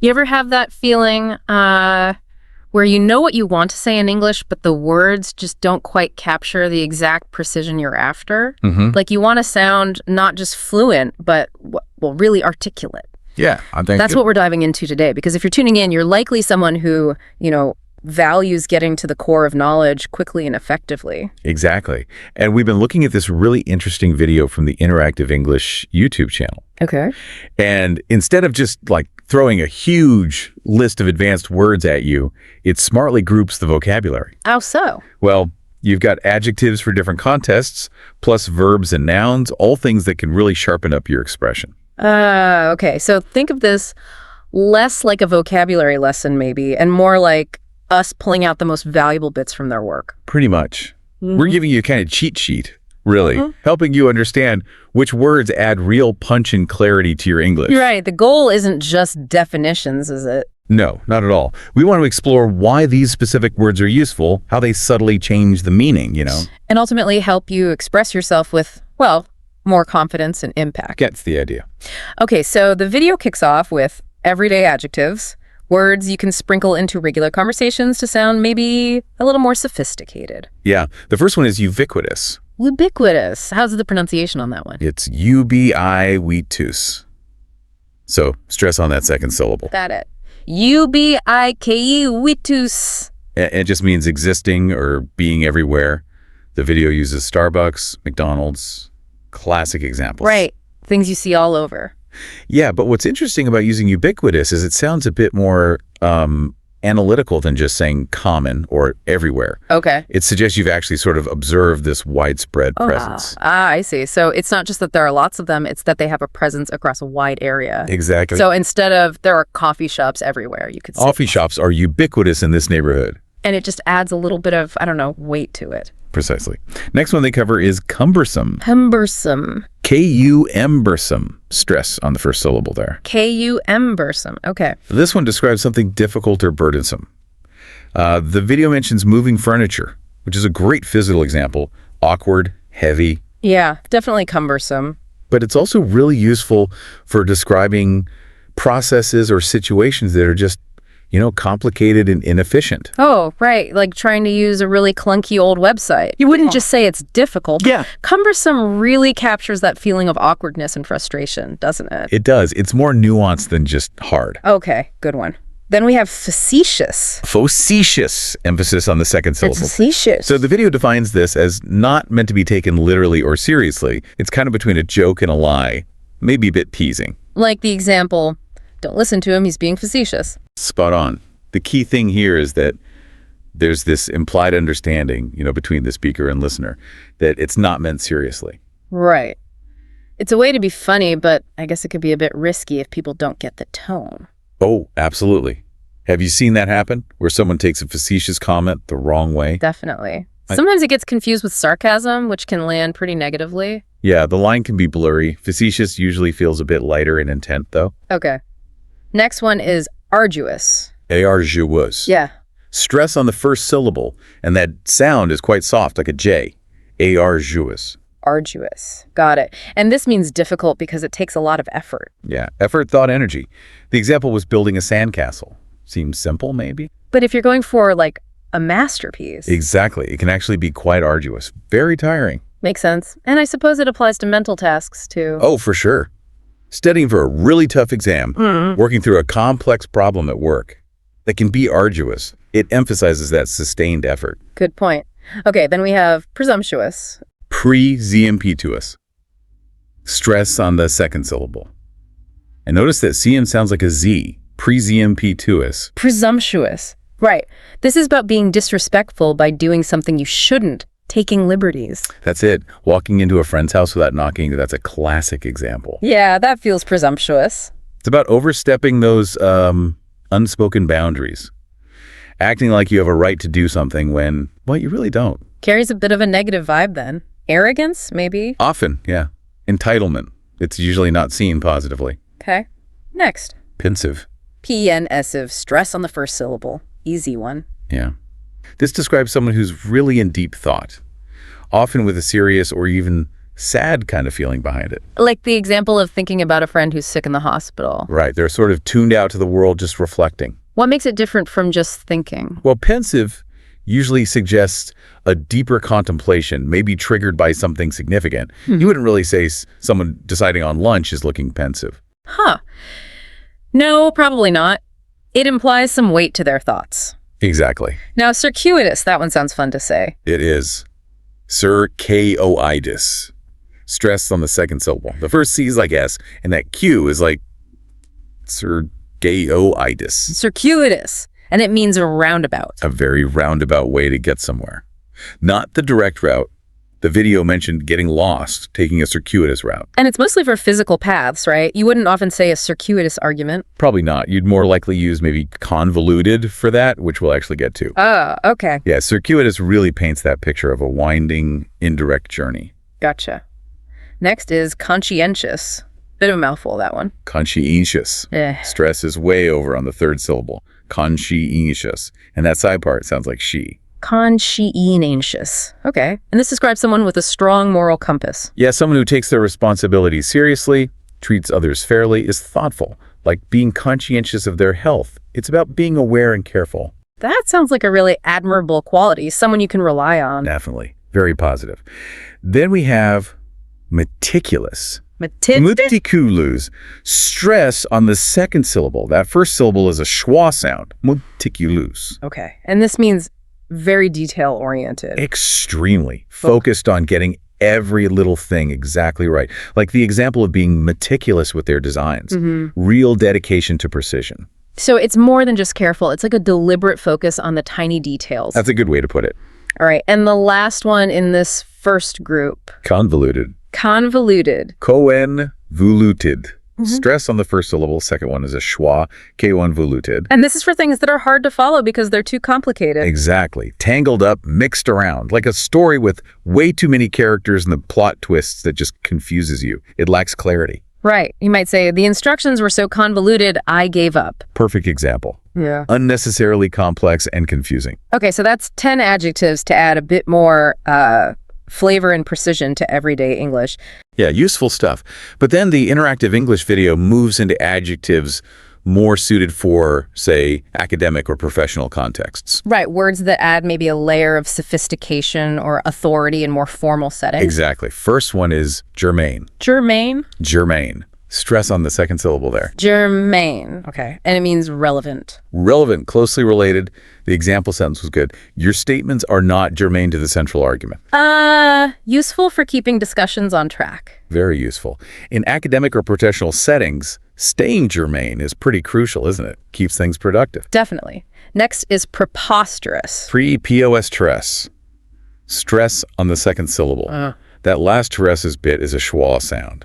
You ever have that feeling where you know what you want to say in English, but the words just don't quite capture the exact precision you're after? Mm-hmm. Like you want to sound not just fluent, but, well, really articulate. Yeah, I think That's what we're diving into today, because if you're tuning in, you're likely someone who, values getting to the core of knowledge quickly and effectively. Exactly. And we've been looking at this really interesting video from the Interactive English YouTube channel. Okay. And instead of just like throwing a huge list of advanced words at you, it smartly groups the vocabulary. How so? Well, you've got adjectives for different contexts, plus verbs and nouns, all things that can really sharpen up your expression. Okay. So think of this less like a vocabulary lesson maybe, and more like us pulling out the most valuable bits from their work. Pretty much. Mm-hmm. We're giving you a kind of cheat sheet, really, helping you understand which words add real punch and clarity to your English. Right. The goal isn't just definitions, is it? No, not at all. We want to explore why these specific words are useful, how they subtly change the meaning, And ultimately help you express yourself with, well, more confidence and impact. Gets the idea. Okay, so the video kicks off with everyday adjectives, words you can sprinkle into regular conversations to sound maybe a little more sophisticated. Yeah, the first one is ubiquitous. Ubiquitous. How's the pronunciation on that one? It's ubiquitous. So stress on that second syllable. That it. Ubiquitous. It just means existing or being everywhere. The video uses Starbucks, McDonald's, classic examples. Right. Things you see all over. Yeah, but what's interesting about using ubiquitous is it sounds a bit more analytical than just saying common or everywhere. Okay. It suggests you've actually sort of observed this widespread presence. I see. So it's not just that there are lots of them, it's that they have a presence across a wide area. Exactly. So instead of there are coffee shops everywhere, you could say. Coffee shops are ubiquitous in this neighborhood. And it just adds a little bit of, weight to it. Precisely. Next one they cover is cumbersome. Cumbersome. K-U-M-bersome. Stress on the first syllable there. K-U-M-bersome. Okay. This one describes something difficult or burdensome. The video mentions moving furniture, which is a great physical example. Awkward, heavy. Yeah, definitely cumbersome. But it's also really useful for describing processes or situations that are just complicated and inefficient. Oh, right. Like trying to use a really clunky old website. You wouldn't just say it's difficult. Yeah. Cumbersome really captures that feeling of awkwardness and frustration, doesn't it? It does. It's more nuanced than just hard. Okay, good one. Then we have facetious. Facetious, emphasis on the second syllable. Facetious. So the video defines this as not meant to be taken literally or seriously. It's kind of between a joke and a lie, maybe a bit teasing. Like the example, don't listen to him, he's being facetious. Spot on. The key thing here is that there's this implied understanding, between the speaker and listener, that it's not meant seriously. Right. It's a way to be funny, but I guess it could be a bit risky if people don't get the tone. Oh, absolutely. Have you seen that happen, where someone takes a facetious comment the wrong way? Definitely. Sometimes it gets confused with sarcasm, which can land pretty negatively. Yeah, the line can be blurry. Facetious usually feels a bit lighter in intent, though. Okay. Next one is arduous. Arduous. Yeah. Stress on the first syllable, and that sound is quite soft, like a J. Arduous. Arduous. Got it. And this means difficult because it takes a lot of effort. Yeah, effort, thought, energy. The example was building a sandcastle. Seems simple, maybe? But if you're going for, like, a masterpiece. Exactly. It can actually be quite arduous. Very tiring. Makes sense. And I suppose it applies to mental tasks, too. Oh, for sure. Studying for a really tough exam, working through a complex problem at work. That can be arduous. It emphasizes that sustained effort. Good point. Okay, then we have presumptuous. Presumptuous. Stress on the second syllable. And notice that CM sounds like a Z. Presumptuous. Presumptuous. Right. This is about being disrespectful by doing something you shouldn't, taking liberties. That's it. Walking into a friend's house without knocking, that's a classic example. Yeah, that feels presumptuous. It's about overstepping those unspoken boundaries. Acting like you have a right to do something when, well, you really don't. Carries a bit of a negative vibe then. Arrogance, maybe? Often, yeah. Entitlement. It's usually not seen positively. Okay. Next. Pensive. Pensive. Stress on the first syllable. Easy one. Yeah. This describes someone who's really in deep thought, often with a serious or even sad kind of feeling behind it. Like the example of thinking about a friend who's sick in the hospital. Right, they're sort of tuned out to the world, just reflecting. What makes it different from just thinking? Well, pensive usually suggests a deeper contemplation, maybe triggered by something significant. You wouldn't really say someone deciding on lunch is looking pensive. Huh. No, probably not. It implies some weight to their thoughts. Exactly. Now, circuitous, that one sounds fun to say. It is. Circuitous. Stress on the second syllable. The first C is like S, and that Q is like circuitous. Circuitous. And it means a roundabout. A very roundabout way to get somewhere. Not the direct route. The video mentioned getting lost, taking a circuitous route. And it's mostly for physical paths, right? You wouldn't often say a circuitous argument. Probably not. You'd more likely use maybe convoluted for that, which we'll actually get to. Oh, okay. Yeah, circuitous really paints that picture of a winding, indirect journey. Gotcha. Next is conscientious. Bit of a mouthful, that one. Conscientious. Stress is way over on the third syllable. Conscientious. And that side part sounds like she. Conscientious. Okay. And this describes someone with a strong moral compass. Yeah, someone who takes their responsibilities seriously, treats others fairly, is thoughtful, like being conscientious of their health. It's about being aware and careful. That sounds like a really admirable quality, someone you can rely on. Definitely. Very positive. Then we have meticulous. Meticulous. Stress on the second syllable. That first syllable is a schwa sound. Meticulous. Okay. And this means very detail-oriented. Extremely. Focused on getting every little thing exactly right. Like the example of being meticulous with their designs. Real dedication to precision. So it's more than just careful. It's like a deliberate focus on the tiny details. That's a good way to put it. All right. And the last one in this first group. Convoluted. Convoluted. Convoluted. Stress on the first syllable. Second one is a schwa. Convoluted. And this is for things that are hard to follow because they're too complicated. Exactly. Tangled up, mixed around. Like a story with way too many characters and the plot twists that just confuses you. It lacks clarity. Right. You might say, the instructions were so convoluted, I gave up. Perfect example. Yeah. Unnecessarily complex and confusing. Okay, so that's 10 adjectives to add a bit more flavor and precision to everyday English. Yeah, useful stuff. But then the interactive English video moves into adjectives more suited for, say, academic or professional contexts. Right, words that add maybe a layer of sophistication or authority in more formal settings. Exactly. First one is germane. Germane? Germane. Stress on the second syllable there. Germane. Okay. And it means relevant. Relevant, closely related. The example sentence was good. Your statements are not germane to the central argument. Useful for keeping discussions on track. Very useful. In academic or professional settings, staying germane is pretty crucial, isn't it? Keeps things productive. Definitely. Next is preposterous. Preposterous. Stress on the second syllable. That last teresa's bit is a schwa sound.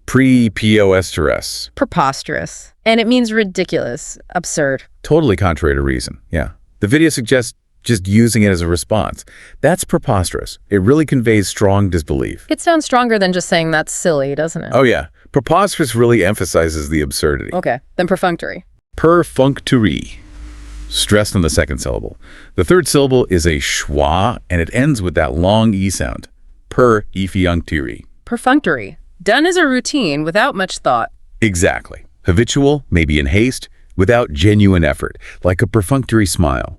Preposterous. Preposterous. And it means ridiculous, absurd. Totally contrary to reason, yeah. The video suggests just using it as a response. That's preposterous. It really conveys strong disbelief. It sounds stronger than just saying that's silly, doesn't it? Oh, yeah. Preposterous really emphasizes the absurdity. Okay, then perfunctory. Perfunctory. Stressed on the second syllable. The third syllable is a schwa, and it ends with that long E sound. Perfunctory. Perfunctory. Done as a routine without much thought. Exactly. Habitual, maybe in haste, without genuine effort, like a perfunctory smile.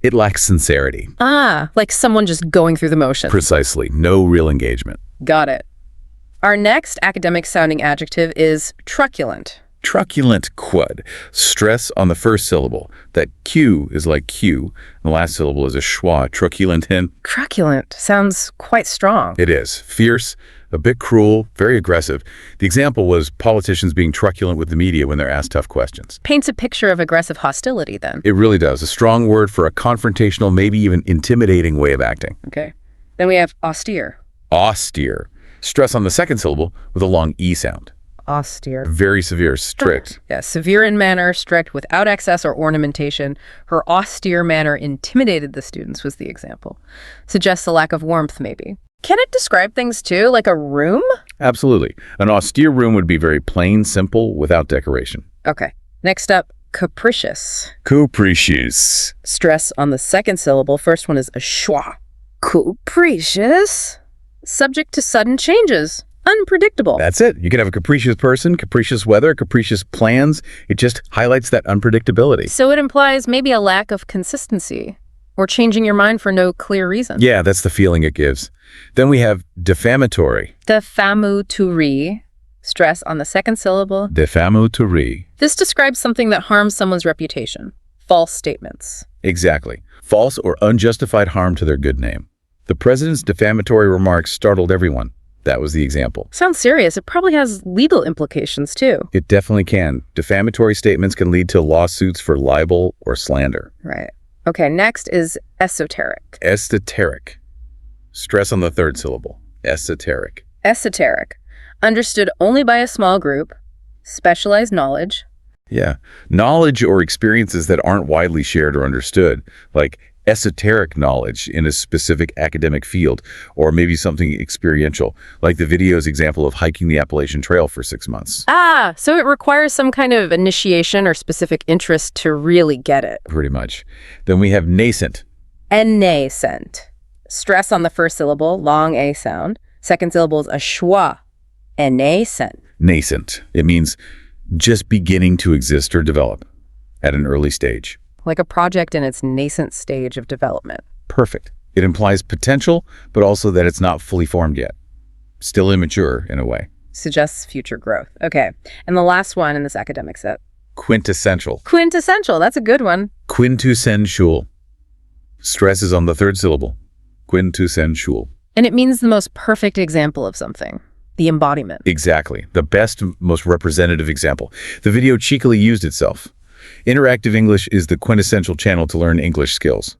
It lacks sincerity. Like someone just going through the motions. Precisely. No real engagement. Got it. Our next academic-sounding adjective is truculent. Truculent quad. Stress on the first syllable. That Q is like Q. The last syllable is a schwa. Truculent. Truculent sounds quite strong. It is. Fierce, a bit cruel, very aggressive. The example was politicians being truculent with the media when they're asked tough questions. Paints a picture of aggressive hostility, then. It really does. A strong word for a confrontational, maybe even intimidating way of acting. Okay. Then we have austere. Austere. Stress on the second syllable with a long E sound. Austere. Very severe, strict. Yeah, severe in manner, strict, without excess or ornamentation. Her austere manner intimidated the students was the example. Suggests a lack of warmth, maybe. Can it describe things too, like a room? Absolutely. An austere room would be very plain, simple, without decoration. Okay. Next up, capricious. Capricious. Stress on the second syllable. First one is a schwa. Capricious. Subject to sudden changes. Unpredictable. That's it. You can have a capricious person, capricious weather, capricious plans. It just highlights that unpredictability. So it implies maybe a lack of consistency or changing your mind for no clear reason. Yeah, that's the feeling it gives. Then we have defamatory. Defamatory. Stress on the second syllable. Defamatory. This describes something that harms someone's reputation. False statements. Exactly. False or unjustified harm to their good name. The president's defamatory remarks startled everyone. That was the example. Sounds serious. It probably has legal implications, too. It definitely can. Defamatory statements can lead to lawsuits for libel or slander. Right. Okay, next is esoteric. Esoteric. Stress on the third syllable. Esoteric. Esoteric. Understood only by a small group. Specialized knowledge. Yeah. Knowledge or experiences that aren't widely shared or understood, like esoteric knowledge in a specific academic field, or maybe something experiential, like the video's example of hiking the Appalachian Trail for 6 months. Ah, so it requires some kind of initiation or specific interest to really get it. Pretty much. Then we have nascent. Nascent. Stress on the first syllable, long A sound. Second syllable is a schwa. Nascent. Nascent. It means just beginning to exist or develop at an early stage. Like a project in its nascent stage of development. Perfect. It implies potential, but also that it's not fully formed yet. Still immature, in a way. Suggests future growth. Okay. And the last one in this academic set. Quintessential. Quintessential. That's a good one. Quintessential. Stress is on the third syllable. Quintessential. And it means the most perfect example of something. The embodiment. Exactly. The best, most representative example. The video cheekily used itself. Interactive English is the quintessential channel to learn English skills.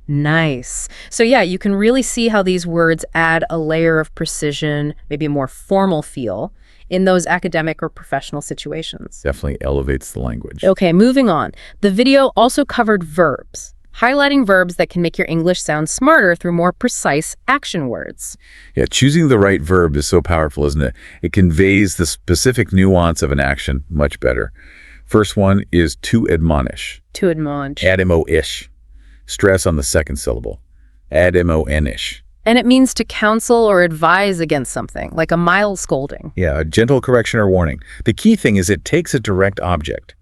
Nice. So yeah, you can really see how these words add a layer of precision, maybe a more formal feel, in those academic or professional situations. Definitely elevates the language. Okay, moving on. The video also covered verbs, highlighting verbs that can make your English sound smarter through more precise action words. Yeah, choosing the right verb is so powerful, isn't it? It conveys the specific nuance of an action much better. First one is to admonish. To admonish. Admo-ish. Stress on the second syllable. Admo-ish. And it means to counsel or advise against something, like a mild scolding. Yeah, a gentle correction or warning. The key thing is it takes a direct object.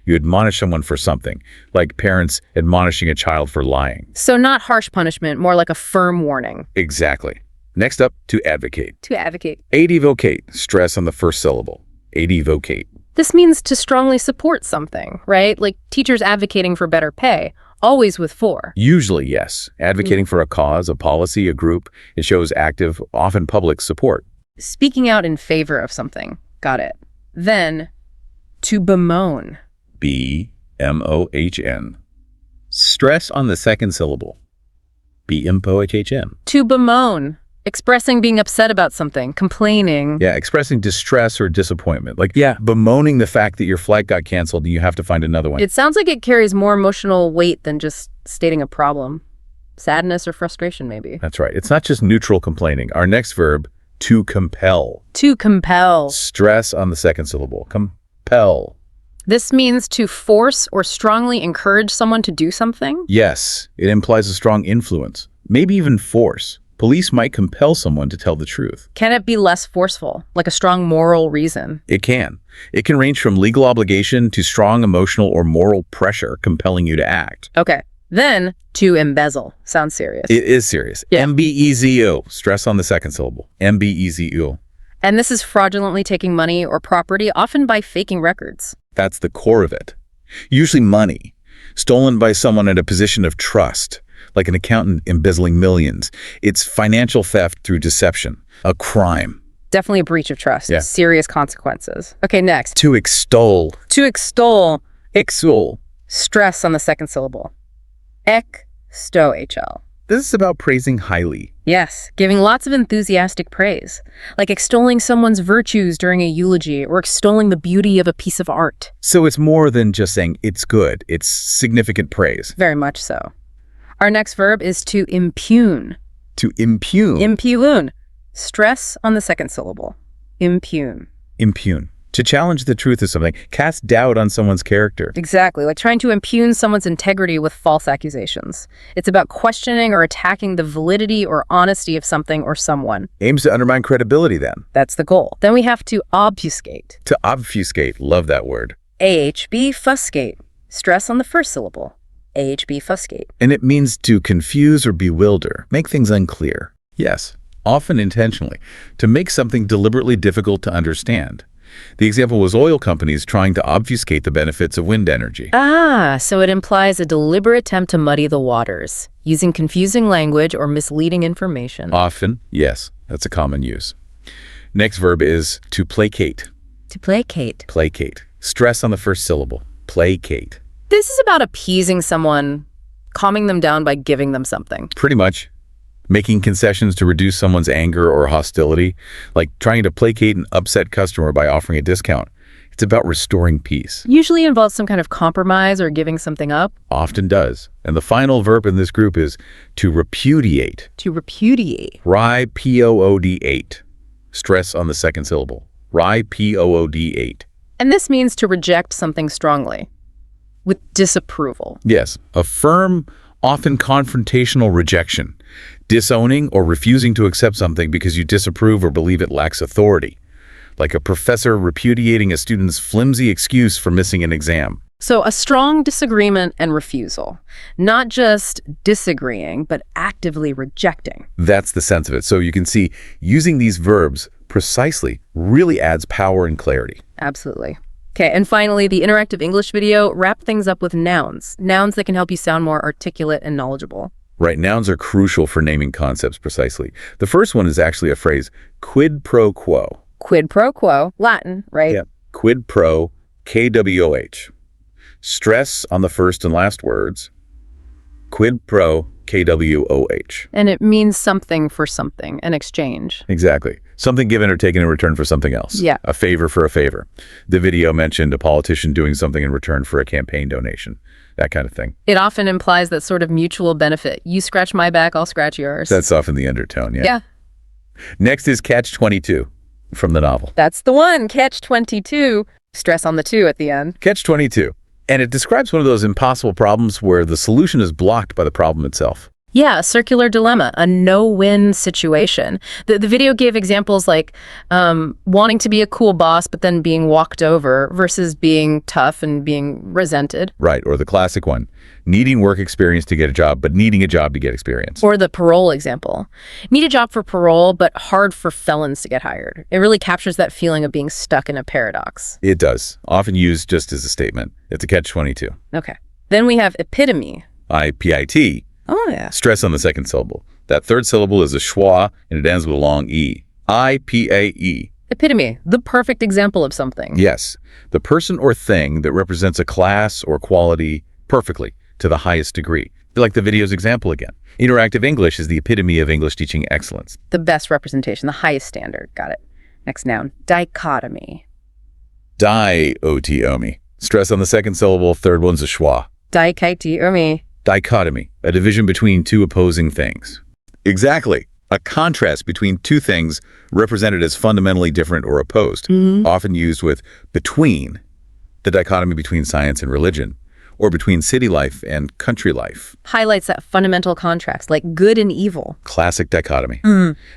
You admonish someone for something, like parents admonishing a child for lying. So not harsh punishment, more like a firm warning. Exactly. Next up, to advocate. To advocate. Advocate. Stress on the first syllable. Advocate. This means to strongly support something, right? Like teachers advocating for better pay, always with for. Usually, yes. Advocating for a cause, a policy, a group. It shows active, often public support. Speaking out in favor of something. Got it. Then, to bemoan. B-M-O-H-N. Stress on the second syllable. B-M-O-H-N. To bemoan. Expressing being upset about something, complaining. Yeah, expressing distress or disappointment. Like, bemoaning the fact that your flight got canceled and you have to find another one. It sounds like it carries more emotional weight than just stating a problem. Sadness or frustration, maybe. That's right. It's not just neutral complaining. Our next verb, to compel. To compel. Stress on the second syllable. Compel. This means to force or strongly encourage someone to do something? Yes, it implies a strong influence, maybe even force. Police might compel someone to tell the truth. Can it be less forceful, like a strong moral reason? It can. It can range from legal obligation to strong emotional or moral pressure compelling you to act. Okay. Then, to embezzle. Sounds serious. It is serious. Yeah. M-B-E-Z-O. Stress on the second syllable. M-B-E-Z-O. And this is fraudulently taking money or property, often by faking records. That's the core of it. Usually money, stolen by someone in a position of trust, like an accountant embezzling millions. It's financial theft through deception, a crime. Definitely a breach of trust. Yeah. Serious consequences. Okay, next. To extol. To extol. Extol. Stress on the second syllable. Extol. This is about praising highly. Yes, giving lots of enthusiastic praise, like extolling someone's virtues during a eulogy or extolling the beauty of a piece of art. So it's more than just saying it's good. It's significant praise. Very much so. Our next verb is to impugn. To impugn. Impugn. Stress on the second syllable. Impugn. Impugn. To challenge the truth of something, cast doubt on someone's character. Exactly, like trying to impugn someone's integrity with false accusations. It's about questioning or attacking the validity or honesty of something or someone. Aims to undermine credibility then. That's the goal. Then we have to obfuscate. To obfuscate, love that word. AHB, fusscate. Stress on the first syllable. AHB, fusscate. And it means to confuse or bewilder, make things unclear. Yes, often intentionally, to make something deliberately difficult to understand. The example was oil companies trying to obfuscate the benefits of wind energy. Ah, so it implies a deliberate attempt to muddy the waters, using confusing language or misleading information. Often, yes, that's a common use. Next verb is to placate. To placate. Placate. Stress on the first syllable. Placate. This is about appeasing someone, calming them down by giving them something. Pretty much. Making concessions to reduce someone's anger or hostility, like trying to placate an upset customer by offering a discount. It's about restoring peace. Usually involves some kind of compromise or giving something up. Often does. And the final verb in this group is to repudiate. To repudiate. Repudiate. Stress on the second syllable. Repudiate. And this means to reject something strongly, with disapproval. Yes, a firm, often confrontational rejection. Disowning or refusing to accept something because you disapprove or believe it lacks authority. Like a professor repudiating a student's flimsy excuse for missing an exam. So a strong disagreement and refusal. Not just disagreeing, but actively rejecting. That's the sense of it. So you can see using these verbs precisely really adds power and clarity. Absolutely. Okay, and finally, the interactive English video wrapped things up with nouns. Nouns that can help you sound more articulate and knowledgeable. Right, nouns are crucial for naming concepts precisely. The first one is actually a phrase, quid pro quo. Quid pro quo, Latin, right? Yeah, quid pro, KWOH. Stress on the first and last words, quid pro, KWOH. And it means something for something, an exchange. Exactly. Something given or taken in return for something else. Yeah. A favor for a favor. The video mentioned a politician doing something in return for a campaign donation. That kind of thing. It often implies that sort of mutual benefit. You scratch my back, I'll scratch yours. That's often the undertone, yeah. Yeah. Next is Catch-22 from the novel. That's the one, Catch-22. Stress on the two at the end. Catch-22. And it describes one of those impossible problems where the solution is blocked by the problem itself. Yeah, a circular dilemma, a no-win situation. The video gave examples like wanting to be a cool boss, but then being walked over versus being tough and being resented. Right, or the classic one, needing work experience to get a job, but needing a job to get experience. Or the parole example. Need a job for parole, but hard for felons to get hired. It really captures that feeling of being stuck in a paradox. It does, often used just as a statement. It's a catch-22. Okay. Then we have epitome. IPIT. Oh, yeah. Stress on the second syllable. That third syllable is a schwa, and it ends with a long E. IPAE. Epitome, the perfect example of something. Yes, the person or thing that represents a class or quality perfectly to the highest degree. Like the video's example again. Interactive English is the epitome of English teaching excellence. The best representation, the highest standard. Got it. Next noun, dichotomy. Diotomy. Stress on the second syllable, third one's a schwa. Dichotomy. Dichotomy, a division between two opposing things. Exactly. A contrast between two things represented as fundamentally different or opposed, often used with between, the dichotomy between science and religion, or between city life and country life. Highlights that fundamental contrast, like good and evil. Classic dichotomy.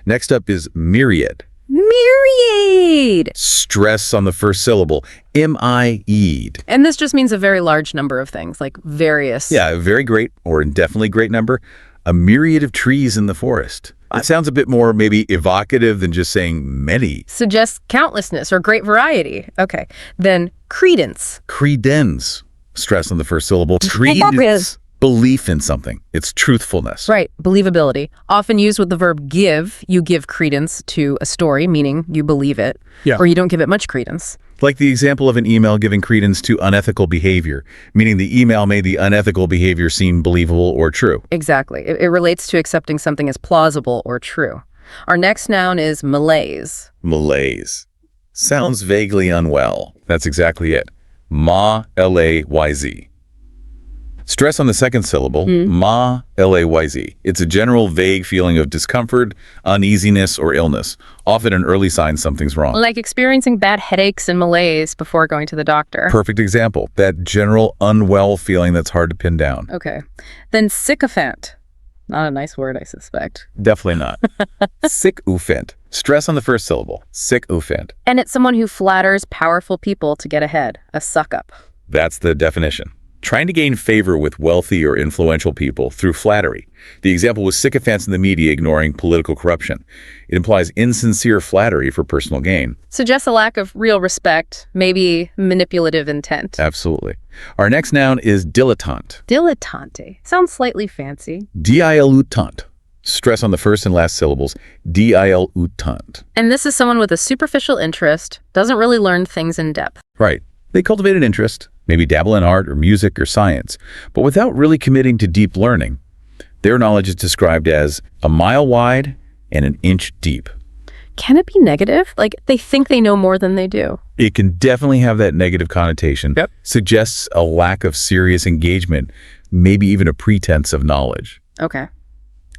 Next up is myriad. Myriad! Stress on the first syllable, M-I-E-D. And this just means a very large number of things, like various. Yeah, a very great or indefinitely great number. A myriad of trees in the forest. It sounds a bit more maybe evocative than just saying many. Suggests countlessness or great variety. Okay. Then credence. Credence. Stress on the first syllable. Credence. Belief in something. It's truthfulness. Right. Believability. Often used with the verb give. You give credence to a story, meaning you believe it. Yeah. Or you don't give it much credence. Like the example of an email giving credence to unethical behavior, meaning the email made the unethical behavior seem believable or true. Exactly. It relates to accepting something as plausible or true. Our next noun is malaise. Malaise. Sounds vaguely unwell. That's exactly it. Ma-L-A-Y-Z. Stress on the second syllable, ma, L-A-Y-Z. It's a general vague feeling of discomfort, uneasiness, or illness, often an early sign something's wrong. Like experiencing bad headaches and malaise before going to the doctor. Perfect example, that general unwell feeling that's hard to pin down. Okay. Then sycophant. Not a nice word, I suspect. Definitely not. Sycophant. Stress on the first syllable, sycophant. And it's someone who flatters powerful people to get ahead. A suck-up. That's the definition. Trying to gain favor with wealthy or influential people through flattery. The example was sycophants in the media ignoring political corruption. It implies insincere flattery for personal gain. Suggests a lack of real respect, maybe manipulative intent. Absolutely. Our next noun is dilettante. Dilettante. Sounds slightly fancy. Dilettante. Stress on the first and last syllables, dilettante. And this is someone with a superficial interest, doesn't really learn things in depth. Right. They cultivate an interest, maybe dabble in art or music or science, but without really committing to deep learning. Their knowledge is described as a mile wide and an inch deep. Can it be negative? Like they think they know more than they do. It can definitely have that negative connotation. Yep. Suggests a lack of serious engagement, maybe even a pretense of knowledge. Okay.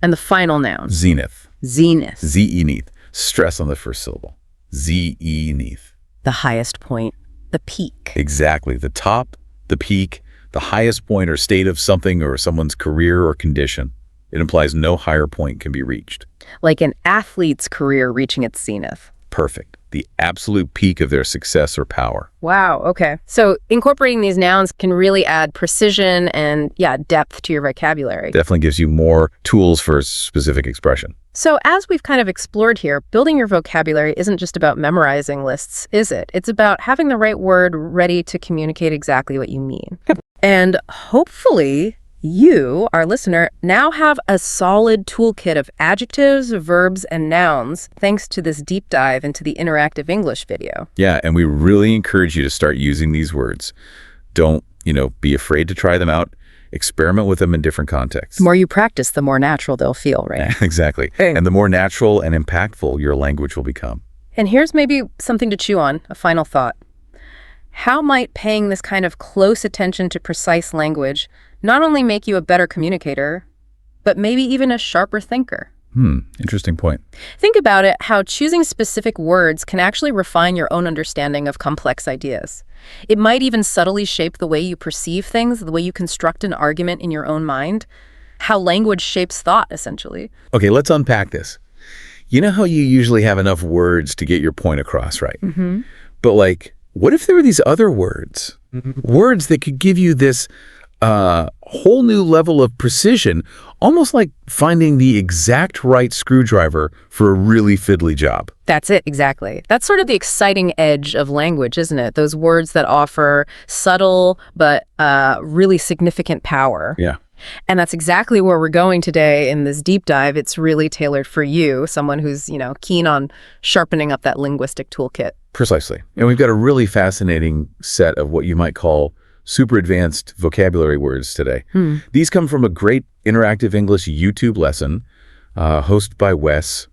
And the final noun. Zenith. Zenith. Zenith. Stress on the first syllable. Zenith. The highest point. The peak. Exactly. The top, the peak, the highest point or state of something or someone's career or condition. It implies no higher point can be reached. Like an athlete's career reaching its zenith. Perfect. The absolute peak of their success or power. Wow, okay. So incorporating these nouns can really add precision and, depth to your vocabulary. Definitely gives you more tools for specific expression. So as we've kind of explored here, building your vocabulary isn't just about memorizing lists, is it? It's about having the right word ready to communicate exactly what you mean. And hopefully you, our listener, now have a solid toolkit of adjectives, verbs, and nouns thanks to this deep dive into the interactive English video. Yeah, and we really encourage you to start using these words. Don't, be afraid to try them out. Experiment with them in different contexts. The more you practice, the more natural they'll feel, right? Exactly. And the more natural and impactful your language will become. And here's maybe something to chew on, a final thought. How might paying this kind of close attention to precise language not only make you a better communicator, but maybe even a sharper thinker? Interesting point. Think about it, how choosing specific words can actually refine your own understanding of complex ideas. It might even subtly shape the way you perceive things, the way you construct an argument in your own mind, how language shapes thought, essentially. Okay, let's unpack this. You know how you usually have enough words to get your point across, right? Mm-hmm. But what if there were these other words? Mm-hmm. Words that could give you this whole new level of precision, almost like finding the exact right screwdriver for a really fiddly job. That's it, exactly. That's sort of the exciting edge of language, isn't it? Those words that offer subtle but really significant power. Yeah. And that's exactly where we're going today in this deep dive. It's really tailored for you, someone who's, keen on sharpening up that linguistic toolkit. Precisely. And we've got a really fascinating set of what you might call super advanced vocabulary words today. These come from a great interactive English YouTube lesson hosted by Wes.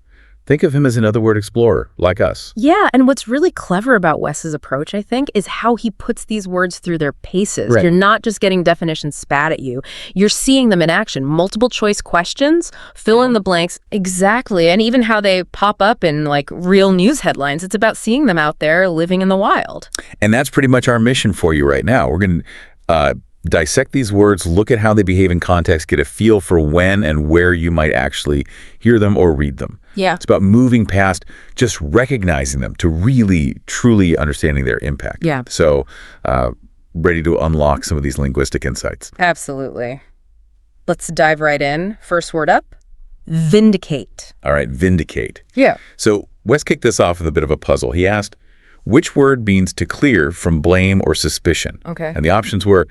Think of him as another word explorer, like us. Yeah, and what's really clever about Wes's approach, I think, is how he puts these words through their paces. Right. You're not just getting definitions spat at you. You're seeing them in action. Multiple choice questions, fill in the blanks. Exactly. And even how they pop up in real news headlines. It's about seeing them out there living in the wild. And that's pretty much our mission for you right now. We're going to dissect these words, look at how they behave in context, get a feel for when and where you might actually hear them or read them. Yeah. It's about moving past just recognizing them to really, truly understanding their impact. Yeah. So ready to unlock some of these linguistic insights. Absolutely. Let's dive right in. First word up, vindicate. All right, vindicate. Yeah. So Wes kicked this off with a bit of a puzzle. He asked, which word means to clear from blame or suspicion? Okay. And the options were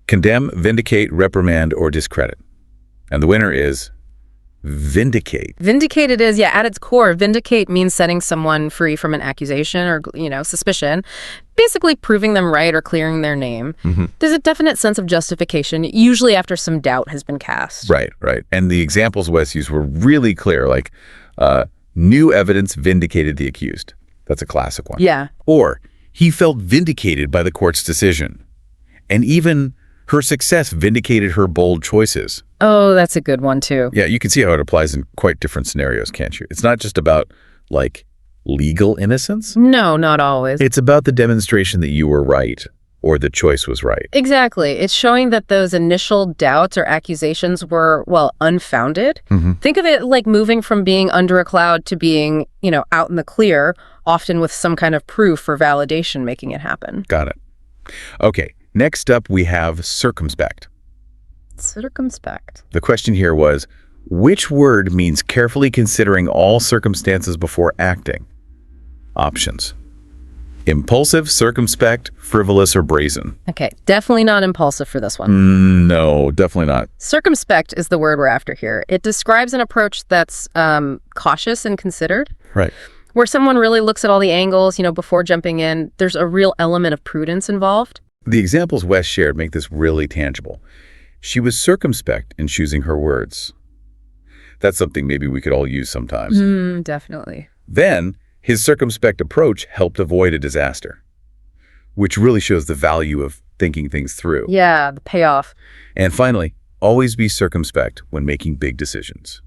condemn, vindicate, reprimand, or discredit. And the winner is vindicate. Vindicate it is, at its core, vindicate means setting someone free from an accusation or, suspicion, basically proving them right or clearing their name. Mm-hmm. There's a definite sense of justification, usually after some doubt has been cast. Right. And the examples Wes used were really clear, new evidence vindicated the accused. That's a classic one. Yeah. Or he felt vindicated by the court's decision. And even Her success vindicated her bold choices. Oh, that's a good one, too. Yeah, you can see how it applies in quite different scenarios, can't you? It's not just about, like, legal innocence. No, not always. It's about the demonstration that you were right or the choice was right. Exactly. It's showing that those initial doubts or accusations were, well, unfounded. Think of it like moving from being under a cloud to being, out in the clear, often with some kind of proof or validation making it happen. Got it. Okay, next up we have circumspect. Circumspect. The question here was, which word means carefully considering all circumstances before acting? Options: impulsive, circumspect, frivolous, or brazen. Okay, definitely not impulsive for this one. No, definitely not. Circumspect is the word we're after here. It describes an approach that's cautious and considered. Right. Where someone really looks at all the angles, before jumping in. There's a real element of prudence involved. The examples Wes shared make this really tangible. She was circumspect in choosing her words. That's something maybe we could all use sometimes. Definitely. Then, his circumspect approach helped avoid a disaster, which really shows the value of thinking things through. Yeah, the payoff. And finally, always be circumspect when making big decisions.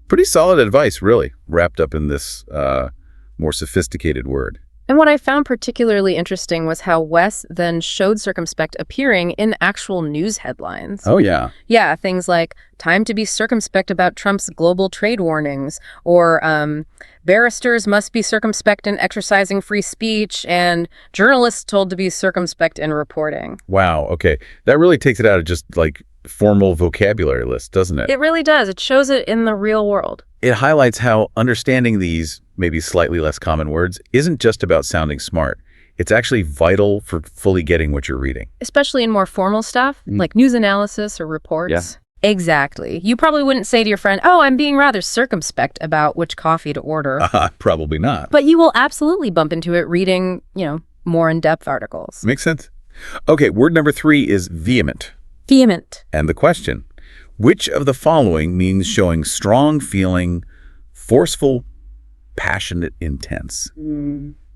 Pretty solid advice, really, wrapped up in this more sophisticated word. And what I found particularly interesting was how Wes then showed circumspect appearing in actual news headlines. Oh, yeah. Yeah, things like, time to be circumspect about Trump's global trade warnings, or barristers must be circumspect in exercising free speech, and journalists told to be circumspect in reporting. Wow, okay. That really takes it out of just, like, formal vocabulary list, doesn't it? It really does. It shows it in the real world. It highlights how understanding these maybe slightly less common words isn't just about sounding smart. It's actually vital for fully getting what you're reading. Especially in more formal stuff, like news analysis or reports. Yeah. Exactly. You probably wouldn't say to your friend, oh, I'm being rather circumspect about which coffee to order. Probably not. But you will absolutely bump into it reading, more in-depth articles. Makes sense. Okay, word number 3 is vehement. Vehement. And the question, which of the following means showing strong feeling, forceful, passionate, intense?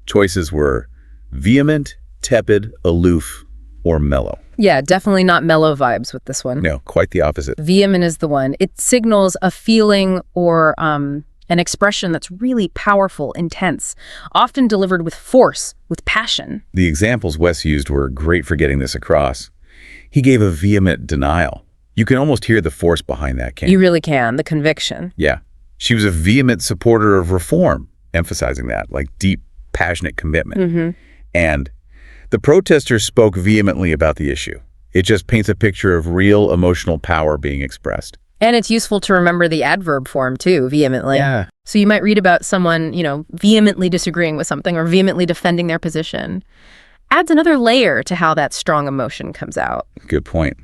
Choices were vehement, tepid, aloof, or mellow. Yeah, definitely not mellow vibes with this one. No, quite the opposite. Vehement is the one. It signals a feeling or an expression that's really powerful, intense, often delivered with force, with passion. The examples Wes used were great for getting this across. He gave a vehement denial. You can almost hear the force behind that, can't you? You really can, the conviction. Yeah. She was a vehement supporter of reform, emphasizing that, like deep, passionate commitment. And the protesters spoke vehemently about the issue. It just paints a picture of real emotional power being expressed. And it's useful to remember the adverb form, too, vehemently. Yeah. So you might read about someone, vehemently disagreeing with something or vehemently defending their position. Adds another layer to how that strong emotion comes out. Good point.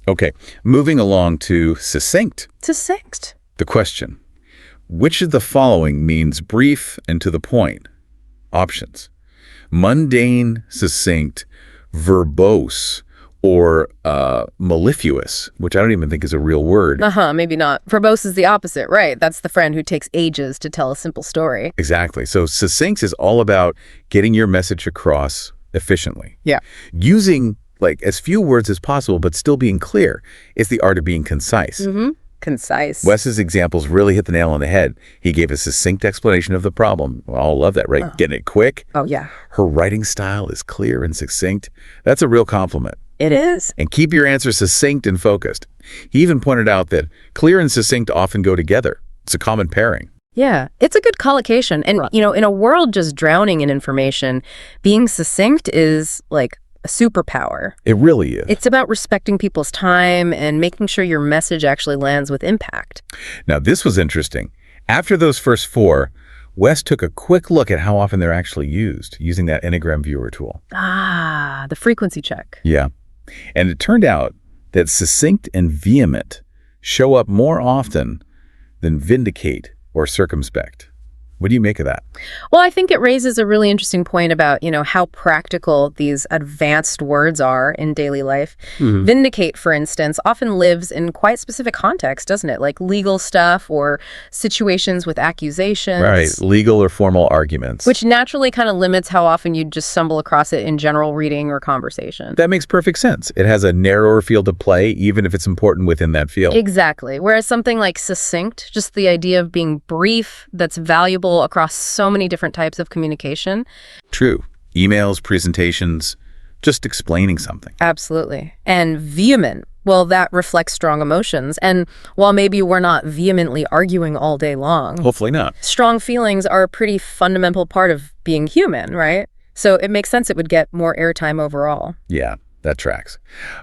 Okay, moving along to succinct. Succinct. The question, which of the following means brief and to the point? Options: mundane, succinct, verbose, or mellifluous, which I don't even think is a real word. Maybe not. Verbose is the opposite, right? That's the friend who takes ages to tell a simple story. Exactly. So succinct is all about getting your message across efficiently. Yeah. Using as few words as possible, but still being clear. It's the art of being concise. Concise. Wes's examples really hit the nail on the head. He gave a succinct explanation of the problem. We all love that, right? Getting it quick. Oh, yeah. Her writing style is clear and succinct. That's a real compliment. It is. And keep your answer succinct and focused. He even pointed out that clear and succinct often go together. It's a common pairing. Yeah, it's a good collocation. And, in a world just drowning in information, being succinct is like a superpower. It really is. It's about respecting people's time and making sure your message actually lands with impact. Now, this was interesting. After those first 4, Wes took a quick look at how often they're actually used, using that Enneagram Viewer tool. The frequency check. Yeah. And it turned out that succinct and vehement show up more often than vindicate or circumspect. What do you make of that? Well, I think it raises a really interesting point about, how practical these advanced words are in daily life. Vindicate, for instance, often lives in quite specific context, doesn't it? Like legal stuff or situations with accusations. Right, legal or formal arguments. Which naturally kind of limits how often you just stumble across it in general reading or conversation. That makes perfect sense. It has a narrower field to play, even if it's important within that field. Exactly. Whereas something like succinct, just the idea of being brief, that's valuable across so many different types of communication. True. Emails, presentations, just explaining something. Absolutely. And vehement, well, that reflects strong emotions. And while maybe we're not vehemently arguing all day long, Hopefully not. strong feelings are a pretty fundamental part of being human, right? So it makes sense it would get more airtime overall. Yeah, that tracks.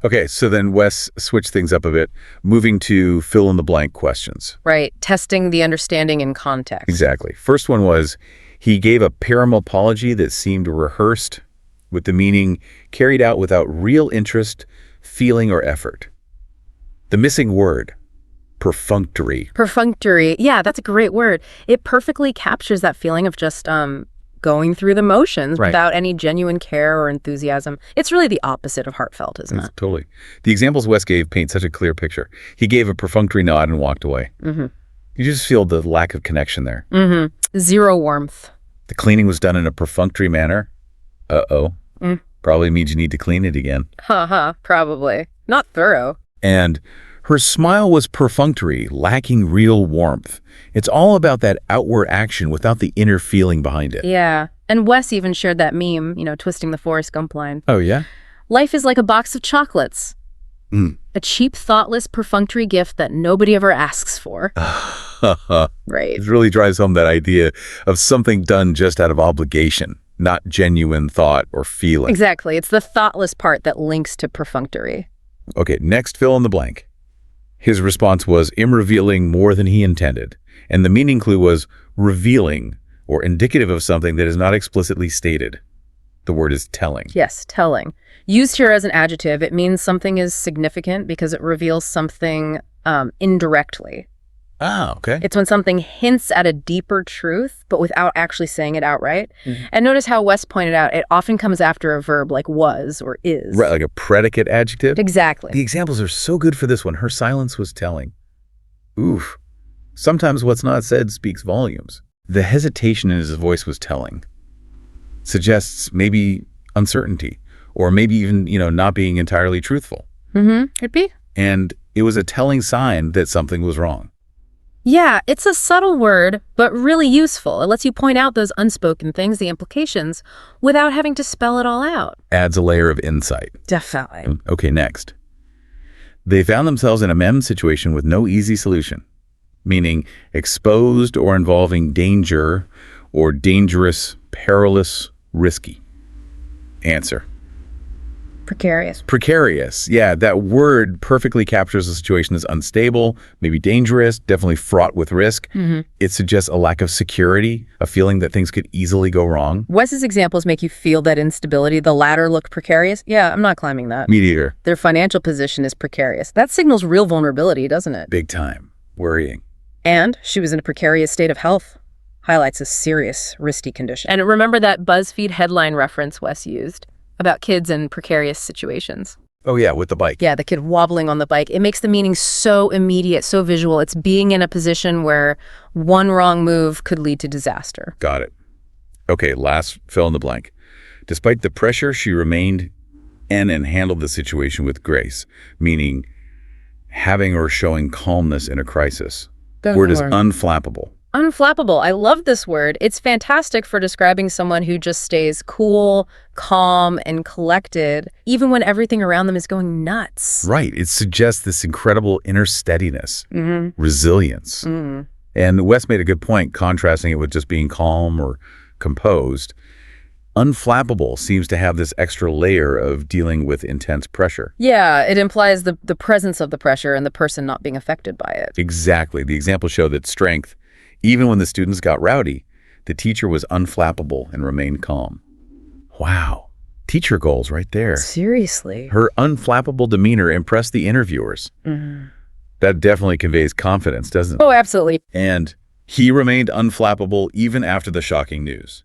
Okay, so then Wes switched things up a bit, moving to fill-in-the-blank questions. Right. Testing the understanding in context. Exactly. First one was, he gave a paramapology that seemed rehearsed, with the meaning carried out without real interest, feeling, or effort. The missing word, perfunctory. Perfunctory. Yeah, that's a great word. It perfectly captures that feeling of just going through the motions Right. without any genuine care or enthusiasm. It's really the opposite of heartfelt, isn't it? Totally. The examples Wes gave paint such a clear picture. He gave a perfunctory nod and walked away. You just feel the lack of connection there. Zero warmth. The cleaning was done in a perfunctory manner. Uh-oh. Probably means you need to clean it again. Probably. Not thorough. And her smile was perfunctory, lacking real warmth. It's all about that outward action without the inner feeling behind it. Yeah. And Wes even shared that meme, twisting the Forrest Gump line. Oh, yeah? Life is like a box of chocolates. A cheap, thoughtless, perfunctory gift that nobody ever asks for. Right. It really drives home that idea of something done just out of obligation, not genuine thought or feeling. Exactly. It's the thoughtless part that links to perfunctory. Okay, next fill in the blank. His response was revealing more than he intended. And the meaning clue was revealing or indicative of something that is not explicitly stated. The word is telling. Yes, telling. Used here as an adjective, it means something is significant because it reveals something indirectly. Ah, okay. It's when something hints at a deeper truth, but without actually saying it outright. And notice how Wes pointed out, it often comes after a verb like was or is. Right, like a predicate adjective. Exactly. The examples are so good for this one. Her silence was telling. Oof. Sometimes what's not said speaks volumes. The hesitation in his voice was telling. Suggests maybe uncertainty, or maybe even, not being entirely truthful. Could be. And it was a telling sign that something was wrong. Yeah, it's a subtle word, but really useful. It lets you point out those unspoken things, the implications, without having to spell it all out. Adds a layer of insight. Definitely. Okay, next. They found themselves in a mem situation with no easy solution, meaning exposed or involving danger or dangerous, perilous, risky. Answer. Precarious. Precarious. Yeah, that word perfectly captures a situation as unstable, maybe dangerous, definitely fraught with risk. It suggests a lack of security, a feeling that things could easily go wrong. Wes's examples make you feel that instability. The latter look precarious. Yeah, I'm not climbing that. Mediator. Their financial position is precarious. That signals real vulnerability, doesn't it? Big time. Worrying. And she was in a precarious state of health. Highlights a serious, risky condition. And remember that BuzzFeed headline reference Wes used about kids in precarious situations. Oh yeah, with the bike. Yeah, the kid wobbling on the bike. It makes the meaning so immediate, so visual. It's being in a position where one wrong move could lead to disaster. Got it. Okay, last fill in the blank. Despite the pressure, she remained and handled the situation with grace, meaning having or showing calmness in a crisis. Word is unflappable. Unflappable. I love this word. It's fantastic for describing someone who just stays cool, calm, and collected, even when everything around them is going nuts. Right. It suggests this incredible inner steadiness, resilience. And Wes made a good point, contrasting it with just being calm or composed. Unflappable seems to have this extra layer of dealing with intense pressure. Yeah, it implies the presence of the pressure and the person not being affected by it. Exactly. The examples show that strength, even when the students got rowdy, the teacher was unflappable and remained calm. Wow. Teacher goals right there. Seriously. Her unflappable demeanor impressed the interviewers. That definitely conveys confidence, doesn't it? Oh, absolutely. And He remained unflappable even after the shocking news.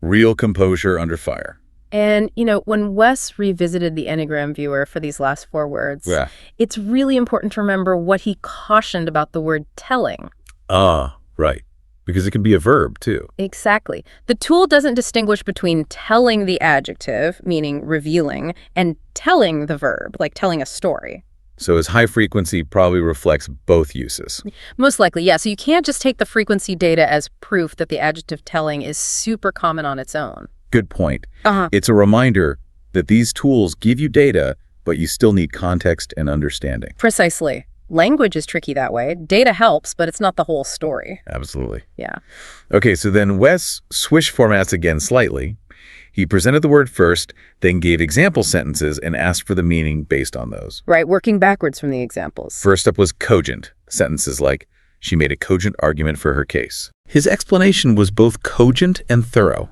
Real composure under fire. And, when Wes revisited the Enneagram viewer for these last 4 words, Yeah. it's really important to remember what he cautioned about the word telling. Right. Because it can be a verb, too. Exactly. The tool doesn't distinguish between telling the adjective, meaning revealing, and telling the verb, like telling a story. So his high frequency probably reflects both uses. Most likely, yeah. So you can't just take the frequency data as proof that the adjective telling is super common on its own. Good point. Uh-huh. It's a reminder that these tools give you data, but you still need context and understanding. Precisely. Language is tricky that way. Data helps, but it's not the whole story. Absolutely. Yeah. Okay, so then Wes switched formats again slightly. He presented the word first, then gave example sentences and asked for the meaning based on those. Right, working backwards from the examples. First up was cogent, sentences like, she made a cogent argument for her case. His explanation was both cogent and thorough.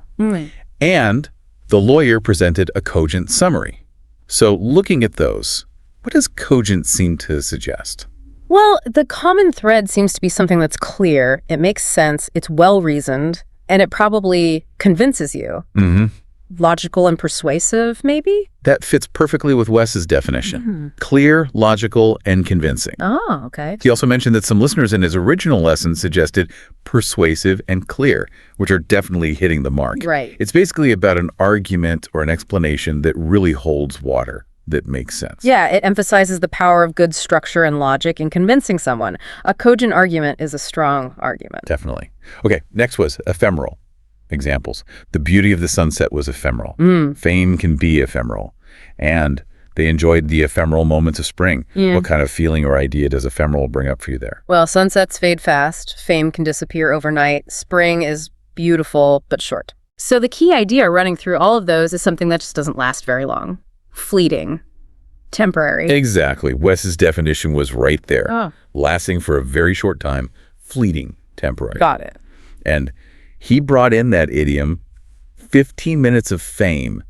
And the lawyer presented a cogent summary. So looking at those, what does cogent seem to suggest? Well, the common thread seems to be something that's clear, it makes sense, it's well-reasoned, and it probably convinces you. Logical and persuasive, maybe? That fits perfectly with Wes's definition. Clear, logical, and convincing. Oh, okay. He also mentioned that some listeners in his original lesson suggested persuasive and clear, which are definitely hitting the mark. Right. It's basically about an argument or an explanation that really holds water, that makes sense. Yeah, it emphasizes the power of good structure and logic in convincing someone. A cogent argument is a strong argument. Definitely. Okay, next was ephemeral. Examples. The beauty of the sunset was ephemeral. Fame can be ephemeral. And they enjoyed the ephemeral moments of spring. What kind of feeling or idea does ephemeral bring up for you there? Well, sunsets fade fast. Fame can disappear overnight. Spring is beautiful, but short. So the key idea running through all of those is something that just doesn't last very long. Fleeting. Temporary. Exactly. Wes's definition was right there. Oh. Lasting for a very short time. Fleeting. Temporary. Got it. And he brought in that idiom, 15 minutes of fame,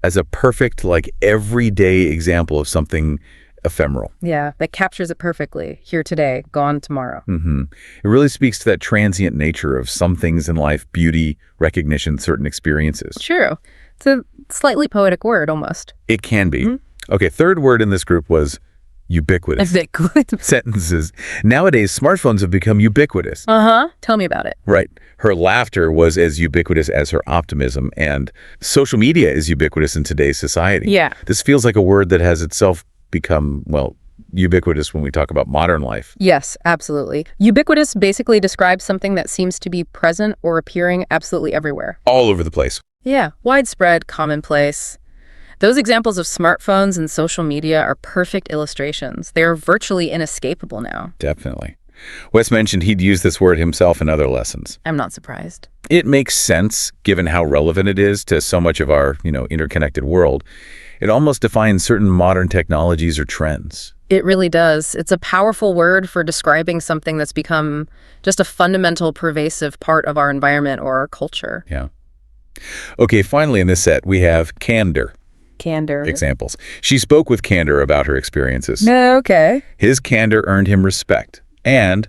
as a perfect, everyday example of something ephemeral. Yeah, that captures it perfectly. Here today, gone tomorrow. It really speaks to that transient nature of some things in life, beauty, recognition, certain experiences. True. It's a slightly poetic word, almost. It can be. Okay, third word in this group was ubiquitous. Sentences. Nowadays, smartphones have become ubiquitous. Tell me about it. Right. Her laughter was as ubiquitous as her optimism, and social media is ubiquitous in today's society. Yeah. This feels like a word that has itself become, ubiquitous when we talk about modern life. Yes, absolutely. Ubiquitous basically describes something that seems to be present or appearing absolutely everywhere. All over the place. Yeah, widespread, commonplace. Those examples of smartphones and social media are perfect illustrations. They are virtually inescapable now. Definitely. Wes mentioned he'd use this word himself in other lessons. I'm not surprised. It makes sense, given how relevant it is to so much of our, interconnected world. It almost defines certain modern technologies or trends. It really does. It's a powerful word for describing something that's become just a fundamental, pervasive part of our environment or our culture. Yeah. Okay, finally in this set, we have candor. Candor. Examples. She spoke with candor about her experiences. Okay. His candor earned him respect. And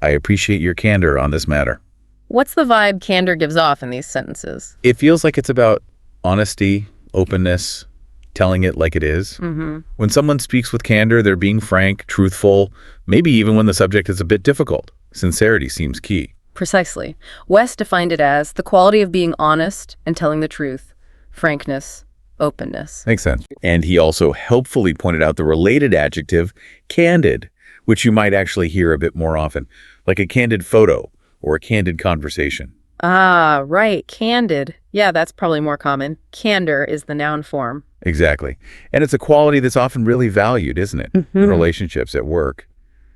I appreciate your candor on this matter. What's the vibe candor gives off in these sentences? It feels like it's about honesty, openness, telling it like it is. When someone speaks with candor, they're being frank, truthful, maybe even when the subject is a bit difficult. Sincerity seems key. Precisely. Wes defined it as the quality of being honest and telling the truth, frankness, openness. Makes sense. And he also helpfully pointed out the related adjective, candid, which you might actually hear a bit more often, like a candid photo or a candid conversation. Ah, right. Candid. Yeah, that's probably more common. Candor is the noun form. Exactly. And it's a quality that's often really valued, isn't it? In relationships, at work.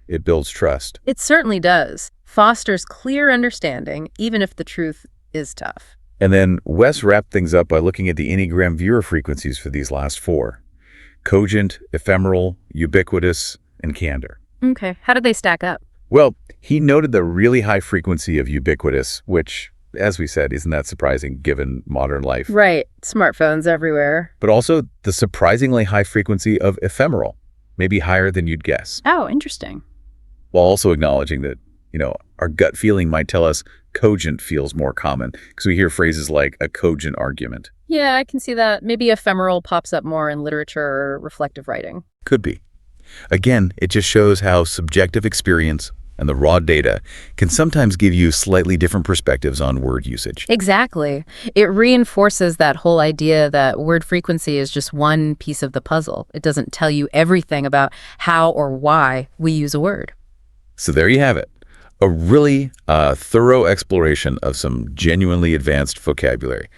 It builds trust. It certainly does. Fosters clear understanding, even if the truth is tough. And then Wes wrapped things up by looking at the Enneagram viewer frequencies for these last 4. Cogent, ephemeral, ubiquitous, and candor. Okay. How did they stack up? Well, he noted the really high frequency of ubiquitous, which, as we said, isn't that surprising given modern life. Right. Smartphones everywhere. But also the surprisingly high frequency of ephemeral, maybe higher than you'd guess, Oh, interesting. while also acknowledging that Our gut feeling might tell us cogent feels more common because we hear phrases like a cogent argument. Yeah, I can see that. Maybe ephemeral pops up more in literature or reflective writing. Could be. Again, it just shows how subjective experience and the raw data can sometimes give you slightly different perspectives on word usage. Exactly. It reinforces that whole idea that word frequency is just one piece of the puzzle. It doesn't tell you everything about how or why we use a word. So there you have it. A really thorough exploration of some genuinely advanced vocabulary,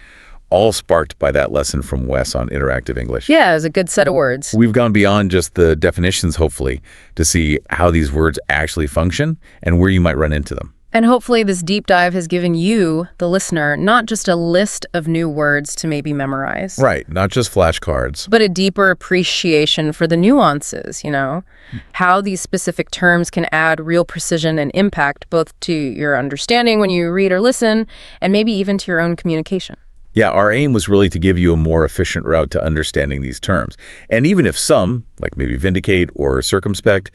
all sparked by that lesson from Wes on interactive English. Yeah, it was a good set of words. We've gone beyond just the definitions, hopefully, to see how these words actually function and where you might run into them. And hopefully this deep dive has given you, the listener, not just a list of new words to maybe memorize. Right, not just flashcards. But a deeper appreciation for the nuances, how these specific terms can add real precision and impact both to your understanding when you read or listen, and maybe even to your own communication. Yeah, our aim was really to give you a more efficient route to understanding these terms. And even if some, like maybe vindicate or circumspect,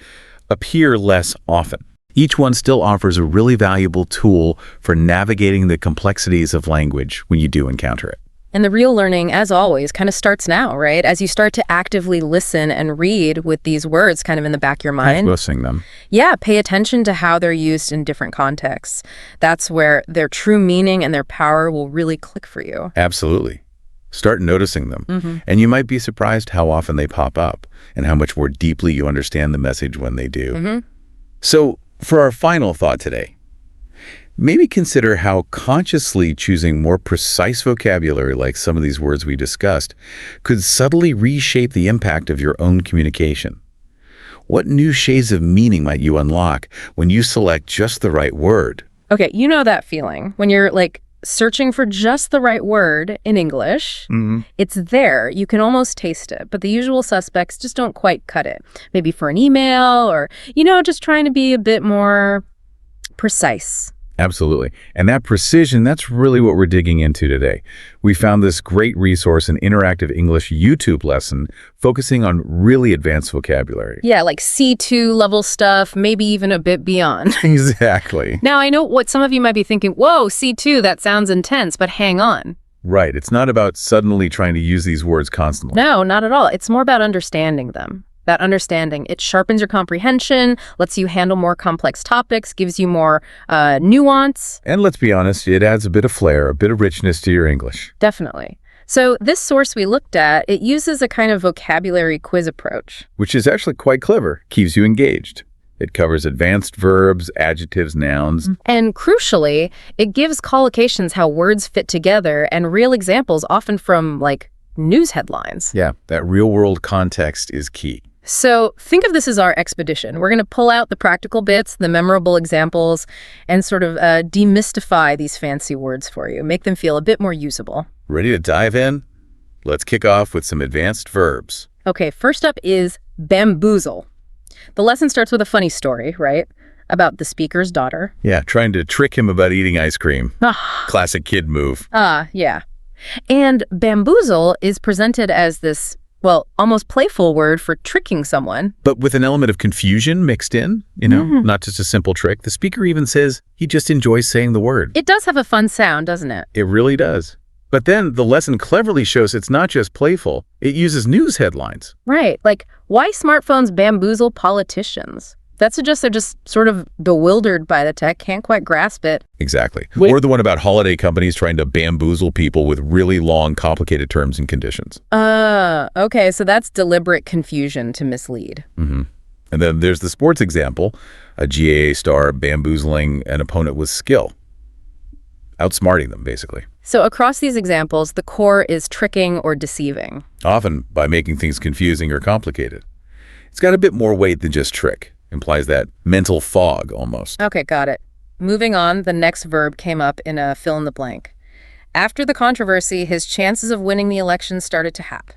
appear less often, each one still offers a really valuable tool for navigating the complexities of language when you do encounter it. And the real learning, as always, kind of starts now, right? As you start to actively listen and read with these words kind of in the back of your mind. Listening them. Yeah, pay attention to how they're used in different contexts. That's where their true meaning and their power will really click for you. Absolutely. Start noticing them. And you might be surprised how often they pop up and how much more deeply you understand the message when they do. So, for our final thought today, maybe consider how consciously choosing more precise vocabulary like some of these words we discussed could subtly reshape the impact of your own communication. What new shades of meaning might you unlock when you select just the right word? Okay, you know that feeling when you're searching for just the right word in English. It's there. You can almost taste it, but the usual suspects just don't quite cut it. Maybe for an email or, just trying to be a bit more precise. Absolutely. And that precision, that's really what we're digging into today. We found this great resource, an interactive English YouTube lesson focusing on really advanced vocabulary. Yeah, like C2 level stuff, maybe even a bit beyond. Exactly. Now, I know what some of you might be thinking, whoa, C2, that sounds intense, but hang on. Right. It's not about suddenly trying to use these words constantly. No, not at all. It's more about understanding them. That understanding, it sharpens your comprehension, lets you handle more complex topics, gives you more nuance. And let's be honest, it adds a bit of flair, a bit of richness to your English. Definitely. So this source we looked at, it uses a kind of vocabulary quiz approach. Which is actually quite clever, keeps you engaged. It covers advanced verbs, adjectives, nouns. And crucially, it gives collocations how words fit together and real examples, often from news headlines. Yeah, that real-world context is key. So think of this as our expedition. We're going to pull out the practical bits, the memorable examples, and sort of demystify these fancy words for you, make them feel a bit more usable. Ready to dive in? Let's kick off with some advanced verbs. Okay, first up is bamboozle. The lesson starts with a funny story, right? About the speaker's daughter. Yeah, trying to trick him about eating ice cream. Classic kid move. Yeah. And bamboozle is presented as this almost playful word for tricking someone. But with an element of confusion mixed in, not just a simple trick. The speaker even says he just enjoys saying the word. It does have a fun sound, doesn't it? It really does. But then the lesson cleverly shows it's not just playful. It uses news headlines. Right, why smartphones bamboozle politicians. That suggests they're just sort of bewildered by the tech, can't quite grasp it. Exactly. Or the one about holiday companies trying to bamboozle people with really long, complicated terms and conditions. Okay, so that's deliberate confusion to mislead. And then there's the sports example, a GAA star bamboozling an opponent with skill. Outsmarting them, basically. So across these examples, the core is tricking or deceiving. Often by making things confusing or complicated. It's got a bit more weight than just trick. Implies that mental fog, almost. Okay, got it. Moving on, the next verb came up in a fill in the blank. After the controversy, his chances of winning the election started to hap.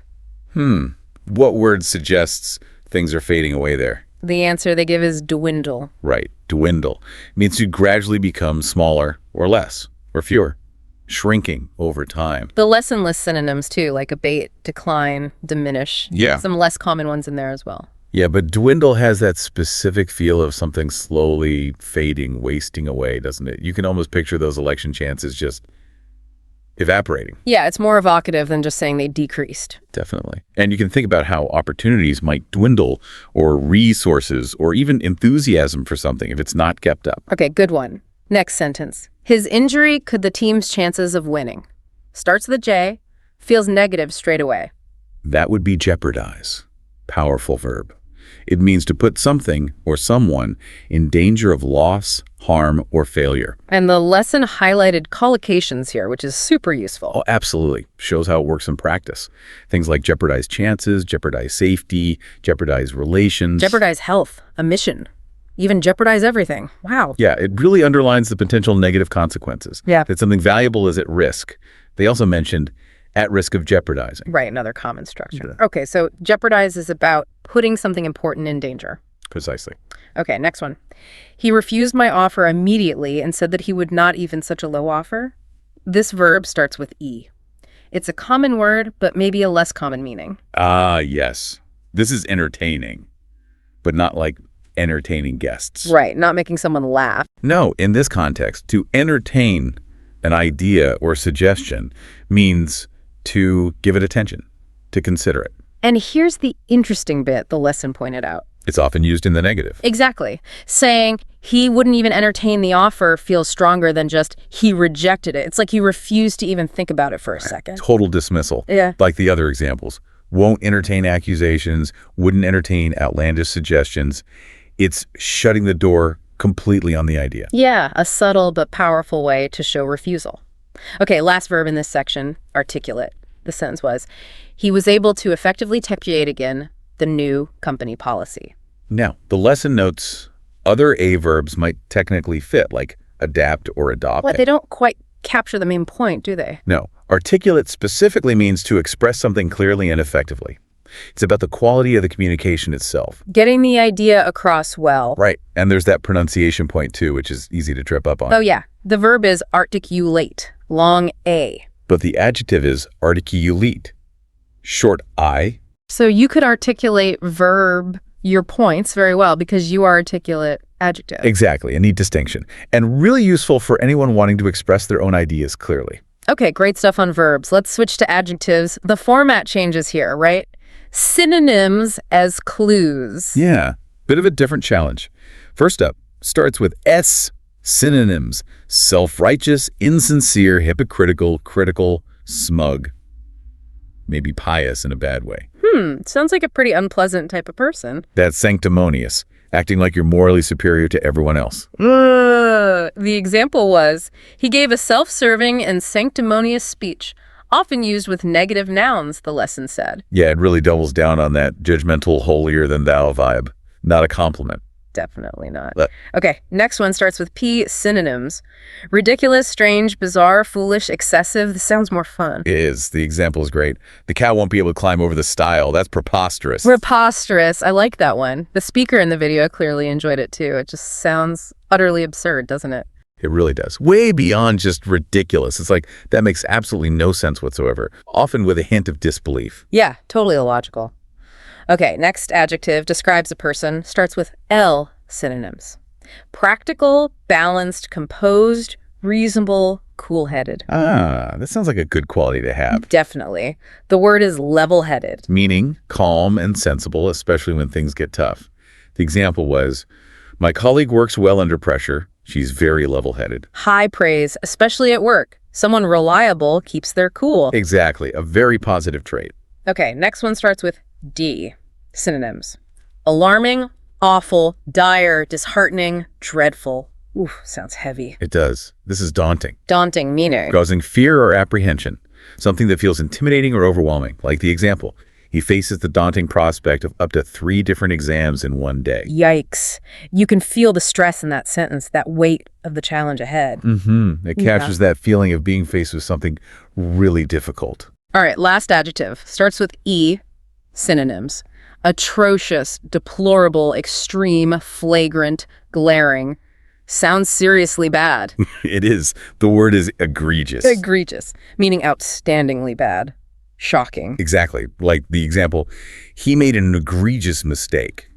What word suggests things are fading away there? The answer they give is dwindle. Right, dwindle. It means to gradually become smaller or less or fewer. shrinking over time. The lesson lists synonyms too, like abate, decline, diminish. Yeah. Some less common ones in there as well. Yeah, but dwindle has that specific feel of something slowly fading, wasting away, doesn't it? You can almost picture those election chances just evaporating. Yeah, it's more evocative than just saying they decreased. Definitely. And you can think about how opportunities might dwindle, or resources, or even enthusiasm for something if it's not kept up. Okay, good one. Next sentence. His injury could the team's chances of winning. Starts with a J, feels negative straight away. That would be jeopardize. Powerful verb. It means to put something or someone in danger of loss, harm, or failure. And the lesson highlighted collocations here, which is super useful. Oh, absolutely. Shows how it works in practice. Things like jeopardize chances, jeopardize safety, jeopardize relations. Jeopardize health, a mission, even jeopardize everything. Wow. Yeah, it really underlines the potential negative consequences. Yeah. That something valuable is at risk. They also mentioned at risk of jeopardizing. Right, another common structure. Okay, so jeopardize is about putting something important in danger. Precisely. Okay, next one. He refused my offer immediately and said that he would not even such a low offer. This verb starts with E. It's a common word, but maybe a less common meaning. Ah, yes. This is entertaining, but not like entertaining guests. Right, not making someone laugh. No, in this context, to entertain an idea or suggestion means to give it attention, to consider it. And here's the interesting bit the lesson pointed out. It's often used in the negative. Exactly. Saying he wouldn't even entertain the offer feels stronger than just he rejected it. It's like he refused to even think about it for a second. Total dismissal. Yeah. Like the other examples. Won't entertain accusations, wouldn't entertain outlandish suggestions. It's shutting the door completely on the idea. Yeah, a subtle but powerful way to show refusal. Okay, last verb in this section, articulate. The sentence was, he was able to effectively technicate again the new company policy. Now, the lesson notes other A verbs might technically fit, like adapt or adopt. But they don't quite capture the main point, do they? No, articulate specifically means to express something clearly and effectively. It's about the quality of the communication itself. Getting the idea across well. Right, and there's that pronunciation point too, which is easy to trip up on. Oh yeah, the verb is articulate, long A. But the adjective is articulate, short I. So you could articulate verb your points very well because you are articulate adjective. Exactly, a neat distinction. And really useful for anyone wanting to express their own ideas clearly. Okay, great stuff on verbs. Let's switch to adjectives. The format changes here, right? Synonyms as clues. Yeah, bit of a different challenge. First up, starts with S, synonyms. Self-righteous, insincere, hypocritical, critical, smug. Maybe pious in a bad way. Sounds like a pretty unpleasant type of person. That's sanctimonious, acting like you're morally superior to everyone else. The example was, he gave a self-serving and sanctimonious speech, often used with negative nouns, the lesson said. Yeah, it really doubles down on that judgmental, holier-than-thou vibe. Not a compliment. Definitely not. But Okay, next one starts with P, synonyms. Ridiculous, strange, bizarre, foolish, excessive. This sounds more fun. it is. The example is great. The cow won't be able to climb over the stile. That's preposterous. Preposterous. I like that one. The speaker in the video clearly enjoyed it too. It just sounds utterly absurd, doesn't it? It really does. Way beyond just ridiculous. It's like, that makes absolutely no sense whatsoever, often with a hint of disbelief. Yeah, totally illogical. Okay, next adjective describes a person, starts with L, synonyms. Practical, balanced, composed, reasonable, cool-headed. Ah, that sounds like a good quality to have. Definitely. The word is level-headed. Meaning calm and sensible, especially when things get tough. The example was, my colleague works well under pressure. She's very level-headed. High praise, especially at work. Someone reliable keeps their cool. Exactly, a very positive trait. Okay, next one starts with D, synonyms. Alarming, awful, dire, disheartening, dreadful. Oof, sounds heavy. It does. This is daunting, Daunting meaning. causing fear or apprehension, something that feels intimidating or overwhelming, like the example. He faces the daunting prospect of up to 3 different exams in one day. Yikes. You can feel the stress in that sentence, that weight of the challenge ahead. It captures that feeling of being faced with something really difficult. All right, last adjective. Starts with E, synonyms. Atrocious, deplorable, extreme, flagrant, glaring. sounds seriously bad. It is. The word is egregious. Egregious, meaning outstandingly bad. Shocking. Exactly. Like the example, he made an egregious mistake.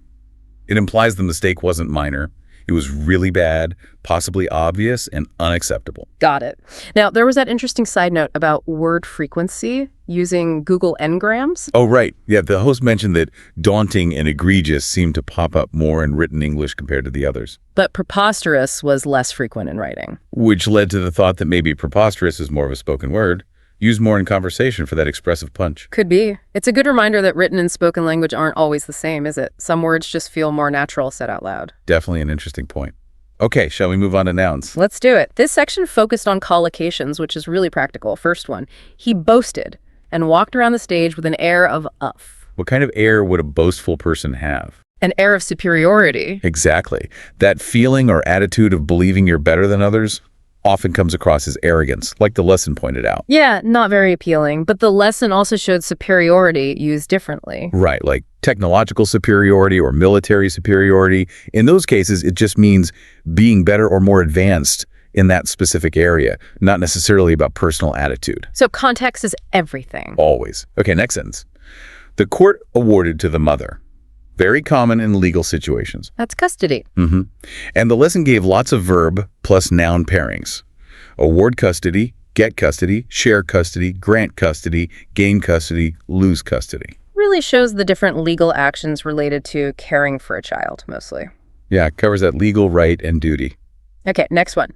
It implies the mistake wasn't minor. It was really bad, possibly obvious, and unacceptable. Got it. Now, there was that interesting side note about word frequency using Google Ngrams. Oh, right. Yeah, the host mentioned that daunting and egregious seemed to pop up more in written English compared to the others, But preposterous was less frequent in writing. which led to the thought that maybe preposterous is more of a spoken word, used more in conversation for that expressive punch. Could be. It's a good reminder that written and spoken language aren't always the same, is it? Some words just feel more natural said out loud. Definitely an interesting point. Okay, shall we move on to nouns? Let's do it. This section focused on collocations, which is really practical. First one, he boasted and walked around the stage with an air of uff. What kind of air would a boastful person have? An air of superiority. Exactly. That feeling or attitude of believing you're better than others often comes across as arrogance, like the lesson pointed out. Yeah, not very appealing, but the lesson also showed superiority used differently. Right, like technological superiority or military superiority. In those cases, it just means being better or more advanced in that specific area, not necessarily about personal attitude. So context is everything. Always. Okay, next sentence. The court awarded to the mother. Very common in legal situations. That's custody. And the lesson gave lots of verb plus noun pairings. Award custody, get custody, share custody, grant custody, gain custody, lose custody. Really shows the different legal actions related to caring for a child, mostly. Yeah, it covers that legal right and duty. Okay, next one.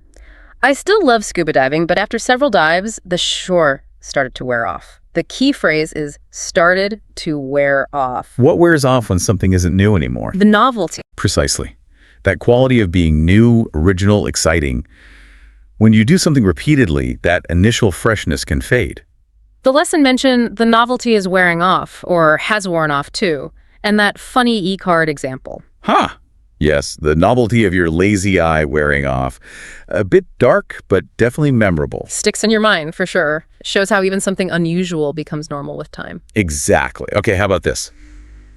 I still love scuba diving, but after several dives, the shore started to wear off. The key phrase is started to wear off. What wears off when something isn't new anymore? The novelty. Precisely. That quality of being new, original, exciting. When you do something repeatedly, that initial freshness can fade. The lesson mentioned the novelty is wearing off, or has worn off too, and that funny e-card example. Huh. Yes, the novelty of your lazy eye wearing off. A bit dark, but definitely memorable. Sticks in your mind, for sure. Shows how even something unusual becomes normal with time. Exactly. Okay, how about this?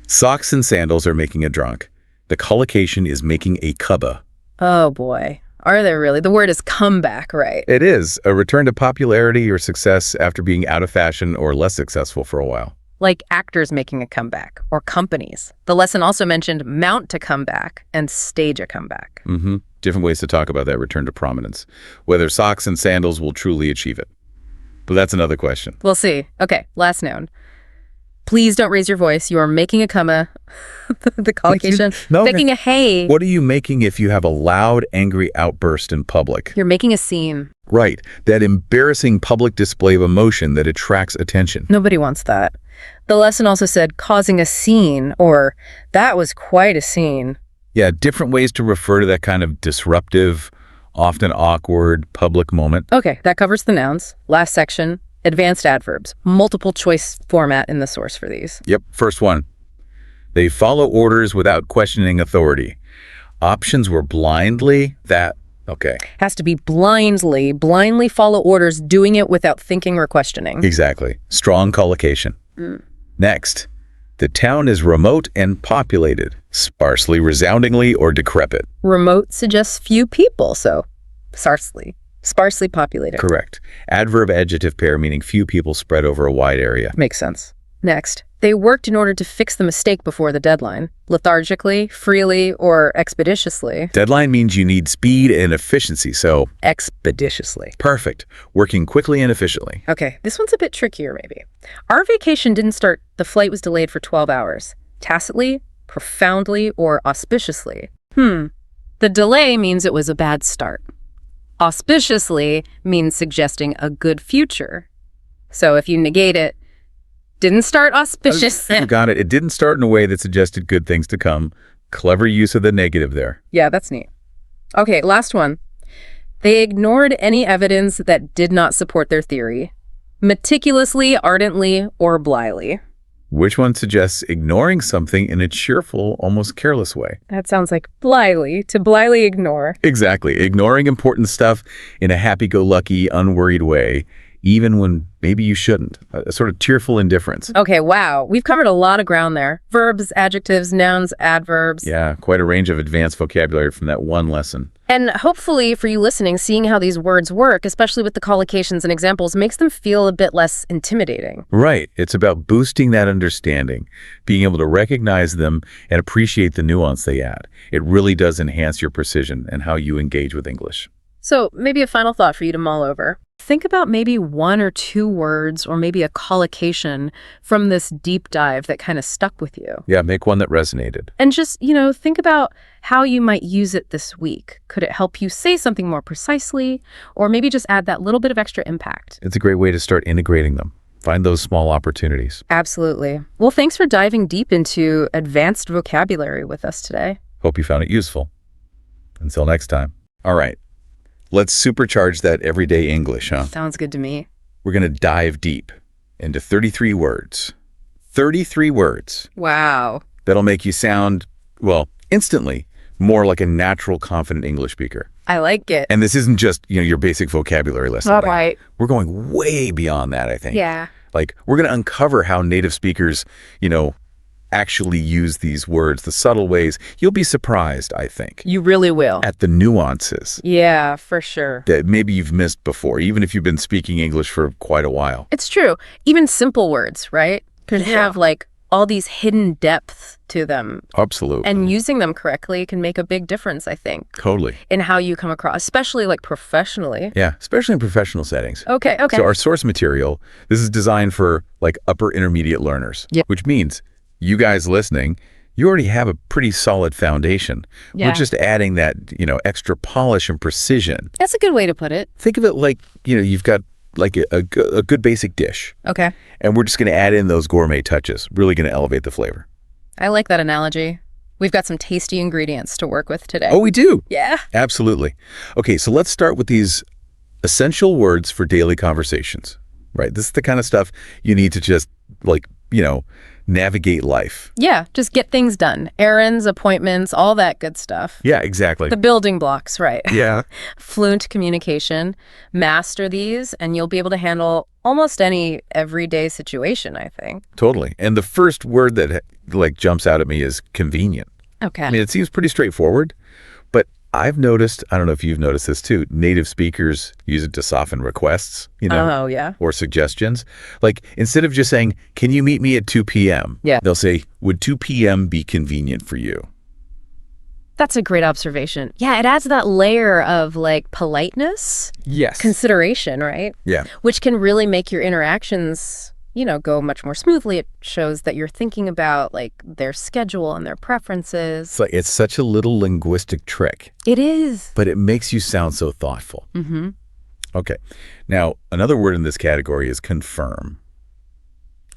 Socks and sandals are making a drunk. The collocation is making a cubba. Oh boy. Are they really? The word is comeback, right? It is a return to popularity or success after being out of fashion or less successful for a while. Like actors making a comeback, or companies. The lesson also mentioned mount to come back and stage a comeback. Different ways to talk about that return to prominence. Whether socks and sandals will truly achieve it. But that's another question. We'll see. Okay, last noun. Please don't raise your voice. You are making a comma. The collocation. No, Making a hey. What are you making if you have a loud, angry outburst in public? You're making a scene. Right. That embarrassing public display of emotion that attracts attention. Nobody wants that. The lesson also said causing a scene, or that was quite a scene. Yeah, different ways to refer to that kind of disruptive, often awkward public moment. Okay, that covers the nouns. Last section, advanced adverbs. Multiple choice format in the source for these. Yep, first one. They follow orders without questioning authority. Options were blindly, okay. Has to be blindly follow orders, doing it without thinking or questioning. Exactly. Strong collocation. Next, the town is remote and populated, sparsely, resoundingly, or decrepit. Remote suggests few people, so sparsely populated. Correct. Adverb adjective pair meaning few people spread over a wide area. Makes sense. Next, they worked in order to fix the mistake before the deadline, lethargically, freely, or expeditiously. Deadline means you need speed and efficiency, so Expeditiously. perfect. Working quickly and efficiently. Okay, this one's a bit trickier, maybe. Our vacation didn't start, the flight was delayed for 12 hours. Tacitly, profoundly, or auspiciously. The delay means it was a bad start. Auspiciously means suggesting a good future. So if you negate it, didn't start auspiciously. You got it. It didn't start in a way that suggested good things to come. Clever use of the negative there. Yeah, that's neat. Okay, last one. They ignored any evidence that did not support their theory. Meticulously, ardently, or blithely. Which one suggests ignoring something in a cheerful, almost careless way? That sounds like blithely, to blithely ignore. Exactly. Ignoring important stuff in a happy-go-lucky, unworried way, even when maybe you shouldn't. A sort of cheerful indifference. Okay, wow. We've covered a lot of ground there. Verbs, adjectives, nouns, adverbs. Yeah, quite a range of advanced vocabulary from that one lesson. And hopefully for you listening, seeing how these words work, especially with the collocations and examples, makes them feel a bit less intimidating. Right. It's about boosting that understanding, being able to recognize them and appreciate the nuance they add. It really does enhance your precision and how you engage with English. So maybe a final thought for you to mull over. Think about maybe 1 or 2 words or maybe a collocation from this deep dive that kind of stuck with you. Yeah, make one that resonated. And just, think about how you might use it this week. Could it help you say something more precisely, or maybe just add that little bit of extra impact? It's a great way to start integrating them. Find those small opportunities. Absolutely. Well, thanks for diving deep into advanced vocabulary with us today. Hope you found it useful. Until next time. All right. Let's supercharge that everyday English, huh? Sounds good to me. We're going to dive deep into 33 words. 33 words. Wow. That'll make you sound, well, instantly more like a natural, confident English speaker. I like it. And this isn't just, your basic vocabulary lesson. All right. We're going way beyond that, I think. Yeah. Like, we're going to uncover how native speakers, actually use these words, the subtle ways. You'll be surprised, I think. You really will. At the nuances. Yeah, for sure. That maybe you've missed before, even if you've been speaking English for quite a while. It's true. Even simple words, right? Could have all these hidden depths to them. Absolutely. And using them correctly can make a big difference, I think. Totally. In how you come across, especially professionally. Yeah, especially in professional settings. Okay. So our source material, this is designed for upper intermediate learners, which means you guys listening, you already have a pretty solid foundation. Yeah. We're just adding that, extra polish and precision. That's a good way to put it. Think of it like, you've got a good basic dish. Okay. And we're just going to add in those gourmet touches, really going to elevate the flavor. I like that analogy. We've got some tasty ingredients to work with today. Oh, we do? Yeah. Absolutely. Okay, so let's start with these essential words for daily conversations, right? This is the kind of stuff you need to just, navigate life. Yeah, just get things done. Errands, appointments, all that good stuff. Yeah, exactly. The building blocks, right? Yeah. Fluent communication. Master these, and you'll be able to handle almost any everyday situation, I think. Totally. And the first word that jumps out at me is convenient. Okay. I mean, it seems pretty straightforward, but I've noticed, I don't know if you've noticed this too, native speakers use it to soften requests, Oh, yeah. or suggestions. Instead of just saying, can you meet me at 2 p.m.? Yeah. They'll say, would 2 p.m. be convenient for you? That's a great observation. Yeah, it adds that layer of politeness, Yes. consideration, right? Yeah. Which can really make your interactions, go much more smoothly. It shows that you're thinking about their schedule and their preferences. It's such a little linguistic trick, It is. but it makes you sound so thoughtful. Mm-hmm. Okay. Now, another word in this category is confirm.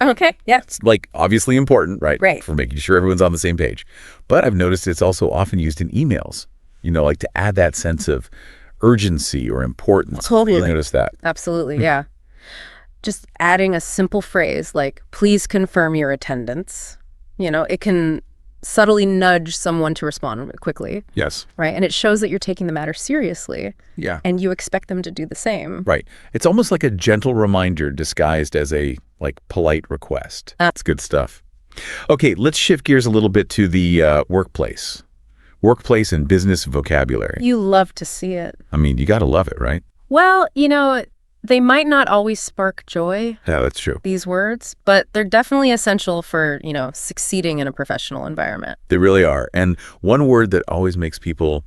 Okay. Yeah. It's obviously important, right? Right. For making sure everyone's on the same page. But I've noticed it's also often used in emails, to add that sense of urgency or importance. Totally. You notice that? Absolutely. Yeah. Just adding a simple phrase like, please confirm your attendance. It can subtly nudge someone to respond quickly, Yes. right? And it shows that you're taking the matter seriously. Yeah. And you expect them to do the same. Right. It's almost like a gentle reminder disguised as a polite request. That's good stuff. Okay, let's shift gears a little bit to the workplace. Workplace and business vocabulary. You love to see it. I mean, you got to love it, right? Well, they might not always spark joy, Yeah, that's true. these words, but they're definitely essential for, succeeding in a professional environment. They really are. And one word that always makes people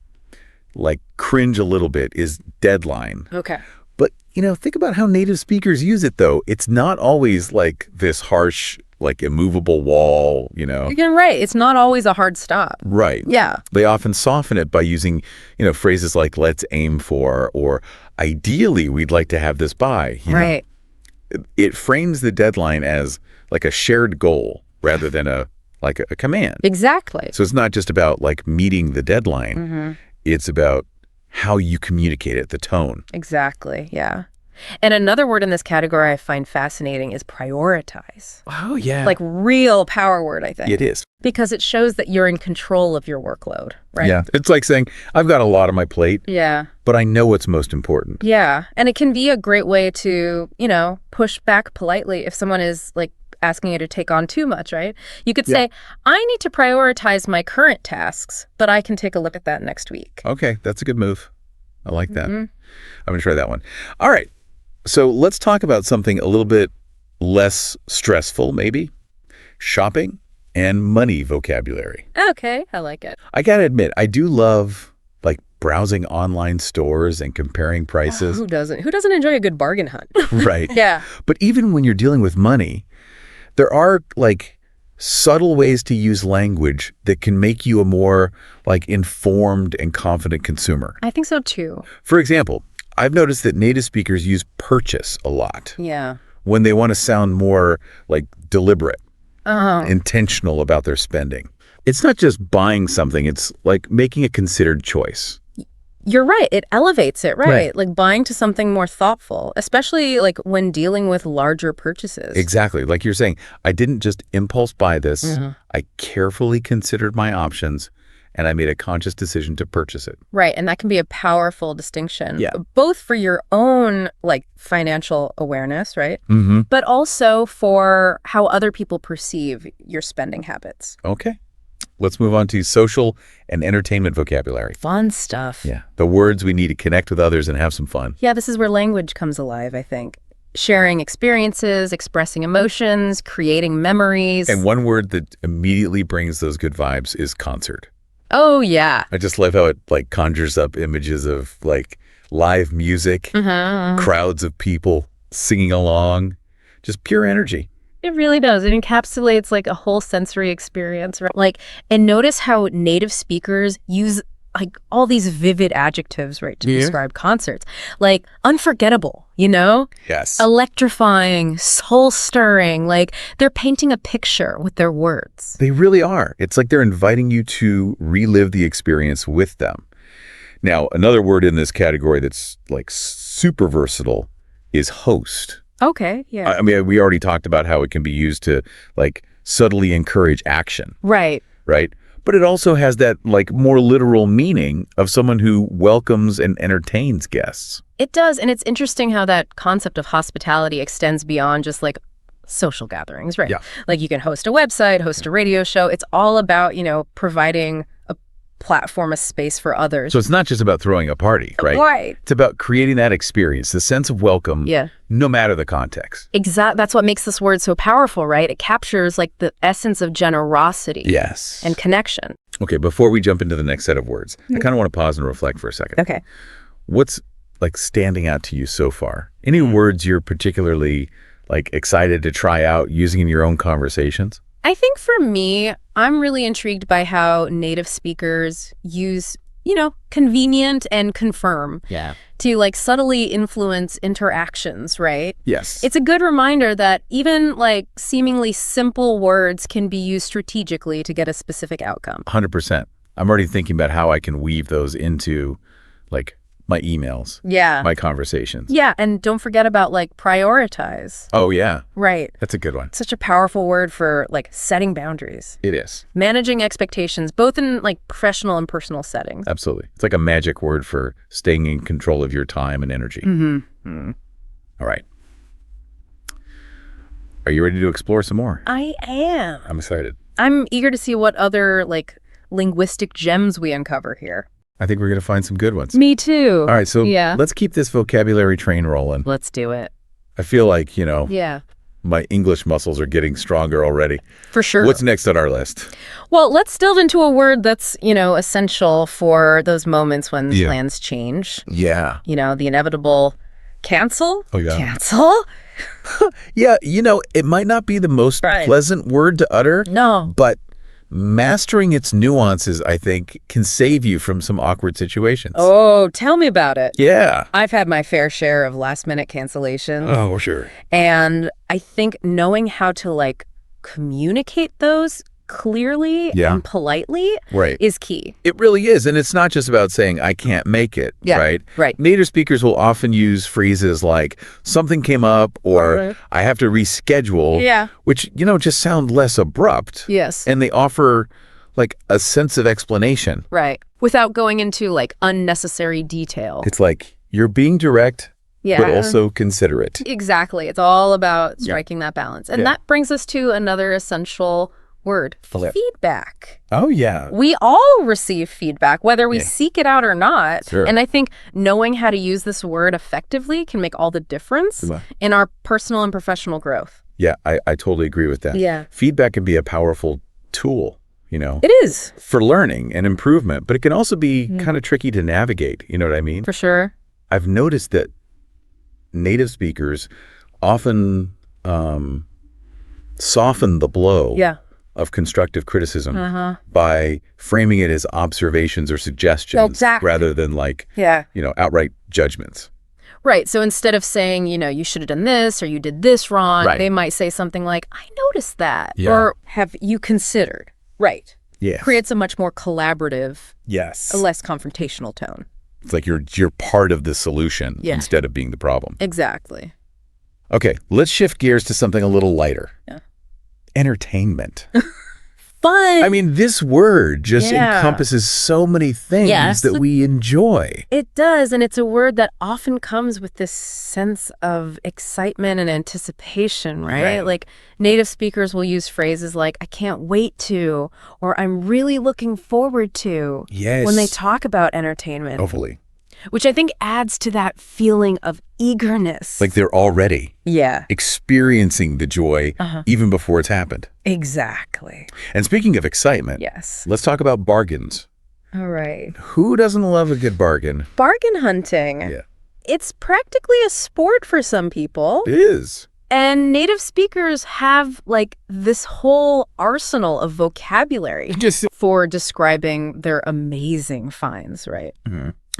cringe a little bit is deadline. Okay. But, think about how native speakers use it, though. It's not always this harsh, immovable wall, You're right. It's not always a hard stop. Right. Yeah. They often soften it by using, phrases like let's aim for, or ideally we'd like to have this by. Right. It frames the deadline as a shared goal rather than a command. Exactly. So it's not just about meeting the deadline. Mm-hmm. It's about how you communicate it, the tone. Exactly. Yeah. And another word in this category I find fascinating is prioritize. Oh, yeah. Real power word, I think. It is. Because it shows that you're in control of your workload, right? Yeah. It's like saying, I've got a lot on my plate, Yeah. but I know what's most important. Yeah. And it can be a great way to, push back politely if someone is asking you to take on too much, right? You could say, I need to prioritize my current tasks, but I can take a look at that next week. Okay, that's a good move. I like that. I'm going to try that one. All right. So let's talk about something a little bit less stressful, maybe. Shopping and money vocabulary. Okay, I like it. I got to admit, I do love like browsing online stores and comparing prices. Who doesn't? Who doesn't enjoy a good bargain hunt? Right. Yeah. But even when you're dealing with money, there are like subtle ways to use language that can make you a more like informed and confident consumer. I think so too. For example, I've noticed that native speakers use purchase a lot Yeah. when they want to sound more like deliberate, Oh. intentional about their spending. It's not just buying something, it's like making a considered choice. You're right. It elevates it, right? Right. Like buying to something more thoughtful, especially like when dealing with larger purchases. Exactly. Like you're saying, I didn't just impulse buy this. I carefully considered my options and I made a conscious decision to purchase it. Right. And that can be a powerful distinction, Yeah. both for your own like financial awareness, right? Mm-hmm. But also for how other people perceive your spending habits. Okay. Let's move on to social and entertainment vocabulary. Fun stuff. Yeah. The words we need to connect with others and have some fun. Yeah, this is where language comes alive, I think. Sharing experiences, expressing emotions, creating memories. And one word that immediately brings those good vibes is concert. Oh, yeah. I just love how it like conjures up images of like live music, crowds of people singing along, just pure energy. It really does. It encapsulates like a whole sensory experience, right? Like, and notice how native speakers use like all these vivid adjectives, right, to describe concerts. Like unforgettable, you know? Yes. Electrifying, soul-stirring, like they're painting a picture with their words. They really are. It's like they're inviting you to relive the experience with them. Now, another word in this category that's like super versatile is host. Okay, yeah. I mean, we already talked about how it can be used to like subtly encourage action, Right. right? But it also has that like more literal meaning of someone who welcomes and entertains guests. It does, and it's interesting how that concept of hospitality extends beyond just like social gatherings, right? Yeah. Like you can host a website, host a radio show. It's all about, you know, providing a platform, a space for others. So it's not just about throwing a party, right? Right. It's about creating that experience, the sense of welcome, Yeah. no matter the context. That's what makes this word so powerful, right? It captures like the essence of generosity Yes. and connection. Okay, before we jump into the next set of words, I kind of want to pause and reflect for a second. Okay. What's like standing out to you so far? Any words you're particularly like excited to try out using in your own conversations? I think for me, I'm really intrigued by how native speakers use, you know, convenient and confirm to like subtly influence interactions, right? Yes. It's a good reminder that even like seemingly simple words can be used strategically to get a specific outcome. 100%. I'm already thinking about how I can weave those into like my emails, Yeah. my conversations. Yeah, and don't forget about like prioritize. Oh, yeah. Right. That's a good one. Such a powerful word for like setting boundaries, It is. managing expectations, both in like professional and personal settings. Absolutely. It's like a magic word for staying in control of your time and energy. All right. Are you ready to explore some more? I am. I'm excited. I'm eager to see what other like linguistic gems we uncover here. I think we're going to find some good ones. Me too. All right, so Yeah. let's keep this vocabulary train rolling. Let's do it. I feel like, you know, Yeah, my English muscles are getting stronger already. for sure. What's next on our list? Well, let's delve into a word that's, you know, essential for those moments when plans change. Yeah. You know, the inevitable cancel. Oh, yeah. Cancel? Yeah, you know, it might not be the most Right. pleasant word to utter, No. but mastering its nuances, I think, can save you from some awkward situations. Oh, tell me about it. Yeah. I've had my fair share of last-minute cancellations. Oh, sure. And I think knowing how to like communicate those clearly Yeah. and politely Right. is key. It really is. And it's not just about saying, I can't make it, Yeah, right? right. Native speakers will often use phrases like, something came up, or Right. I have to reschedule, Yeah. which, you know, just sound less abrupt. Yes. And they offer like a sense of explanation. Right. Without going into like unnecessary detail. It's like, you're being direct, Yeah. but also considerate. Exactly. It's all about striking that balance. And that brings us to another essential word, feedback. Oh, yeah. We all receive feedback, whether we seek it out or not. Sure. And I think knowing how to use this word effectively can make all the difference in our personal and professional growth. Yeah, I totally agree with that. Yeah. Feedback can be a powerful tool, It is. for learning and improvement, but it can also be kind of tricky to navigate. You know what I mean? For sure. I've noticed that native speakers often soften the blow of constructive criticism by framing it as observations or suggestions rather than outright judgments. Right. So instead of saying, you should have done this or you did this wrong, they might say something like, I noticed that. Or have you considered? Right. Yes. Creates a much more collaborative, a less confrontational tone. It's like you're part of the solution instead of being the problem. Exactly. Okay, let's shift gears to something a little lighter. Entertainment. Fun. I mean, this word just encompasses so many things that we enjoy. It does, and it's a word that often comes with this sense of excitement and anticipation, right? Like native speakers will use phrases like, I can't wait to, or I'm really looking forward to when they talk about entertainment. Hopefully. Which I think adds to that feeling of eagerness. Like they're already experiencing the joy even before it's happened. Exactly. And speaking of excitement, let's talk about bargains. All right. Who doesn't love a good bargain? Bargain hunting. Yeah. It's practically a sport for some people. It is. And native speakers have like this whole arsenal of vocabulary for describing their amazing finds, right?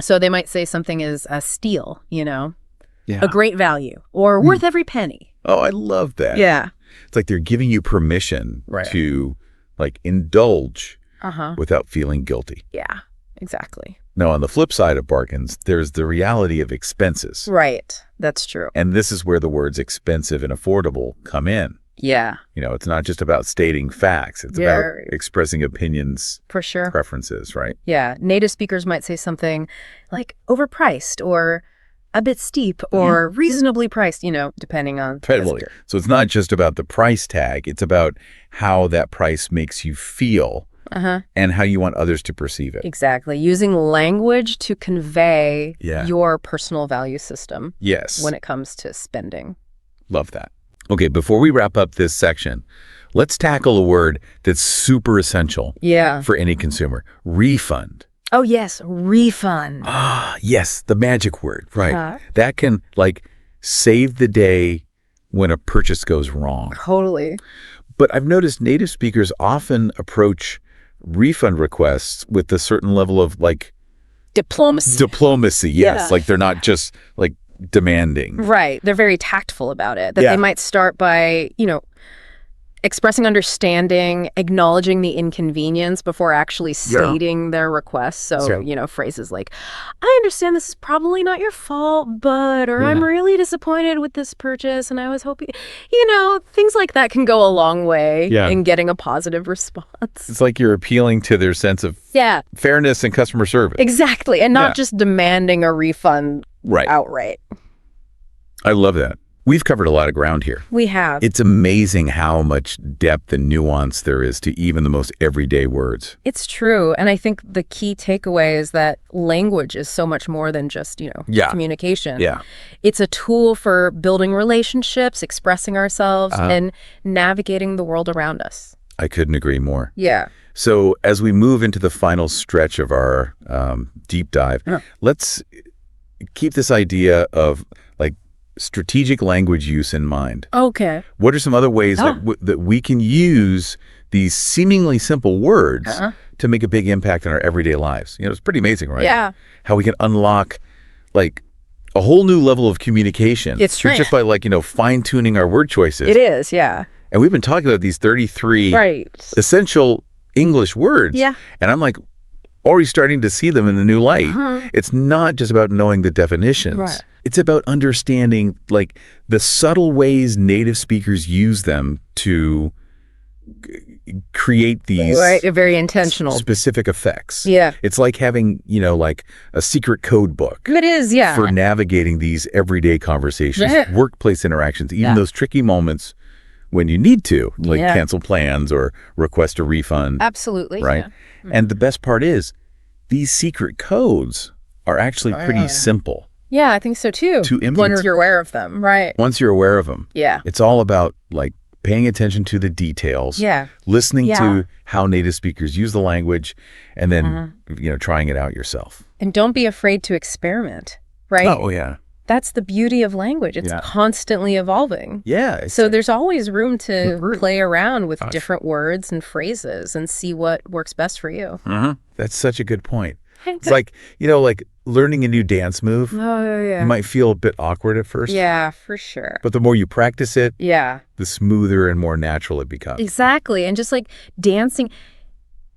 So they might say something is a steal, a great value, or worth every penny. Oh, I love that. Yeah. It's like they're giving you permission to like indulge without feeling guilty. Yeah, exactly. Now, on the flip side of bargains, there's the reality of expenses. Right. That's true. And this is where the words expensive and affordable come in. Yeah. It's not just about stating facts. It's about expressing opinions, for sure, preferences, right? Yeah. Native speakers might say something like overpriced or a bit steep or reasonably priced, depending on the speaker. So it's not just about the price tag. It's about how that price makes you feel and how you want others to perceive it. Exactly. Using language to convey your personal value system when it comes to spending. Love that. Okay, before we wrap up this section, let's tackle a word that's super essential for any consumer. Refund. Oh, yes. Refund. Ah, yes. The magic word. Right. That can save the day when a purchase goes wrong. Totally. But I've noticed native speakers often approach refund requests with a certain level of diplomacy. Yes. Like they're not just demanding. Right. They're very tactful about it. That they might start by, expressing understanding, acknowledging the inconvenience before actually stating their request. So, phrases like, I understand this is probably not your fault, but, or I'm really disappointed with this purchase and I was hoping, things like that can go a long way in getting a positive response. It's like you're appealing to their sense of fairness and customer service. Exactly. And not just demanding a refund outright. I love that. We've covered a lot of ground here. We have. It's amazing how much depth and nuance there is to even the most everyday words. It's true. And I think the key takeaway is that language is so much more than just, communication. Yeah. It's a tool for building relationships, expressing ourselves, and navigating the world around us. I couldn't agree more. Yeah. So as we move into the final stretch of our deep dive, let's keep this idea of strategic language use in mind. Okay. What are some other ways that we can use these seemingly simple words to make a big impact on our everyday lives? It's pretty amazing, right? Yeah. How we can unlock a whole new level of communication. It's true. Just by fine-tuning our word choices. It is, yeah. And we've been talking about these 33 essential English words. Yeah. And I'm already starting to see them in a new light. It's not just about knowing the definitions. Right. It's about understanding the subtle ways native speakers use them to create these Right, very intentional. specific effects. Yeah. It's like having, like a secret code book It is, yeah. for navigating these everyday conversations, Right. workplace interactions, even Yeah. those tricky moments when you need to, like Yeah. cancel plans or request a refund. Absolutely. Right. Yeah. And the best part is these secret codes are actually pretty simple Yeah, I think so too. to implement. Once you're aware of them, right? Once you're aware of them, Yeah. it's all about like paying attention to the details, Yeah. listening Yeah. to how native speakers use the language, and then, Mm-hmm. trying it out yourself. And don't be afraid to experiment, right? Oh, yeah. That's the beauty of language. It's Yeah. constantly evolving. Yeah. So there's always room to Room. play around with Gosh. different words and phrases and see what works best for you. That's such a good point. It's like, like learning a new dance move. Oh, yeah. You might feel a bit awkward at first. Yeah, for sure. But the more you practice it, Yeah, the smoother and more natural it becomes. exactly. And just like dancing,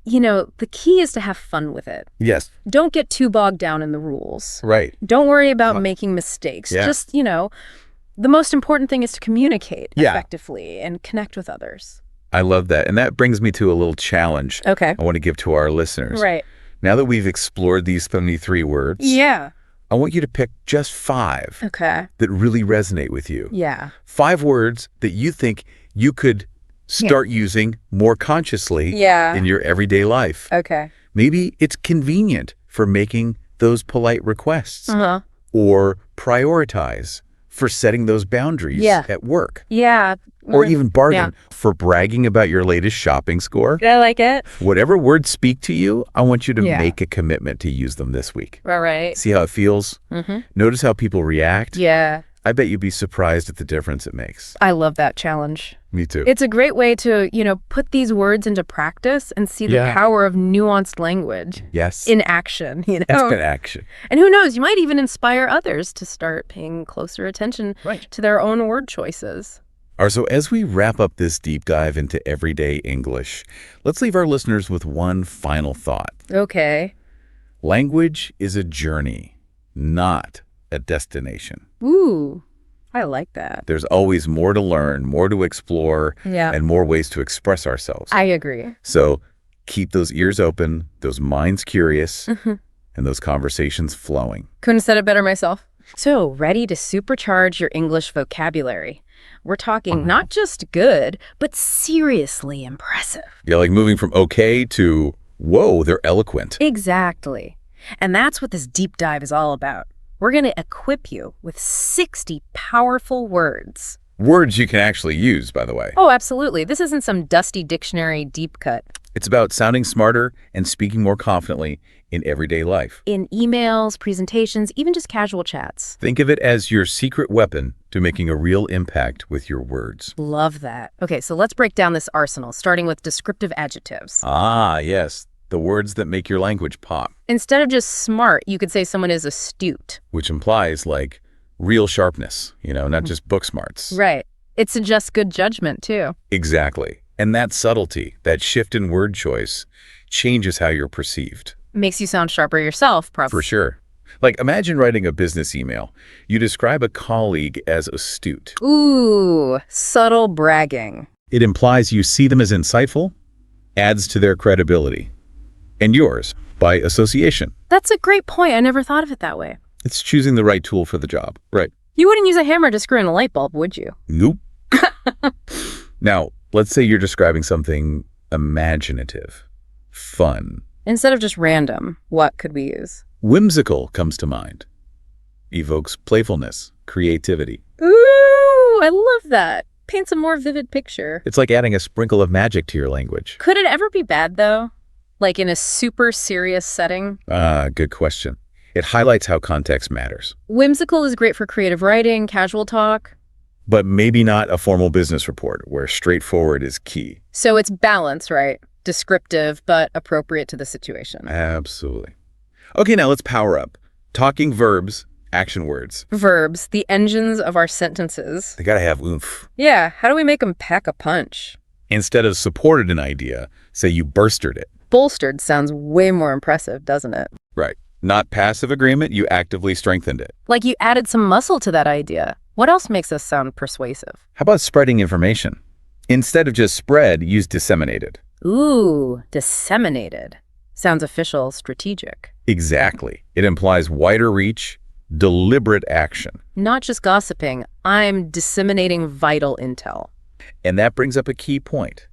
the key is to have fun with it. Yes. Don't get too bogged down in the rules. Right. Don't worry about making mistakes. Yeah. Just, the most important thing is to communicate Yeah. effectively and connect with others. I love that. And that brings me to a little challenge Okay. I want to give to our listeners. Right. Now that we've explored these 73 words, Yeah. I want you to pick just 5 Okay. that really resonate with you. Yeah. 5 words that you think you could start using more consciously Yeah. in your everyday life. Okay. Maybe it's convenient for making those polite requests Uh-huh. or prioritize for setting those boundaries Yeah. at work. Yeah. Or even bargain Yeah. for bragging about your latest shopping score. I like it. Whatever words speak to you, I want you to Yeah. make a commitment to use them this week. All right. See how it feels? Mm-hmm. Notice how people react. Yeah. I bet you'd be surprised at the difference it makes. I love that challenge. Me too. It's a great way to, put these words into practice and see the Yeah. power of nuanced language Yes. in action, That's good action. And who knows, you might even inspire others to start paying closer attention Right. to their own word choices. All right, so as we wrap up this deep dive into everyday English, let's leave our listeners with one final thought. Okay. Language is a journey, not a destination. Ooh, I like that. There's always more to learn, more to explore, Yeah. and more ways to express ourselves. I agree. So keep those ears open, those minds curious, Mm-hmm. and those conversations flowing. Couldn't have said it better myself. So, ready to supercharge your English vocabulary. We're talking not just good, but seriously impressive. Yeah, like moving from okay to, whoa, they're eloquent. Exactly. And that's what this deep dive is all about. We're going to equip you with 60 powerful words. Words you can actually use, by the way. Oh, absolutely. This isn't some dusty dictionary deep cut. It's about sounding smarter and speaking more confidently in everyday life. In emails, presentations, even just casual chats. Think of it as your secret weapon to making a real impact with your words. Love that. Okay, so let's break down this arsenal, starting with descriptive adjectives. Ah, yes, the words that make your language pop, Instead of just smart, you could say someone is astute. which implies like real sharpness, not just book smarts. Right. It suggests good judgment, too. Exactly. And that subtlety, that shift in word choice, changes how you're perceived. Makes you sound sharper yourself, probably. For sure. Like, imagine writing a business email. You describe a colleague as astute. Ooh, subtle bragging. It implies you see them as insightful, adds to their credibility, and yours by association. That's a great point. I never thought of it that way. It's choosing the right tool for the job. Right. You wouldn't use a hammer to screw in a light bulb, would you? Nope. Now, let's say you're describing something imaginative, fun. Instead of just random, what could we use? Whimsical comes to mind. Evokes playfulness, creativity. Ooh, I love that. Paints a more vivid picture. It's like adding a sprinkle of magic to your language. Could it ever be bad, though? Like in a super serious setting? Good question. It highlights how context matters. Whimsical is great for creative writing, casual talk. But maybe not a formal business report where straightforward is key. So it's balance, right? Descriptive, but appropriate to the situation. Absolutely. Okay, now let's power up. Talking verbs, action words. Verbs, the engines of our sentences. They gotta have oomph. Yeah, how do we make them pack a punch? Instead of supported an idea, say you bolstered it. Bolstered sounds way more impressive, doesn't it? Right. Not passive agreement, you actively strengthened it. Like you added some muscle to that idea. What else makes us sound persuasive? How about spreading information? Instead of just spread, use disseminated. Ooh, disseminated. Sounds official, strategic. Exactly. It implies wider reach, deliberate action. Not just gossiping, I'm disseminating vital intel. And that brings up a key point.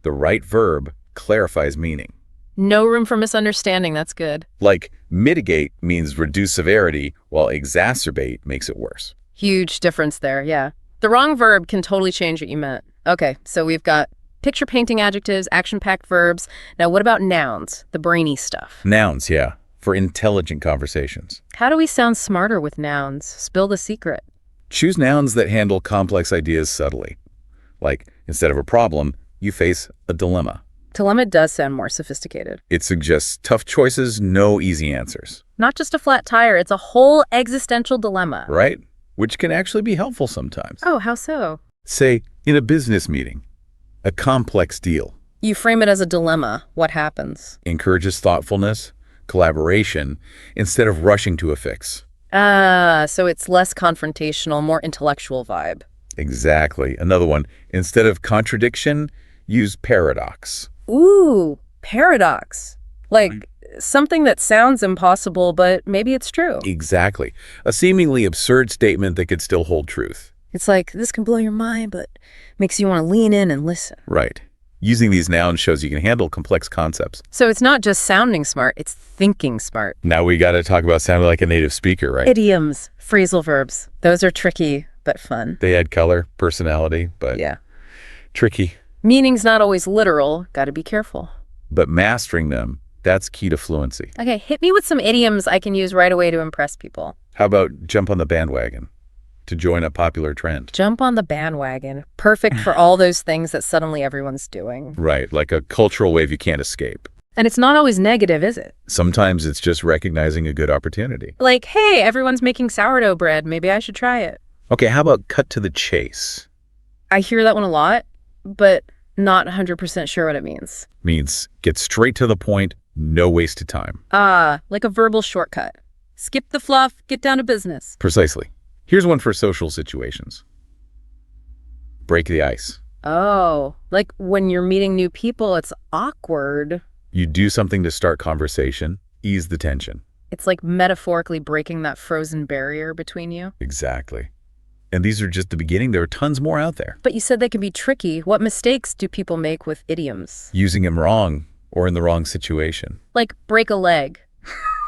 The right verb clarifies meaning. No room for misunderstanding, that's good. Like, mitigate means reduce severity, while exacerbate makes it worse. Huge difference there, yeah. The wrong verb can totally change what you meant. Okay, so we've got picture-painting adjectives, action-packed verbs. Now what about nouns, the brainy stuff? Nouns, yeah, for intelligent conversations. How do we sound smarter with nouns? Spill the secret. Choose nouns that handle complex ideas subtly. Like, instead of a problem, you face a dilemma. Dilemma does sound more sophisticated. It suggests tough choices, no easy answers. Not just a flat tire, it's a whole existential dilemma. Right? Which can actually be helpful sometimes. Oh, how so? Say, in a business meeting, a complex deal You frame it as a dilemma. What happens? encourages thoughtfulness, collaboration, instead of rushing to a fix. So it's less confrontational, more intellectual vibe. Exactly. Another one, instead of contradiction, use paradox. Ooh, paradox. Like something that sounds impossible, but maybe it's true. Exactly. A seemingly absurd statement that could still hold truth. It's like, this can blow your mind, but makes you want to lean in and listen. Right. Using these nouns shows you can handle complex concepts. So it's not just sounding smart, it's thinking smart. Now we got to talk about sounding like a native speaker, right? Idioms, phrasal verbs. Those are tricky, but fun. They add color, personality, but Yeah. tricky. Meaning's not always literal. Gotta be careful. But mastering them, that's key to fluency. Okay, hit me with some idioms I can use right away to impress people. How about jump on the bandwagon to join a popular trend? Jump on the bandwagon. Perfect for all those things that suddenly everyone's doing. Right, like a cultural wave you can't escape. And it's not always negative, is it? Sometimes it's just recognizing a good opportunity. Like, hey, everyone's making sourdough bread. Maybe I should try it. Okay, how about cut to the chase? I hear that one a lot, but not 100% sure what it means. Means get straight to the point, no wasted time. Like a verbal shortcut. Skip the fluff, get down to business. Precisely. Here's one for social situations. Break the ice. Oh, like when you're meeting new people, it's awkward. You do something to start conversation, ease the tension. It's like metaphorically breaking that frozen barrier between you. Exactly. And these are just the beginning. There are tons more out there. But you said they can be tricky. What mistakes do people make with idioms? Using them wrong or in the wrong situation. Like break a leg.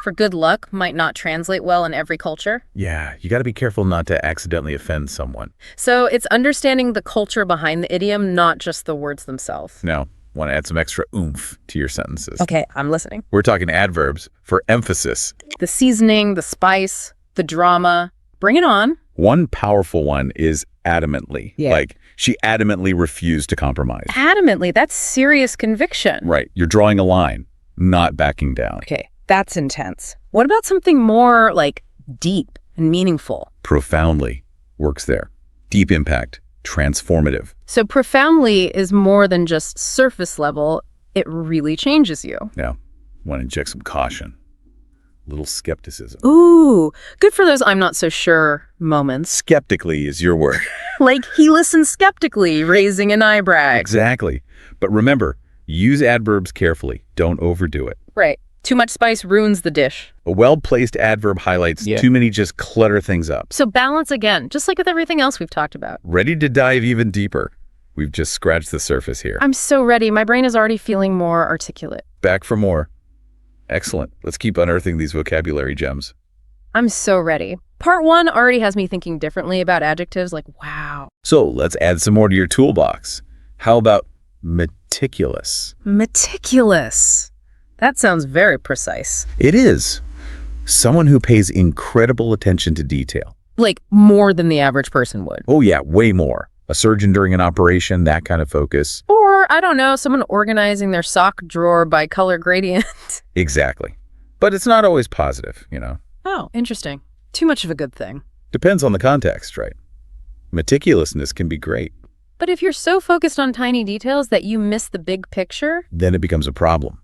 For good luck might not translate well in every culture. Yeah, you got to be careful not to accidentally offend someone. So it's understanding the culture behind the idiom, not just the words themselves. Now, want to add some extra oomph to your sentences. Okay, I'm listening. We're talking adverbs for emphasis. The seasoning, the spice, the drama. Bring it on. One powerful one is adamantly. Yeah. Like, she adamantly refused to compromise. Adamantly, that's serious conviction. Right. You're drawing a line, not backing down. Okay, that's intense. What about something more, like, deep and meaningful? Profoundly works there. Deep impact, transformative. So profoundly is more than just surface level. It really changes you. Now, want to inject some caution. Little skepticism. Ooh, good for those I'm not so sure moments. Skeptically is your word. Like he listened skeptically, raising an eyebrow. Exactly. But remember, use adverbs carefully. Don't overdo it. Right. Too much spice ruins the dish. A well-placed adverb highlights too many just clutter things up. So balance again, just like with everything else we've talked about. Ready to dive even deeper? We've just scratched the surface here. I'm so ready. My brain is already feeling more articulate. Back for more. Excellent. Let's keep unearthing these vocabulary gems. I'm so ready. Part 1 already has me thinking differently about adjectives, like, wow. So let's add some more to your toolbox. How about meticulous? Meticulous. That sounds very precise. It is. Someone who pays incredible attention to detail. Like, more than the average person would. Oh yeah, way more. A surgeon during an operation, that kind of focus. Or, I don't know, someone organizing their sock drawer by color gradient. Exactly. But it's not always positive, you know. Oh, interesting. Too much of a good thing. Depends on the context, right? Meticulousness can be great. But if you're so focused on tiny details that you miss the big picture... Then it becomes a problem.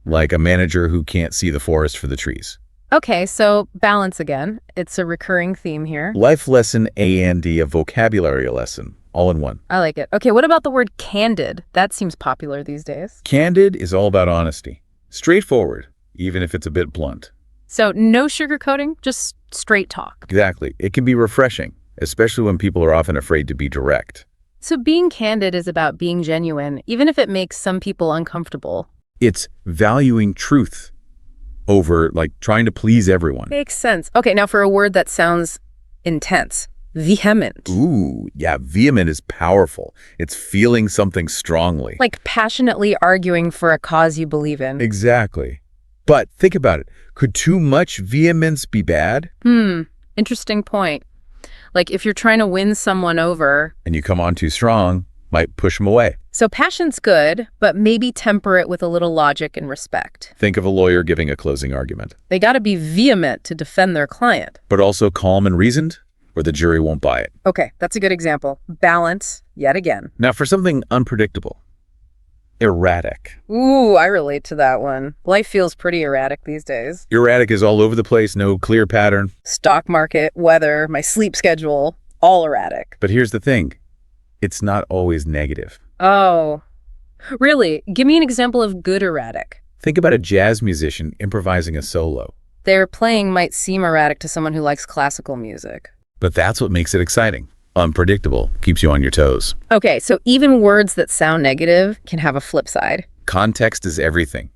Like a manager who can't see the forest for the trees. Okay, so balance again. It's a recurring theme here. Life lesson and a vocabulary lesson. all in one. I like it. Okay, what about the word candid? That seems popular these days. Candid is all about honesty. Straightforward, even if it's a bit blunt. So no sugarcoating, just straight talk. Exactly. It can be refreshing, especially when people are often afraid to be direct. So being candid is about being genuine, even if it makes some people uncomfortable. It's valuing truth over, like, trying to please everyone. Makes sense. Okay, now for a word that sounds intense, vehement. Ooh, yeah, vehement is powerful. It's feeling something strongly. Like passionately arguing for a cause you believe in. Exactly. But think about it. Could too much vehemence be bad? Interesting point. Like if you're trying to win someone over. And you come on too strong, might push them away. So passion's good, but maybe temper it with a little logic and respect. Think of a lawyer giving a closing argument. They got to be vehement to defend their client. But also calm and reasoned, or the jury won't buy it. Okay, that's a good example. Balance, yet again. Now for something unpredictable. Erratic. Ooh, I relate to that one. Life feels pretty erratic these days. Erratic is all over the place, no clear pattern. Stock market, weather, my sleep schedule, all erratic. But here's the thing. It's not always negative. Oh, really? Give me an example of good erratic. Think about a jazz musician improvising a solo. Their playing might seem erratic to someone who likes classical music. But that's what makes it exciting. Unpredictable, keeps you on your toes. Okay, so even words that sound negative can have a flip side. Context is everything.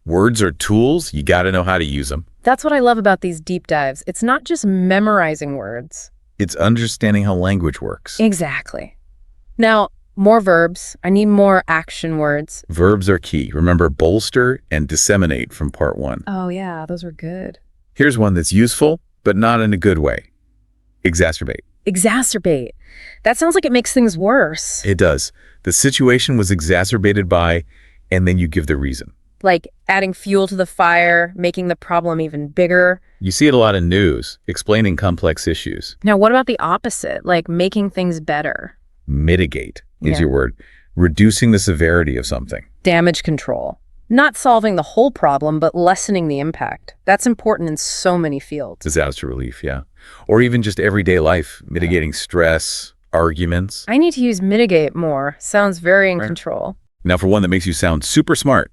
Words are tools, you gotta know how to use them. That's what I love about these deep dives. It's not just memorizing words. It's understanding how language works. Exactly. Now, more verbs. I need more action words. Verbs are key. Remember bolster and disseminate from part 1. Oh yeah, those are good. Here's one that's useful, but not in a good way. Exacerbate. Exacerbate. That sounds like it makes things worse. It does. The situation was exacerbated by, and then you give the reason. Like adding fuel to the fire, making the problem even bigger. You see it a lot in news, explaining complex issues. Now, what about the opposite? Like making things better? Mitigate is Yeah. your word. Reducing the severity of something. Damage control. Not solving the whole problem, but lessening the impact. That's important in so many fields. Disaster relief, yeah. Or even just everyday life, mitigating stress, arguments. I need to use mitigate more. Sounds very in Right. control. Now for one that makes you sound super smart.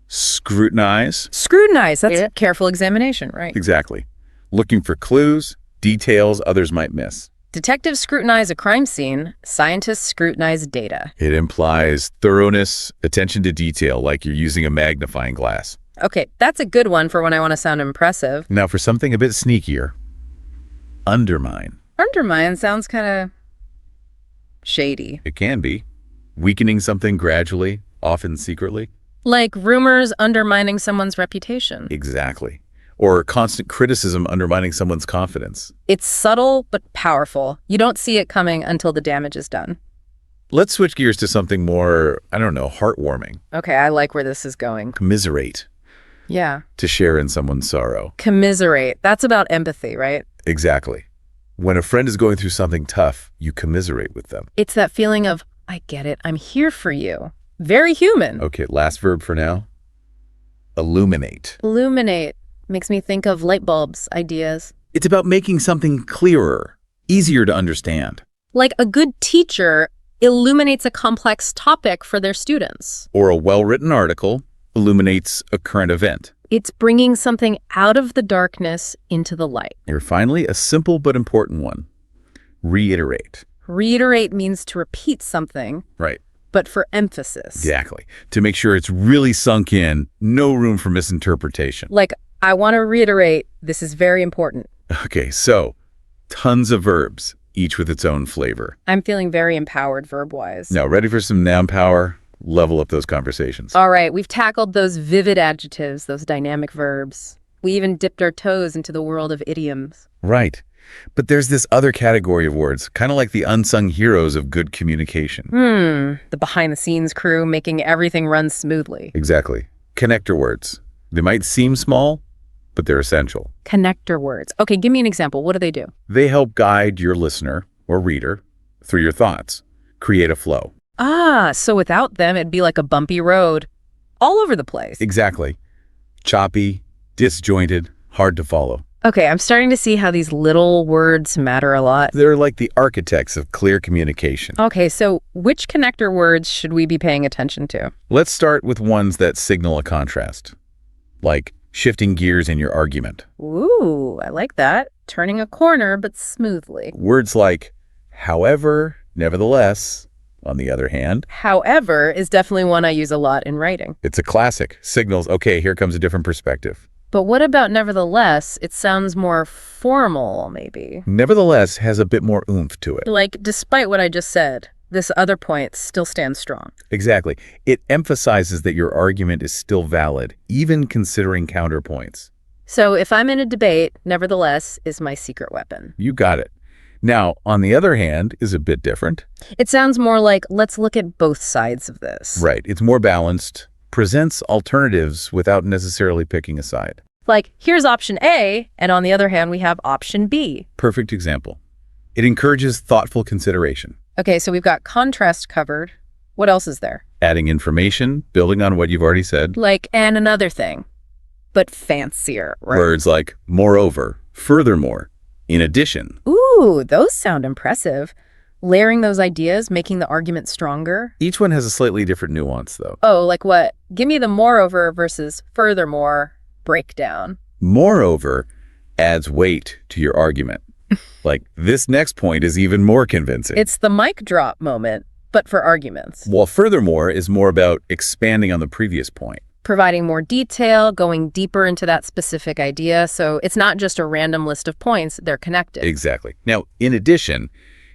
Scrutinize. Scrutinize. That's careful examination, right? Exactly. Looking for clues, details others might miss. Detectives scrutinize a crime scene. Scientists scrutinize data. It implies thoroughness, attention to detail, like you're using a magnifying glass. Okay, that's a good one for when I want to sound impressive. Now for something a bit sneakier. Undermine. Undermine sounds kind of shady. It can be. Weakening something gradually, often secretly. Like rumors undermining someone's reputation. Exactly. Or constant criticism undermining someone's confidence. It's subtle but powerful. You don't see it coming until the damage is done. Let's switch gears to something more, I don't know, heartwarming. Okay, I like where this is going. Commiserate. Yeah. To share in someone's sorrow. Commiserate. That's about empathy, right? Exactly. When a friend is going through something tough, you commiserate with them. It's that feeling of, I get it, I'm here for you. Very human. Okay, last verb for now. Illuminate. Illuminate makes me think of light bulbs, ideas. It's about making something clearer, easier to understand. Like a good teacher illuminates a complex topic for their students. Or a well-written article illuminates a current event. It's bringing something out of the darkness into the light. Here, finally, a simple but important one. Reiterate. Reiterate means to repeat something, Right. but for emphasis. Exactly. To make sure it's really sunk in, no room for misinterpretation. Like, I want to reiterate, this is very important. Okay, so tons of verbs, each with its own flavor. I'm feeling very empowered verb-wise. Now, ready for some noun power? Level up those conversations. All right, we've tackled those vivid adjectives, those dynamic verbs. We even dipped our toes into the world of idioms. Right. But there's this other category of words, kind of like the unsung heroes of good communication. The behind-the-scenes crew making everything run smoothly. Exactly. Connector words. They might seem small, but they're essential. Connector words. Okay, give me an example. What do they do? They help guide your listener or reader through your thoughts, create a flow. Ah, so without them, it'd be like a bumpy road all over the place. Exactly. Choppy, disjointed, hard to follow. Okay, I'm starting to see how these little words matter a lot. They're like the architects of clear communication. Okay, so which connector words should we be paying attention to? Let's start with ones that signal a contrast, like shifting gears in your argument. Ooh, I like that. Turning a corner, but smoothly. Words like however, nevertheless, on the other hand. However is definitely one I use a lot in writing. It's a classic. Signals, okay, here comes a different perspective. But what about nevertheless? It sounds more formal, maybe. Nevertheless has a bit more oomph to it. Like, despite what I just said, this other point still stands strong. Exactly. It emphasizes that your argument is still valid, even considering counterpoints. So if I'm in a debate, nevertheless is my secret weapon. You got it. Now, on the other hand, is a bit different. It sounds more like, let's look at both sides of this. Right. It's more balanced, presents alternatives without necessarily picking a side. Like, here's option A, and on the other hand, we have option B. Perfect example. It encourages thoughtful consideration. Okay, so we've got contrast covered. What else is there? Adding information, building on what you've already said. Like, and another thing, but fancier, right? Words like moreover, furthermore, in addition. Ooh, those sound impressive. Layering those ideas, making the argument stronger. Each one has a slightly different nuance, though. Oh, like what? Give me the moreover versus furthermore breakdown. Moreover adds weight to your argument. Like, this next point is even more convincing. It's the mic drop moment, but for arguments. While furthermore is more about expanding on the previous point. Providing more detail, going deeper into that specific idea. So it's not just a random list of points, they're connected. Exactly. Now, in addition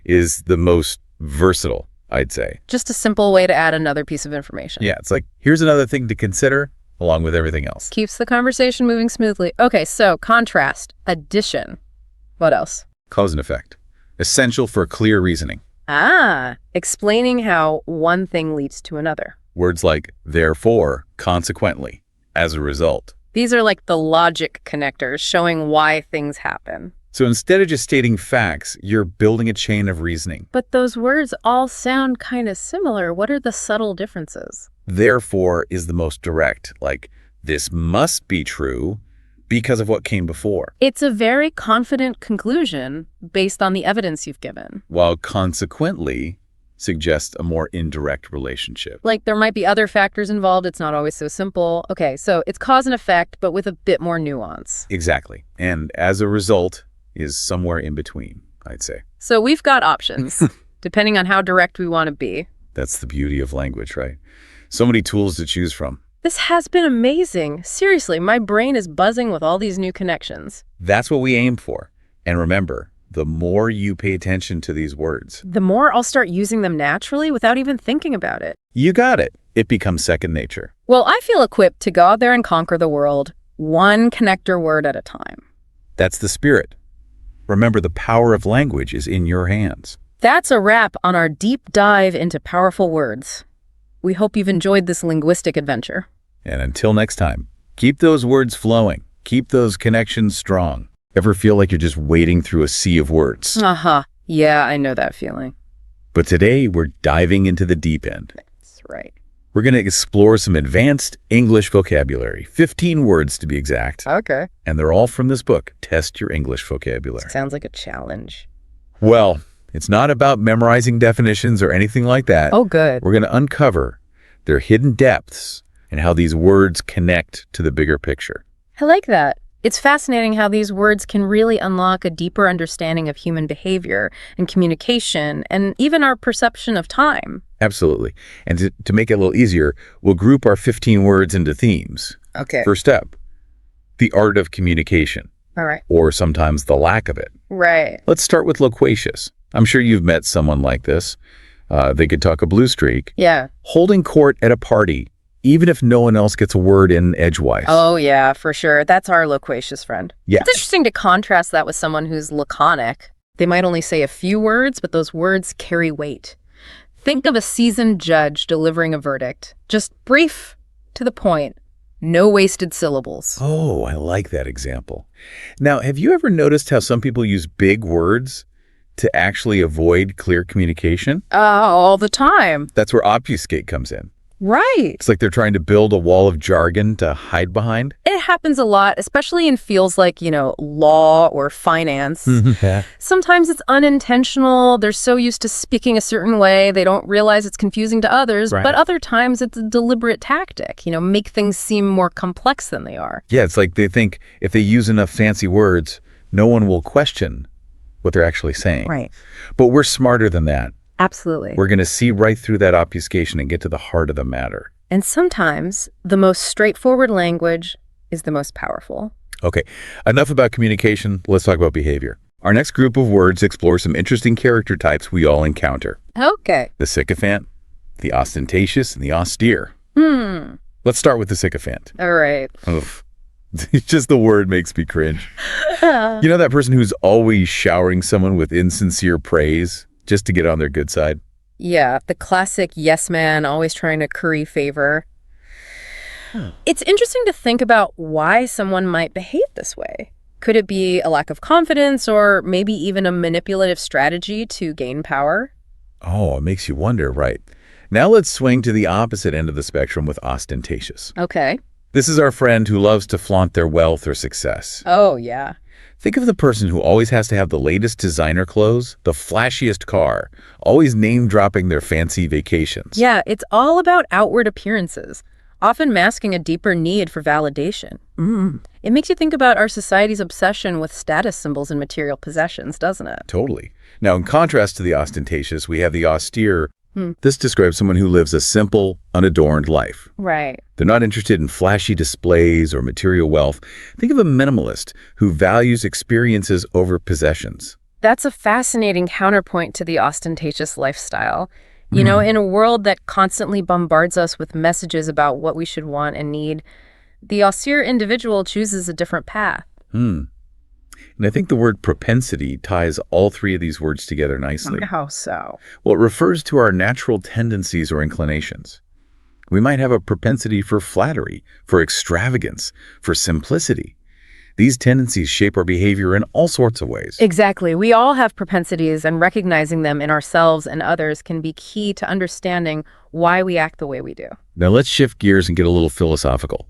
is the most versatile, I'd say. Just a simple way to add another piece of information. Yeah, it's like, here's another thing to consider along with everything else. Keeps the conversation moving smoothly. Okay, so contrast, addition. What else? Cause and effect. Essential for clear reasoning. Ah, explaining how one thing leads to another. Words like therefore, consequently, as a result. These are like the logic connectors showing why things happen. So instead of just stating facts, you're building a chain of reasoning. But those words all sound kind of similar. What are the subtle differences? Therefore is the most direct, like this must be true because of what came before. It's a very confident conclusion based on the evidence you've given. While consequently suggests a more indirect relationship. Like there might be other factors involved. It's not always so simple. Okay, so it's cause and effect, but with a bit more nuance. Exactly. And as a result is somewhere in between, I'd say. So we've got options, depending on how direct we want to be. That's the beauty of language, right? So many tools to choose from. This has been amazing. Seriously, my brain is buzzing with all these new connections. That's what we aim for. And remember, the more you pay attention to these words, the more I'll start using them naturally without even thinking about it. you got it. It becomes second nature. Well, I feel equipped to go out there and conquer the world, one connector word at a time. That's the spirit. Remember, the power of language is in your hands. That's a wrap on our deep dive into powerful words. We hope you've enjoyed this linguistic adventure. And until next time, keep those words flowing. Keep those connections strong. Ever feel like you're just wading through a sea of words? Uh-huh. Yeah, I know that feeling. But today, we're diving into the deep end. That's right. We're going to explore some advanced English vocabulary, 15 words to be exact. Okay. And they're all from this book, Test Your English Vocabulary. Sounds like a challenge. Well, it's not about memorizing definitions or anything like that. Oh, good. We're going to uncover their hidden depths and how these words connect to the bigger picture. I like that. It's fascinating how these words can really unlock a deeper understanding of human behavior and communication and even our perception of time. Absolutely. And to make it a little easier, we'll group our 15 words into themes. Okay. First up, the art of communication, All right. or sometimes the lack of it. Right. Let's start with loquacious. I'm sure you've met someone like this. They could talk a blue streak. Yeah. Holding court at a party, even if no one else gets a word in edgewise. Oh, yeah, for sure. That's our loquacious friend. Yes. It's interesting to contrast that with someone who's laconic. They might only say a few words, but those words carry weight. Think of a seasoned judge delivering a verdict. Just brief, to the point, no wasted syllables. Oh, I like that example. Now, have you ever noticed how some people use big words to actually avoid clear communication? All the time. That's where obfuscate comes in. Right. It's like they're trying to build a wall of jargon to hide behind. It happens a lot, especially in fields like, law or finance. Yeah. Sometimes it's unintentional. They're so used to speaking a certain way, they don't realize it's confusing to others. Right. But other times it's a deliberate tactic, make things seem more complex than they are. Yeah, it's like they think if they use enough fancy words, no one will question what they're actually saying. Right. But we're smarter than that. Absolutely. We're going to see right through that obfuscation and get to the heart of the matter. And sometimes the most straightforward language is the most powerful. Okay, enough about communication. Let's talk about behavior. Our next group of words explore some interesting character types we all encounter. Okay. The sycophant, the ostentatious, and the austere. Let's start with the sycophant. All right. Oof. Just the word makes me cringe. You know that person who's always showering someone with insincere praise just to get on their good side? Yeah, the classic yes man, always trying to curry favor. It's interesting to think about why someone might behave this way. Could it be a lack of confidence or maybe even a manipulative strategy to gain power? Oh, it makes you wonder, right? Now let's swing to the opposite end of the spectrum with ostentatious. Okay. This is our friend who loves to flaunt their wealth or success. Oh, yeah. Think of the person who always has to have the latest designer clothes, the flashiest car, always name-dropping their fancy vacations. Yeah, it's all about outward appearances, often masking a deeper need for validation. It makes you think about our society's obsession with status symbols and material possessions, doesn't it? Totally. Now, in contrast to the ostentatious, we have the austere. This describes someone who lives a simple, unadorned life. Right. They're not interested in flashy displays or material wealth. Think of a minimalist who values experiences over possessions. That's a fascinating counterpoint to the ostentatious lifestyle. In a world that constantly bombards us with messages about what we should want and need, the austere individual chooses a different path. And I think the word propensity ties all three of these words together nicely. How so? Well, it refers to our natural tendencies or inclinations. We might have a propensity for flattery, for extravagance, for simplicity. These tendencies shape our behavior in all sorts of ways. Exactly. We all have propensities, and recognizing them in ourselves and others can be key to understanding why we act the way we do. Now let's shift gears and get a little philosophical.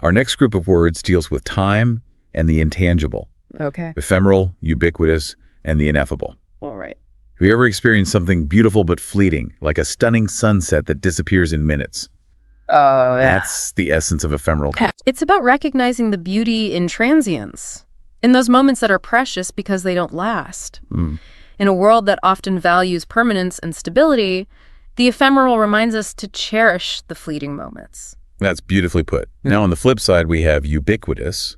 Our next group of words deals with time and the intangible. Okay. Ephemeral, ubiquitous, and the ineffable. All right. Have you ever experienced something beautiful but fleeting, like a stunning sunset that disappears in minutes? Oh, yeah. That's the essence of ephemeral. It's about recognizing the beauty in transience, in those moments that are precious because they don't last. In a world that often values permanence and stability, the ephemeral reminds us to cherish the fleeting moments. That's beautifully put. Now, on the flip side, we have ubiquitous,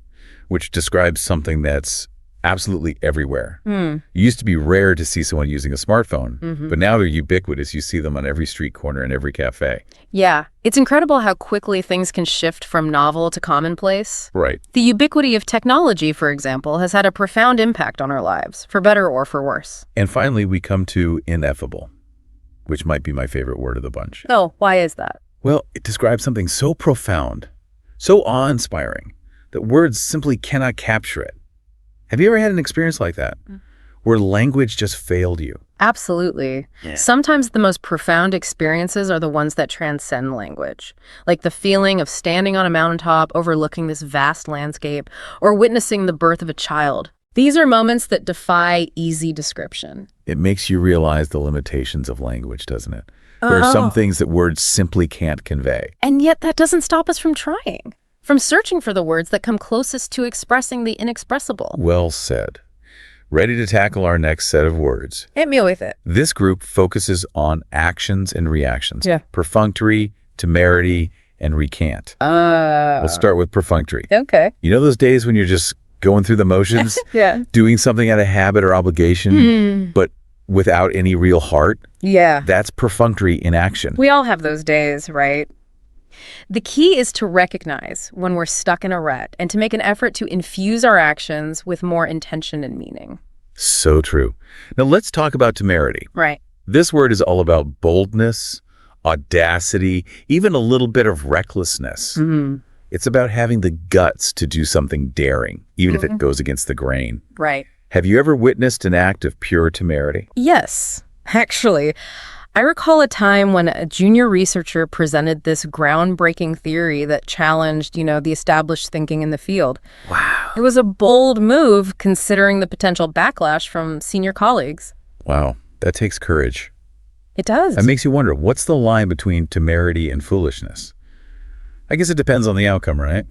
which describes something that's absolutely everywhere. It used to be rare to see someone using a smartphone, but now they're ubiquitous. You see them on every street corner and every cafe. Yeah, it's incredible how quickly things can shift from novel to commonplace. Right. The ubiquity of technology, for example, has had a profound impact on our lives, for better or for worse. And finally, we come to ineffable, which might be my favorite word of the bunch. Oh, why is that? Well, it describes something so profound, so awe-inspiring, that words simply cannot capture it. Have you ever had an experience like that, where language just failed you? Absolutely. Sometimes the most profound experiences are the ones that transcend language, like the feeling of standing on a mountaintop overlooking this vast landscape or witnessing the birth of a child. These are moments that defy easy description. It makes you realize the limitations of language, doesn't it? There are some things that words simply can't convey. And yet that doesn't stop us from trying, from searching for the words that come closest to expressing the inexpressible. Well said. Ready to tackle our next set of words. Hit me with it. This group focuses on actions and reactions. Yeah. Perfunctory, temerity, and recant. We'll start with perfunctory. Okay. You know those days when you're just going through the motions? Yeah. Doing something out of habit or obligation, but without any real heart? Yeah. That's perfunctory in action. We all have those days, right? The key is to recognize when we're stuck in a rut and to make an effort to infuse our actions with more intention and meaning. So true. Now let's talk about temerity. Right. This word is all about boldness, audacity, even a little bit of recklessness. It's about having the guts to do something daring, even if it goes against the grain. Right. Have you ever witnessed an act of pure temerity? Yes. Actually, I recall a time when a junior researcher presented this groundbreaking theory that challenged, the established thinking in the field. Wow. It was a bold move considering the potential backlash from senior colleagues. Wow, that takes courage. It does. That makes you wonder, what's the line between temerity and foolishness? I guess it depends on the outcome, right?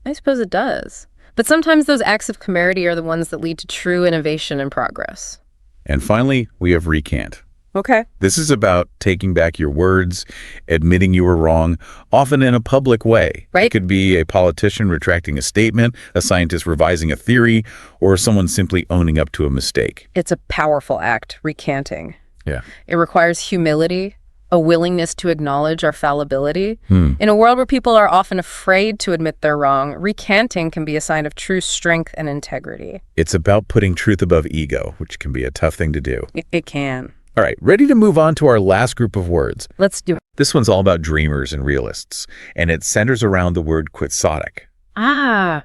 I suppose it does. But sometimes those acts of temerity are the ones that lead to true innovation and progress. And finally, we have recant. Okay. This is about taking back your words, admitting you were wrong, often in a public way. Right. It could be a politician retracting a statement, a scientist revising a theory, or someone simply owning up to a mistake. It's a powerful act, recanting. Yeah. It requires humility, a willingness to acknowledge our fallibility. In a world where people are often afraid to admit they're wrong, recanting can be a sign of true strength and integrity. It's about putting truth above ego, which can be a tough thing to do. It can. All right, ready to move on to our last group of words. Let's do it. This one's all about dreamers and realists, and it centers around the word quixotic.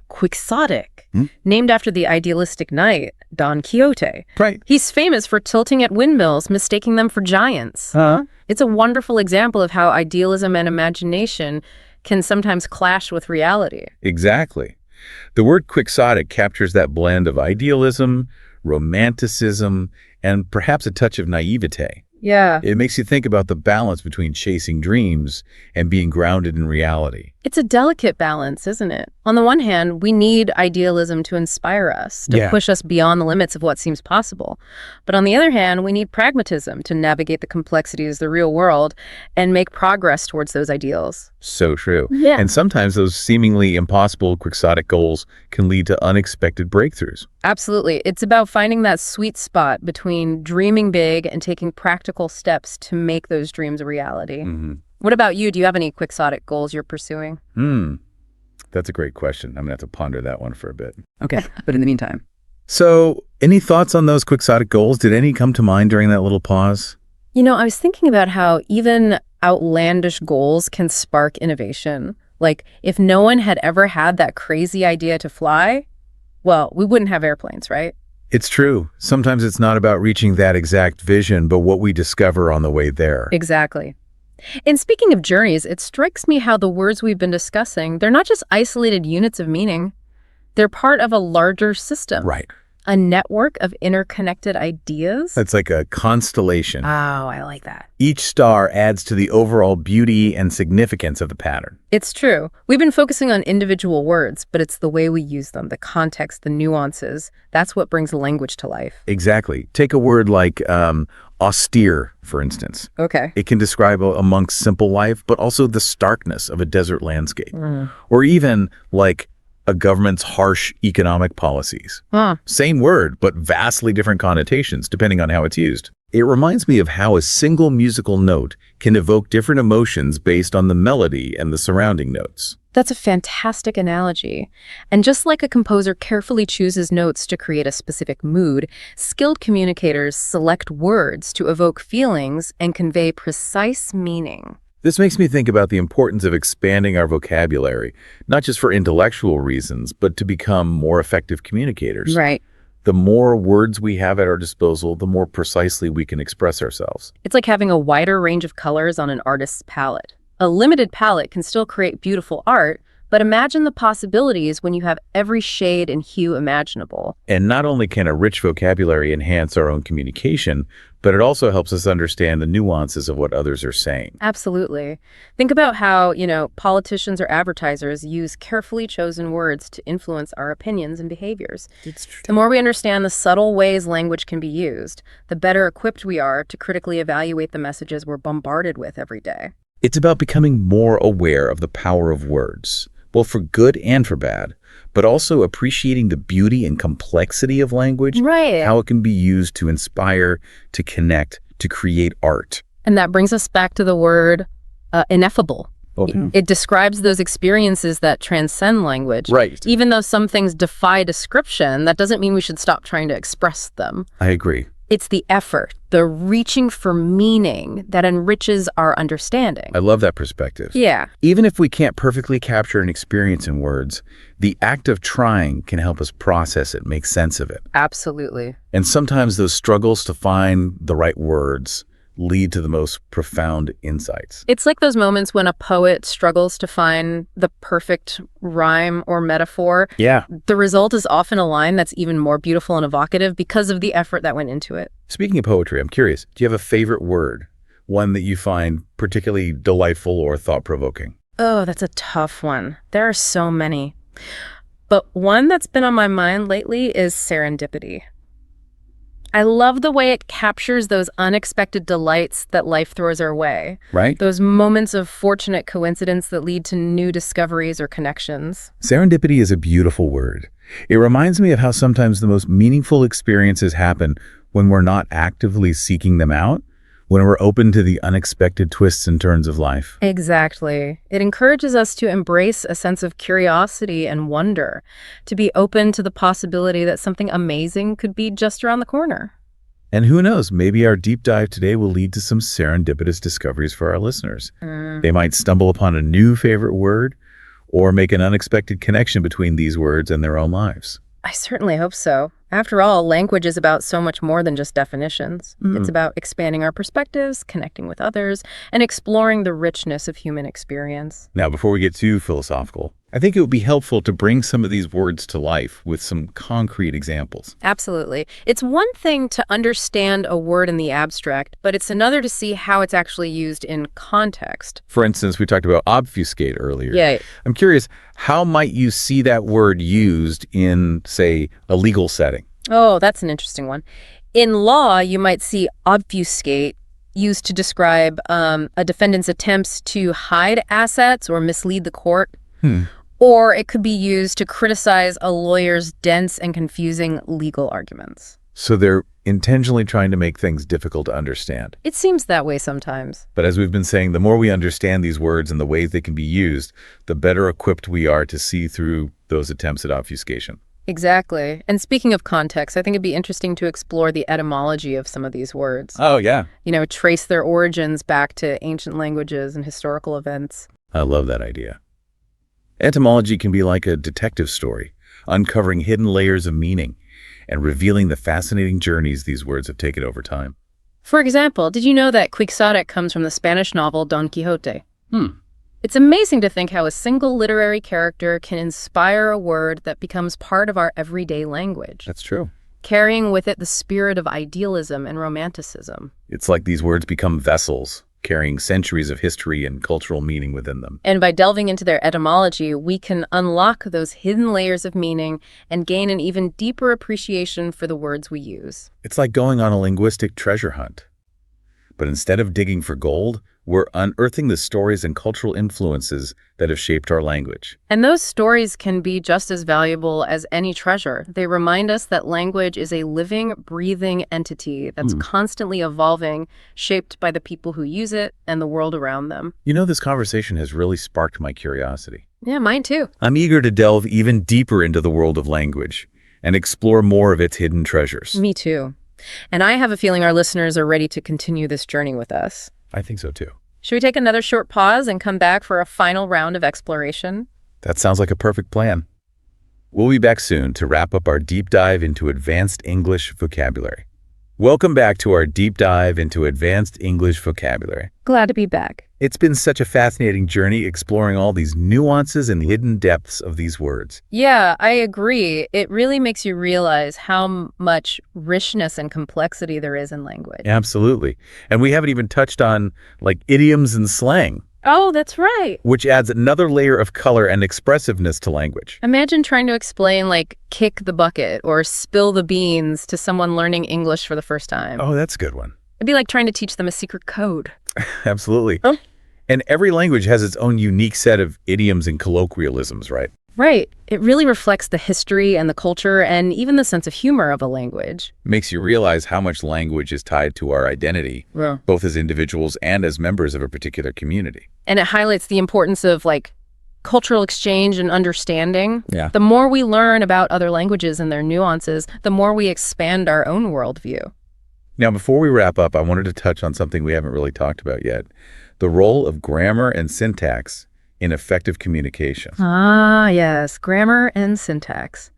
Quixotic. Named after the idealistic knight, Don Quixote. Right. He's famous for tilting at windmills, mistaking them for giants. It's a wonderful example of how idealism and imagination can sometimes clash with reality. Exactly. The word quixotic captures that blend of idealism, romanticism, and perhaps a touch of naivete. Yeah. It makes you think about the balance between chasing dreams and being grounded in reality. It's a delicate balance, isn't it? On the one hand, we need idealism to inspire us, to push us beyond the limits of what seems possible. But on the other hand, we need pragmatism to navigate the complexities of the real world and make progress towards those ideals. So true. Yeah. And sometimes those seemingly impossible quixotic goals can lead to unexpected breakthroughs. Absolutely. It's about finding that sweet spot between dreaming big and taking practical steps to make those dreams a reality. What about you? Do you have any quixotic goals you're pursuing? That's a great question. I'm going to have to ponder that one for a bit. Okay, but in the meantime. So, any thoughts on those quixotic goals? Did any come to mind during that little pause? I was thinking about how even outlandish goals can spark innovation. Like, if no one had ever had that crazy idea to fly, well, we wouldn't have airplanes, right? It's true. Sometimes it's not about reaching that exact vision, but what we discover on the way there. Exactly. And speaking of journeys, it strikes me how the words we've been discussing, they're not just isolated units of meaning. They're part of a larger system. Right. A network of interconnected ideas. That's like a constellation. Oh, I like that. Each star adds to the overall beauty and significance of the pattern. It's true. We've been focusing on individual words, but it's the way we use them, the context, the nuances. That's what brings language to life. Exactly. Take a word like austere, for instance. Okay. It can describe a monk's simple life, but also the starkness of a desert landscape. Or even like a government's harsh economic policies. Same word, but vastly different connotations depending on how it's used. It reminds me of how a single musical note can evoke different emotions based on the melody and the surrounding notes. That's a fantastic analogy. And just like a composer carefully chooses notes to create a specific mood, skilled communicators select words to evoke feelings and convey precise meaning. This makes me think about the importance of expanding our vocabulary, not just for intellectual reasons, but to become more effective communicators. Right. The more words we have at our disposal, the more precisely we can express ourselves. It's like having a wider range of colors on an artist's palette. A limited palette can still create beautiful art, but imagine the possibilities when you have every shade and hue imaginable. And not only can a rich vocabulary enhance our own communication, but it also helps us understand the nuances of what others are saying. Absolutely. Think about how, politicians or advertisers use carefully chosen words to influence our opinions and behaviors. It's true. The more we understand the subtle ways language can be used, the better equipped we are to critically evaluate the messages we're bombarded with every day. It's about becoming more aware of the power of words, both for good and for bad, but also appreciating the beauty and complexity of language, Right. how it can be used to inspire, to connect, to create art. And that brings us back to the word ineffable. Okay. It describes those experiences that transcend language. Right. Even though some things defy description, that doesn't mean we should stop trying to express them. I agree. It's the effort, the reaching for meaning that enriches our understanding. I love that perspective. Yeah. Even if we can't perfectly capture an experience in words, the act of trying can help us process it, make sense of it. Absolutely. And sometimes those struggles to find the right words, lead to the most profound insights. It's like those moments when a poet struggles to find the perfect rhyme or metaphor. Yeah. The result is often a line that's even more beautiful and evocative because of the effort that went into it. Speaking of poetry, I'm curious, do you have a favorite word? One that you find particularly delightful or thought-provoking? Oh, that's a tough one. There are so many. But one that's been on my mind lately is serendipity. I love the way it captures those unexpected delights that life throws our way. Right? Those moments of fortunate coincidence that lead to new discoveries or connections. Serendipity is a beautiful word. It reminds me of how sometimes the most meaningful experiences happen when we're not actively seeking them out, when we're open to the unexpected twists and turns of life. Exactly. It encourages us to embrace a sense of curiosity and wonder, to be open to the possibility that something amazing could be just around the corner. And who knows, maybe our deep dive today will lead to some serendipitous discoveries for our listeners. They might stumble upon a new favorite word or make an unexpected connection between these words and their own lives. I certainly hope so. After all, language is about so much more than just definitions. It's about expanding our perspectives, connecting with others, and exploring the richness of human experience. Now, before we get too philosophical, I think it would be helpful to bring some of these words to life with some concrete examples. Absolutely. It's one thing to understand a word in the abstract, but it's another to see how it's actually used in context. For instance, we talked about obfuscate earlier. Yeah. I'm curious, how might you see that word used in, say, a legal setting? Oh, that's an interesting one. In law, you might see obfuscate used to describe a defendant's attempts to hide assets or mislead the court. Or it could be used to criticize a lawyer's dense and confusing legal arguments. So they're intentionally trying to make things difficult to understand. It seems that way sometimes. But as we've been saying, the more we understand these words and the ways they can be used, the better equipped we are to see through those attempts at obfuscation. Exactly. And speaking of context, I think it'd be interesting to explore the etymology of some of these words. Oh, yeah. Trace their origins back to ancient languages and historical events. I love that idea. Etymology can be like a detective story, uncovering hidden layers of meaning and revealing the fascinating journeys these words have taken over time. For example, did you know that quixotic comes from the Spanish novel Don Quixote? It's amazing to think how a single literary character can inspire a word that becomes part of our everyday language, That's true. carrying with it the spirit of idealism and romanticism. It's like these words become vessels, carrying centuries of history and cultural meaning within them. And by delving into their etymology, we can unlock those hidden layers of meaning and gain an even deeper appreciation for the words we use. It's like going on a linguistic treasure hunt. But instead of digging for gold, we're unearthing the stories and cultural influences that have shaped our language. And those stories can be just as valuable as any treasure. They remind us that language is a living, breathing entity that's constantly evolving, shaped by the people who use it and the world around them. This conversation has really sparked my curiosity. Yeah, mine too. I'm eager to delve even deeper into the world of language and explore more of its hidden treasures. Me too. And I have a feeling our listeners are ready to continue this journey with us. I think so too. Should we take another short pause and come back for a final round of exploration? That sounds like a perfect plan. We'll be back soon to wrap up our deep dive into advanced English vocabulary. Welcome back to our deep dive into advanced English vocabulary. Glad to be back. It's been such a fascinating journey exploring all these nuances and hidden depths of these words. Yeah, I agree. It really makes you realize how much richness and complexity there is in language. Absolutely. And we haven't even touched on idioms and slang, Oh, that's right. which adds another layer of color and expressiveness to language. Imagine trying to explain kick the bucket or spill the beans to someone learning English for the first time. Oh, that's a good one. It'd be like trying to teach them a secret code. Absolutely. Huh? And every language has its own unique set of idioms and colloquialisms, right? Right. It really reflects the history and the culture and even the sense of humor of a language. Makes you realize how much language is tied to our identity, Yeah. both as individuals and as members of a particular community. And it highlights the importance of cultural exchange and understanding. Yeah. The more we learn about other languages and their nuances, the more we expand our own worldview. Now, before we wrap up, I wanted to touch on something we haven't really talked about yet. The role of grammar and syntax in effective communication. Ah, yes, grammar and syntax.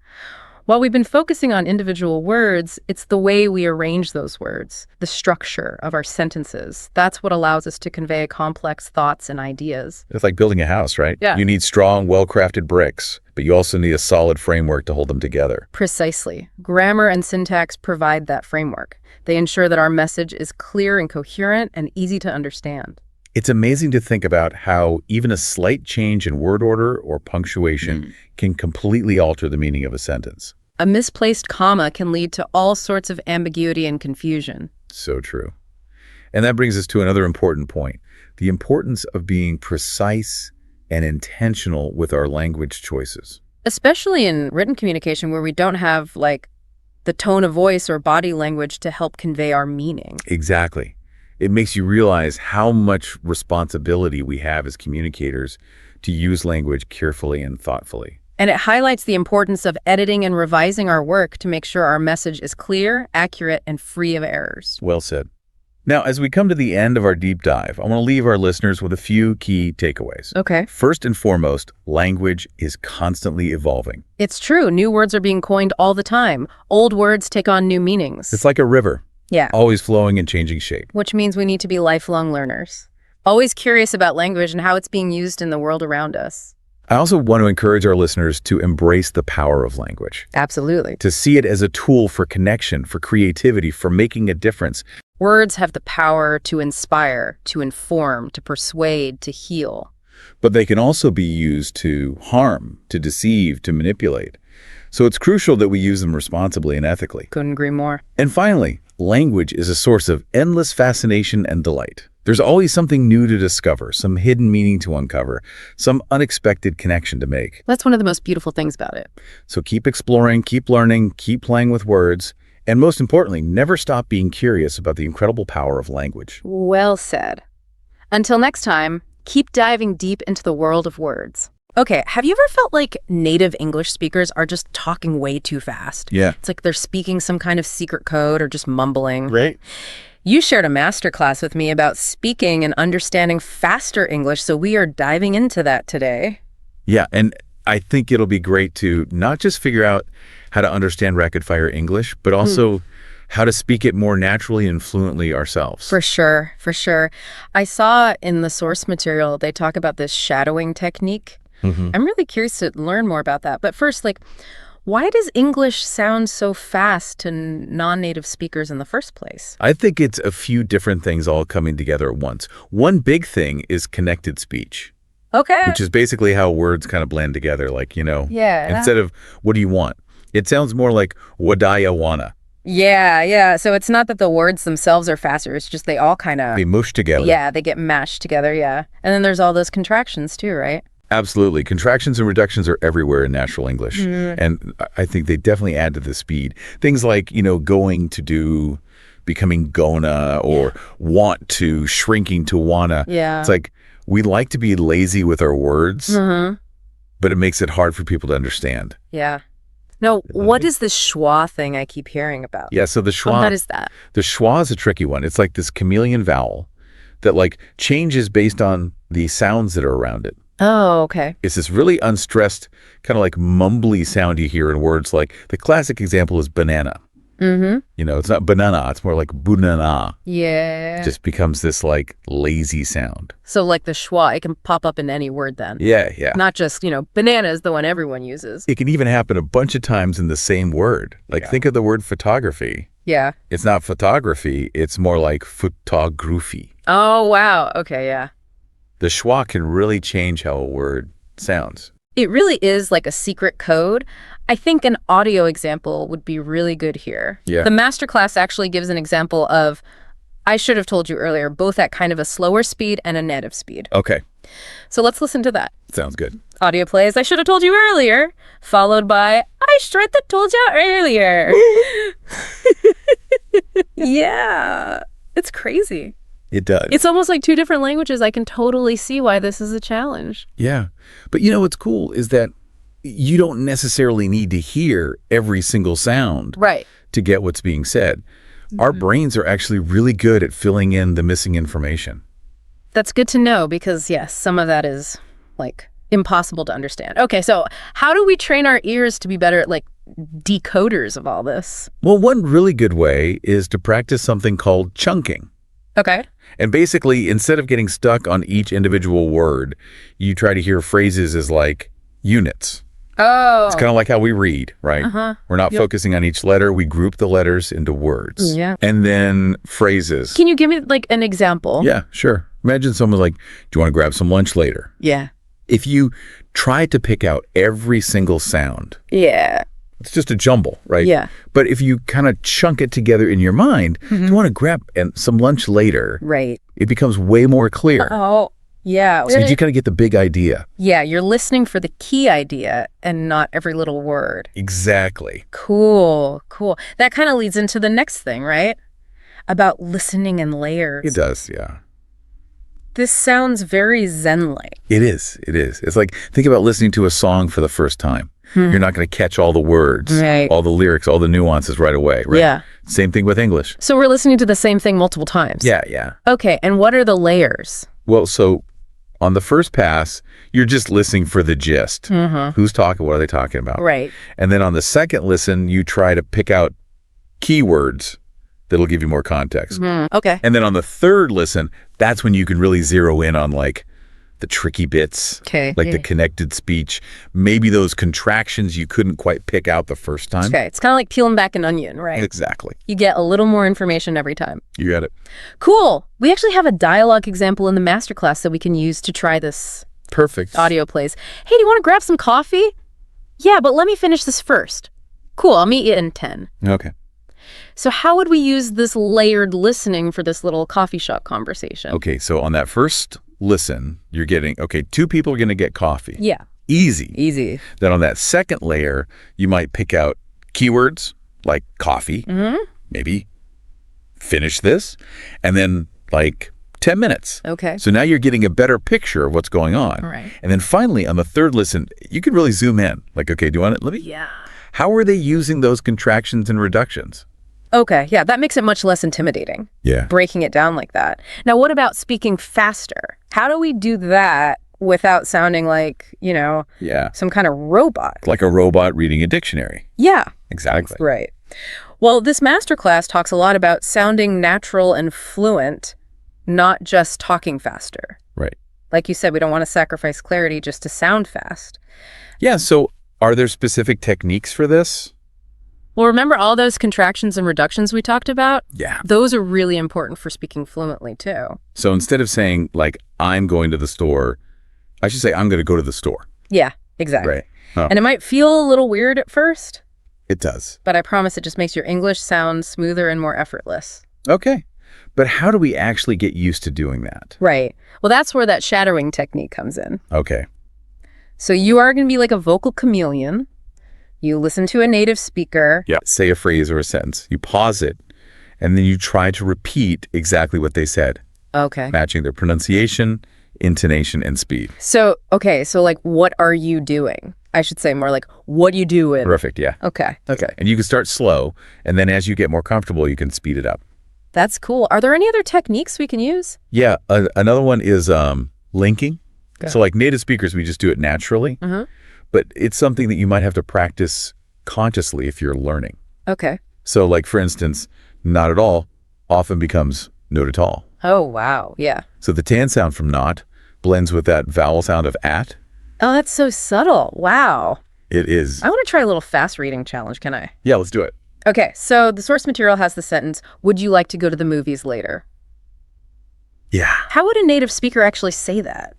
While we've been focusing on individual words, it's the way we arrange those words, the structure of our sentences. That's what allows us to convey complex thoughts and ideas. It's like building a house, right? Yeah. You need strong, well-crafted bricks, but you also need a solid framework to hold them together. Precisely. Grammar and syntax provide that framework. They ensure that our message is clear and coherent and easy to understand. It's amazing to think about how even a slight change in word order or punctuation can completely alter the meaning of a sentence. A misplaced comma can lead to all sorts of ambiguity and confusion. So true. And that brings us to another important point, the importance of being precise and intentional with our language choices. Especially in written communication where we don't have, like, the tone of voice or body language to help convey our meaning. Exactly. It makes you realize how much responsibility we have as communicators to use language carefully and thoughtfully. And it highlights the importance of editing and revising our work to make sure our message is clear, accurate, and free of errors. Well said. Now, as we come to the end of our deep dive, I want to leave our listeners with a few key takeaways. Okay. First and foremost, language is constantly evolving. It's true. New words are being coined all the time. Old words take on new meanings. It's like a river, Yeah. always flowing and changing shape. Which means we need to be lifelong learners. Always curious about language and how it's being used in the world around us. I also want to encourage our listeners to embrace the power of language, Absolutely. to see it as a tool for connection, for creativity, for making a difference. Words have the power to inspire, to inform, to persuade, to heal. But they can also be used to harm, to deceive, to manipulate. So it's crucial that we use them responsibly and ethically. Couldn't agree more. And finally, language is a source of endless fascination and delight. There's always something new to discover, some hidden meaning to uncover, some unexpected connection to make. That's one of the most beautiful things about it. So keep exploring, keep learning, keep playing with words, and most importantly, never stop being curious about the incredible power of language. Well said. Until next time, keep diving deep into the world of words. Okay, have you ever felt like native English speakers are just talking way too fast? Yeah. It's like they're speaking some kind of secret code or just mumbling. Great. You shared a masterclass with me about speaking and understanding faster English, so we are diving into that today. Yeah, and I think it'll be great to not just figure out how to understand rapid-fire English, but also how to speak it more naturally and fluently ourselves. For sure, for sure. I saw in the source material, they talk about this shadowing technique. I'm really curious to learn more about that. But first, like, why does English sound so fast to non-native speakers in the first place? I think it's a few different things all coming together at once. One big thing is connected speech, Okay. which is basically how words kind of blend together. Like, Yeah. instead of what do you want? It sounds more like wadaya wanna. Yeah. So it's not that the words themselves are faster. It's just they all kind of, They mush together. yeah, they get mashed together, yeah. And then there's all those contractions too, right? Absolutely. Contractions and reductions are everywhere in natural English. And I think they definitely add to the speed. Things like, going to do, becoming gonna, or want to, shrinking to wanna. Yeah. It's like we like to be lazy with our words, but it makes it hard for people to understand. Yeah. No, what is this schwa thing I keep hearing about? Yeah, so the schwa, What is that? the schwa is a tricky one. It's like this chameleon vowel that like changes based on the sounds that are around it. Oh, okay. It's this really unstressed, kind of like mumbly sound you hear in words like, the classic example is banana. It's not banana, it's more like bunana. Yeah. Just becomes this like lazy sound. So like the schwa, it can pop up in any word then. Yeah. Not just, banana is the one everyone uses. It can even happen a bunch of times in the same word. Like think of the word photography. Yeah. It's not photography, it's more like photography. Oh, wow. Okay, yeah. The schwa can really change how a word sounds. It really is like a secret code. I think an audio example would be really good here. Yeah. The masterclass actually gives an example of, I should have told you earlier, both at kind of a slower speed and a native speed. Okay, So let's listen to that. sounds good. Audio plays, I should have told you earlier, followed by, I should have told you earlier. Yeah, it's crazy. It does. It's almost like two different languages. I can totally see why this is a challenge. Yeah. But what's cool is that you don't necessarily need to hear every single sound Right. to get what's being said. Our brains are actually really good at filling in the missing information. That's good to know because, yes, some of that is, like, impossible to understand. Okay, so how do we train our ears to be better at, like, decoders of all this? Well, one really good way is to practice something called chunking. Okay. And basically, instead of getting stuck on each individual word, you try to hear phrases as like units. Oh. It's kind of like how we read, right? Uh-huh. We're not focusing on each letter. We group the letters into words. Yeah. And then phrases. Can you give me like an example? Yeah, sure. Imagine someone like, do you want to grab some lunch later? Yeah. If you try to pick out every single sound, Yeah. it's just a jumble, right? Yeah. But if you kind of chunk it together in your mind, do you want to grab some lunch later? Right. It becomes way more clear. Oh, yeah. So you kind of get the big idea. Yeah, you're listening for the key idea and not every little word. Exactly. Cool. That kind of leads into the next thing, right? About listening in layers. It does, yeah. This sounds very Zen-like. It is. It's like, think about listening to a song for the first time. You're not going to catch all the words, Right. all the lyrics, all the nuances right away, right? Yeah. Same thing with English. So we're listening to the same thing multiple times. Yeah. Okay, and what are the layers? Well, so on the first pass, you're just listening for the gist. Who's talking? What are they talking about? Right. And then on the second listen, you try to pick out keywords that'll give you more context. Okay. And then on the third listen, that's when you can really zero in on like the tricky bits, Okay. like the connected speech, maybe those contractions you couldn't quite pick out the first time. Okay, it's kind of like peeling back an onion, right? Exactly. You get a little more information every time. You got it. Cool. We actually have a dialogue example in the masterclass that we can use to try this Perfect. audio plays. Hey, do you want to grab some coffee? Yeah, but let me finish this first. Cool, I'll meet you in 10. Okay. So how would we use this layered listening for this little coffee shop conversation? Okay, so on that first listen, you're getting, okay, two people are going to get coffee. Yeah. Easy. Then on that second layer, you might pick out keywords like coffee, maybe finish this, and then like 10 minutes. Okay. So now you're getting a better picture of what's going on. Right. And then finally, on the third listen, you can really zoom in. Like, okay, do you want it? Yeah. How are they using those contractions and reductions? Okay, yeah, that makes it much less intimidating, Yeah. breaking it down like that. Now, what about speaking faster? How do we do that without sounding like, Yeah. some kind of robot? Like a robot reading a dictionary. Yeah. Exactly. Right. Well, this masterclass talks a lot about sounding natural and fluent, not just talking faster. Right. Like you said, we don't want to sacrifice clarity just to sound fast. Yeah, so are there specific techniques for this? Well, remember all those contractions and reductions we talked about? Yeah. Those are really important for speaking fluently, too. So instead of saying, like, I'm going to the store, I should say, I'm going to go to the store. Yeah, exactly. Right. Oh. And it might feel a little weird at first, It does. but I promise it just makes your English sound smoother and more effortless. Okay. But how do we actually get used to doing that? Right. Well, that's where that shadowing technique comes in. Okay. So you are going to be like a vocal chameleon. You listen to a native speaker. Yeah. Say a phrase or a sentence. You pause it, and then you try to repeat exactly what they said, Okay. matching their pronunciation, intonation, and speed. So, like, what are you doing? I should say more like, what are you doing? Perfect, yeah. Okay. And you can start slow, and then as you get more comfortable, you can speed it up. That's cool. Are there any other techniques we can use? Yeah, another one is linking. Okay. So like native speakers, we just do it naturally, but it's something that you might have to practice consciously if you're learning. Okay. So like, for instance, not at all often becomes not at all. Oh, wow. Yeah. So the tan sound from not blends with that vowel sound of at. Oh, that's so subtle. Wow. It is. I want to try a little fast reading challenge. Can I? Yeah, let's do it. Okay. So the source material has the sentence, would you like to go to the movies later? Yeah. How would a native speaker actually say that?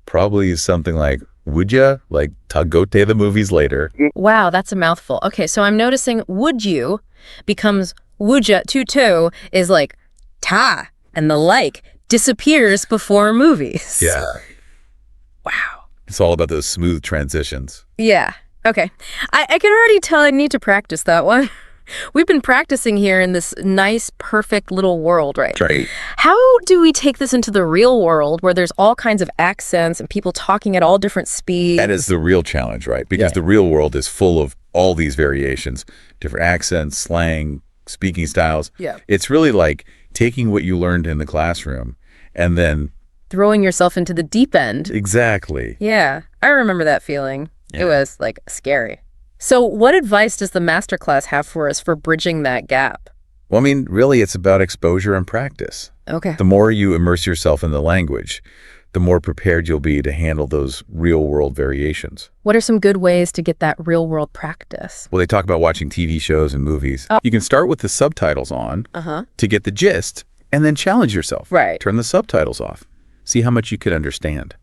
Probably something like, would ya? Like, go to the movies later. Wow, that's a mouthful. Okay, so I'm noticing would you becomes would ya, to is like ta, and the like disappears before movies. Yeah. Wow. It's all about those smooth transitions. Yeah. Okay. I can already tell I need to practice that one. We've been practicing here in this nice, perfect little world, right? Right. How do we take this into the real world where there's all kinds of accents and people talking at all different speeds? That is the real challenge, right? Because Yeah. the real world is full of all these variations, different accents, slang, speaking styles. Yeah. It's really like taking what you learned in the classroom and then... Throwing yourself into the deep end. Exactly. Yeah, I remember that feeling. Yeah. It was like scary. So what advice does the masterclass have for us for bridging that gap? Well, I mean, really, it's about exposure and practice. Okay. The more you immerse yourself in the language, the more prepared you'll be to handle those real-world variations. What are some good ways to get that real-world practice? Well, they talk about watching TV shows and movies. You can start with the subtitles on to get the gist, and then challenge yourself. Right. Turn the subtitles off. See how much you could understand.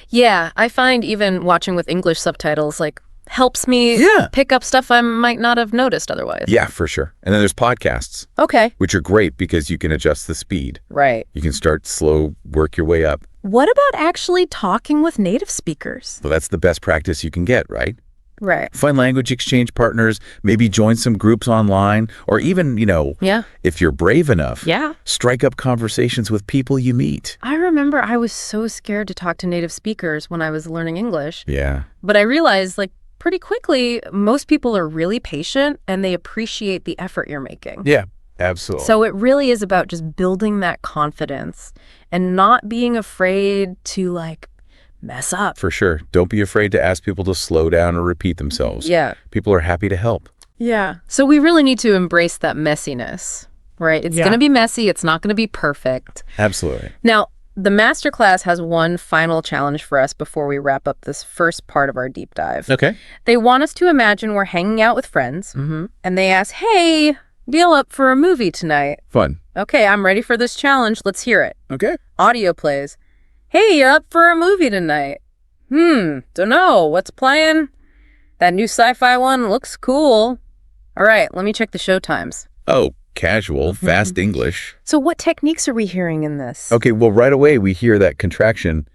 Yeah, I find even watching with English subtitles, like, helps me pick up stuff I might not have noticed otherwise. Yeah, for sure. And then there's podcasts. Okay. Which are great because you can adjust the speed. Right. You can start slow, work your way up. What about actually talking with native speakers? So that's the best practice you can get, right? Right. Find language exchange partners, maybe join some groups online, or even, if you're brave enough, strike up conversations with people you meet. I remember I was so scared to talk to native speakers when I was learning English. Yeah. But I realized, pretty quickly, most people are really patient and they appreciate the effort you're making. Yeah, absolutely. So it really is about just building that confidence and not being afraid to mess up. For sure. Don't be afraid to ask people to slow down or repeat themselves. Yeah. People are happy to help. Yeah. So we really need to embrace that messiness, right? It's going to be messy. It's not going to be perfect. Absolutely. Now, the masterclass has one final challenge for us before we wrap up this first part of our deep dive. Okay. They want us to imagine we're hanging out with friends, and they ask, hey, deal up for a movie tonight. Fun. Okay, I'm ready for this challenge. Let's hear it. Okay. Audio plays. Hey, you're up for a movie tonight. Dunno. What's playing? That new sci-fi one looks cool. All right, let me check the show times. Oh, casual, fast English. So what techniques are we hearing in this? Okay, well, right away we hear that contraction,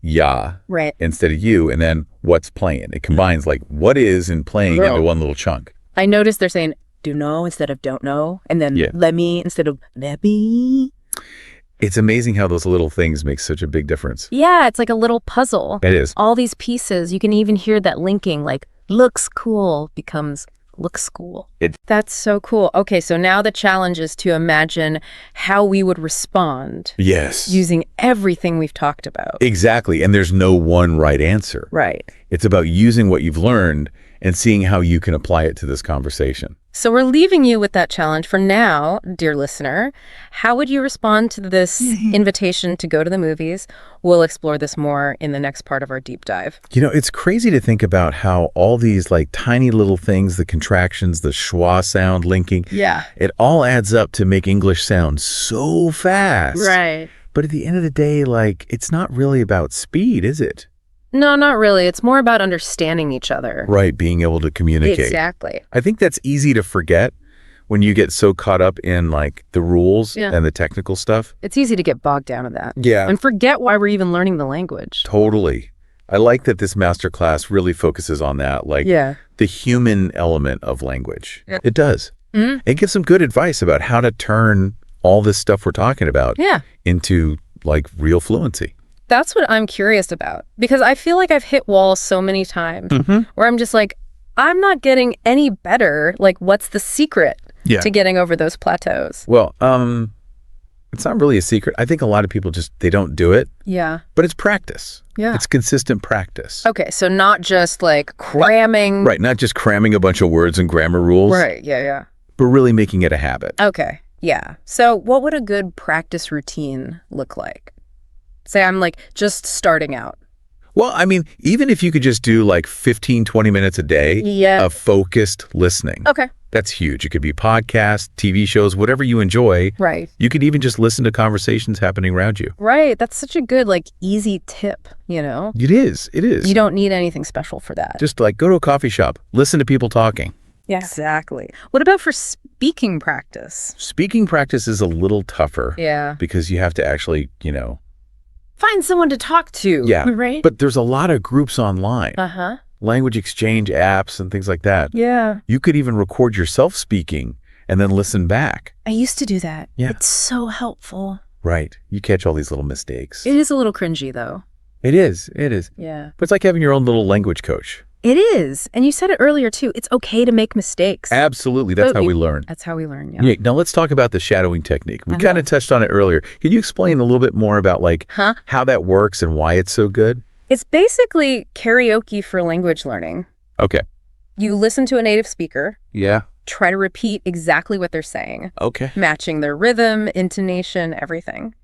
ya, right, instead of you, and then what's playing. It combines what is and playing into one little chunk. I noticed they're saying do know instead of don't know, and then let me instead of let me. It's amazing how those little things make such a big difference. Yeah, it's like a little puzzle. It is. All these pieces, you can even hear that linking, looks cool becomes looks cool. That's so cool. Okay, so now the challenge is to imagine how we would respond. Yes. Using everything we've talked about. Exactly, and there's no one right answer. Right. It's about using what you've learned and seeing how you can apply it to this conversation. So we're leaving you with that challenge for now, dear listener. How would you respond to this invitation to go to the movies? We'll explore this more in the next part of our deep dive. It's crazy to think about how all these tiny little things, the contractions, the schwa sound linking, it all adds up to make English sound so fast. Right. But at the end of the day, it's not really about speed, is it? No, not really. It's more about understanding each other. Right, being able to communicate. Exactly. I think that's easy to forget when you get so caught up in the rules and the technical stuff. It's easy to get bogged down in that. Yeah. And forget why we're even learning the language. Totally. I like that this masterclass really focuses on that, the human element of language. Yeah. It does. It gives some good advice about how to turn all this stuff we're talking about into real fluency. That's what I'm curious about, because I feel like I've hit walls so many times where I'm just I'm not getting any better. What's the secret to getting over those plateaus? Well, it's not really a secret. I think a lot of people they don't do it. Yeah. But it's practice. Yeah. It's consistent practice. Okay, so not just cramming. Right, not just cramming a bunch of words and grammar rules. Right, yeah. But really making it a habit. Okay, yeah. So what would a good practice routine look like? Say I'm just starting out. Well, I mean, even if you could just do 15, 20 minutes a day of focused listening. Okay. That's huge. It could be podcasts, TV shows, whatever you enjoy. Right. You could even just listen to conversations happening around you. Right. That's such a good, easy tip, It is. It is. You don't need anything special for that. Just go to a coffee shop, listen to people talking. Yeah. Exactly. What about for speaking practice? Speaking practice is a little tougher. Yeah. Because you have to actually, find someone to talk to. Yeah. Right. But there's a lot of groups online. Language exchange apps and things like that. Yeah. You could even record yourself speaking and then listen back. I used to do that. Yeah. It's so helpful. Right. You catch all these little mistakes. It is a little cringy, though. It is. It is. Yeah. But it's like having your own little language coach. It is. And you said it earlier, too. It's okay to make mistakes. Absolutely. That's how we learn. That's how we learn, Yeah. Now let's talk about the shadowing technique. We kind of touched on it earlier. Can you explain a little bit more about how that works and why it's so good? It's basically karaoke for language learning. Okay. You listen to a native speaker, Yeah. try to repeat exactly what they're saying, Okay. matching their rhythm, intonation, everything.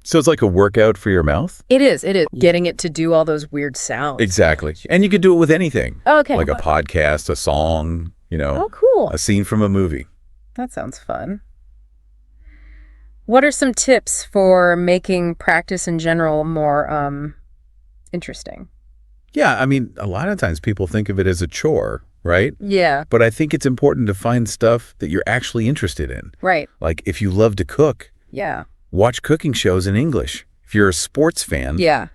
So it's like a workout for your mouth? It is. Getting it to do all those weird sounds. Exactly. And you could do it with anything. Okay. Like a podcast, a song, Oh, cool. a scene from a movie. That sounds fun. What are some tips for making practice in general more interesting? Yeah, I mean, a lot of times people think of it as a chore, right? Yeah. But I think it's important to find stuff that you're actually interested in. Right. Like if you love to cook, Yeah. watch cooking shows in English. If you're a sports fan, Yeah.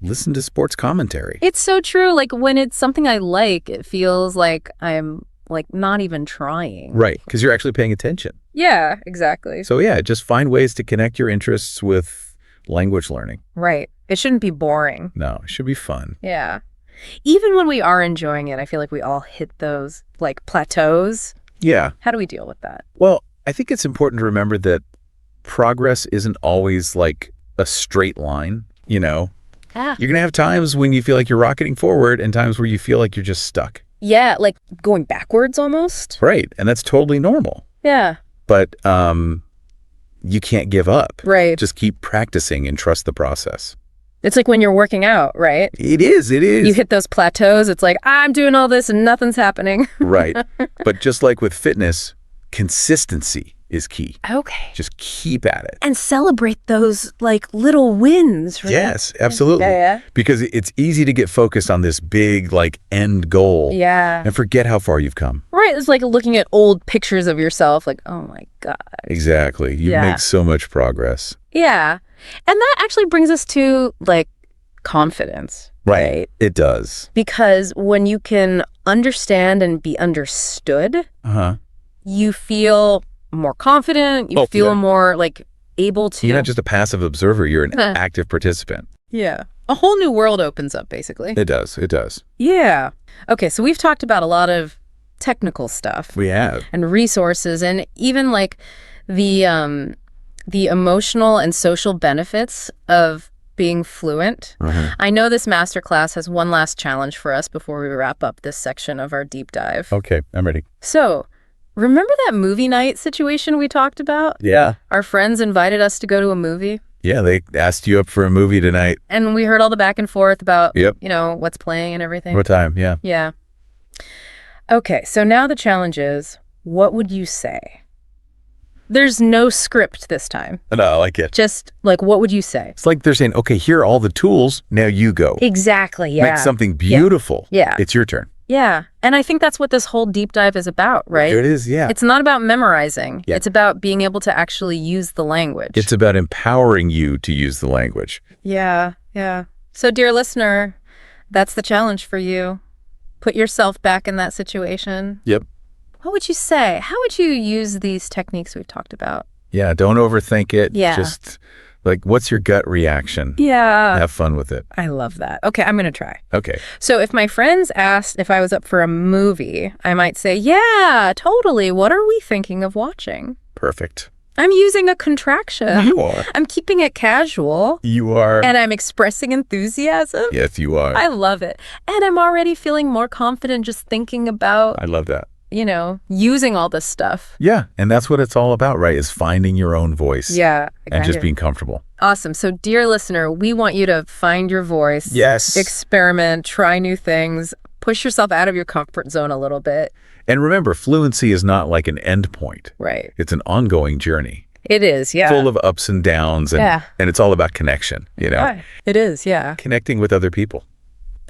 listen to sports commentary. It's so true. Like when it's something I like, it feels like I'm like not even trying. Right, because you're actually paying attention. Yeah, exactly. So yeah, just find ways to connect your interests with language learning. Right. It shouldn't be boring. No, it should be fun. Yeah. Even when we are enjoying it, I feel like we all hit those like plateaus. Yeah. How do we deal with that? Well, I think it's important to remember that progress isn't always like a straight line, Ah. You're going to have times when you feel like you're rocketing forward and times where you feel like you're just stuck. Yeah, like going backwards almost. Right. And that's totally normal. Yeah. But you can't give up. Right. Just keep practicing and trust the process. It's like when you're working out, right? It is. You hit those plateaus. It's like, I'm doing all this and nothing's happening. Right. But just like with fitness, consistency is key. Okay. Just keep at it. And celebrate those like little wins, right? Yes, absolutely. Yeah. Because it's easy to get focused on this big like end goal. Yeah. And forget how far you've come. Right. It's like looking at old pictures of yourself like, oh my God. Exactly. You've made so much progress. Yeah. And that actually brings us to like confidence. Right. It does. Because when you can understand and be understood, you feel more confident. You feel more like able to. You're not just a passive observer. You're an active participant. Yeah. A whole new world opens up, basically. It does. It does. Yeah. Okay. So we've talked about a lot of technical stuff. We have. And resources and even like the emotional and social benefits of being fluent. I know this masterclass has one last challenge for us before we wrap up this section of our deep dive. Okay, I'm ready. So, remember that movie night situation we talked about? Yeah. Our friends invited us to go to a movie. Yeah, they asked you up for a movie tonight. And we heard all the back and forth about, what's playing and everything. What time? Yeah. Yeah. Okay, so now the challenge is, what would you say? There's no script this time. No, I like it. Just like, what would you say? It's like they're saying, okay, here are all the tools. Now you go. Exactly, yeah. Make something beautiful. Yeah. It's your turn. Yeah. And I think that's what this whole deep dive is about, right? It is, yeah. It's not about memorizing. Yeah. It's about being able to actually use the language. It's about empowering you to use the language. Yeah, yeah. So, dear listener, that's the challenge for you. Put yourself back in that situation. Yep. What would you say? How would you use these techniques we've talked about? Yeah, don't overthink it. Yeah. Just like, what's your gut reaction? Yeah. Have fun with it. I love that. Okay, I'm going to try. Okay. So if my friends asked if I was up for a movie, I might say, yeah, totally. What are we thinking of watching? Perfect. I'm using a contraction. You are. I'm keeping it casual. You are. And I'm expressing enthusiasm. Yes, you are. I love it. And I'm already feeling more confident just thinking about, I love that. using all this stuff. Yeah, and that's what it's all about, right? Is finding your own voice. Yeah. And just being comfortable. Awesome. So, dear listener, we want you to find your voice. Yes. Experiment, try new things, push yourself out of your comfort zone a little bit. And remember, fluency is not like an end point. Right. It's an ongoing journey. It is, yeah. Full of ups and downs. And it's all about connection, It is, yeah. Connecting with other people.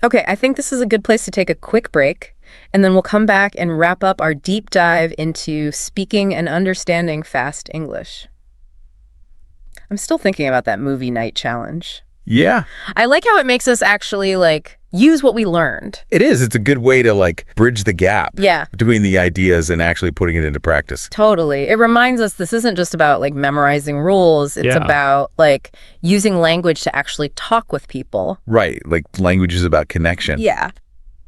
Okay, I think this is a good place to take a quick break, and then we'll come back and wrap up our deep dive into speaking and understanding fast English. I'm still thinking about that movie night challenge. Yeah. I like how it makes us actually, use what we learned. It is. It's a good way to, bridge the gap between the ideas and actually putting it into practice. Totally. It reminds us this isn't just about, memorizing rules. It's about, using language to actually talk with people. Right. Language is about connection. Yeah.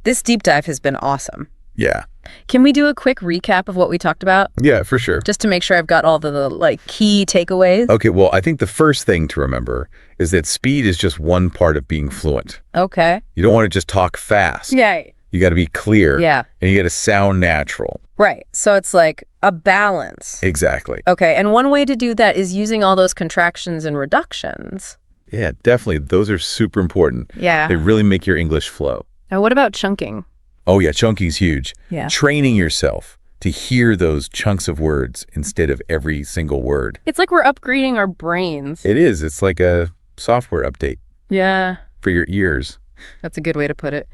This deep dive has been awesome. Yeah. Can we do a quick recap of what we talked about? Yeah, for sure. Just to make sure I've got all the key takeaways. Okay, well, I think the first thing to remember is that speed is just one part of being fluent. Okay. You don't want to just talk fast. Yeah. You got to be clear. Yeah. And you got to sound natural. Right. So it's like a balance. Exactly. Okay. And one way to do that is using all those contractions and reductions. Yeah, definitely. Those are super important. Yeah. They really make your English flow. Now, what about chunking? Oh, yeah, chunking's huge. Yeah. Training yourself to hear those chunks of words instead of every single word. It's like we're upgrading our brains. It is. It's like a software update Yeah. for your ears. That's a good way to put it.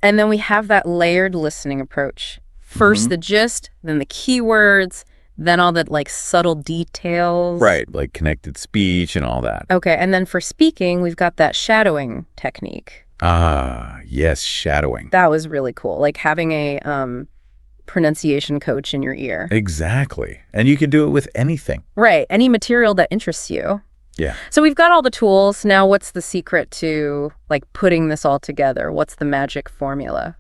And then we have that layered listening approach. First the gist, then the keywords, then all the like subtle details. Right, like connected speech and all that. Okay, and then for speaking, we've got that shadowing technique. Ah, yes, shadowing. That was really cool. Like having a pronunciation coach in your ear. Exactly. And you can do it with anything. Right, any material that interests you. Yeah. So we've got all the tools. Now what's the secret to like putting this all together? What's the magic formula?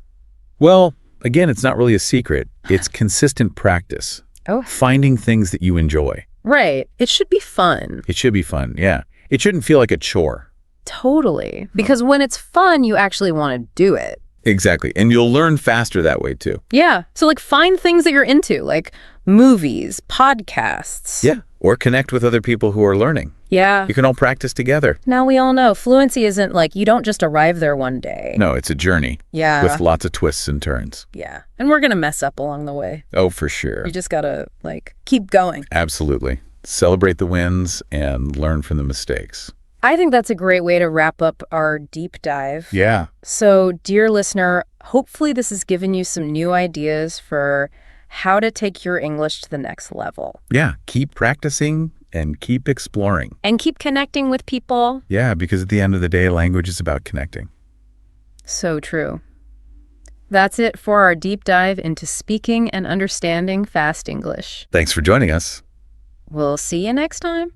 Well, again, it's not really a secret. It's consistent practice. Oh. Finding things that you enjoy. Right. It should be fun. It should be fun, yeah. It shouldn't feel like a chore. Totally. Because when it's fun, you actually want to do it. Exactly. And you'll learn faster that way, too. Yeah. So like find things that you're into, like movies, podcasts. Yeah. Or connect with other people who are learning. Yeah. You can all practice together. Now we all know fluency isn't like you don't just arrive there one day. No, it's a journey. Yeah. With lots of twists and turns. Yeah. And we're going to mess up along the way. Oh, for sure. You just got to like keep going. Absolutely. Celebrate the wins and learn from the mistakes. I think that's a great way to wrap up our deep dive. Yeah. So, dear listener, hopefully this has given you some new ideas for how to take your English to the next level. Yeah. Keep practicing and keep exploring. And keep connecting with people. Yeah, because at the end of the day, language is about connecting. So true. That's it for our deep dive into speaking and understanding fast English. Thanks for joining us. We'll see you next time.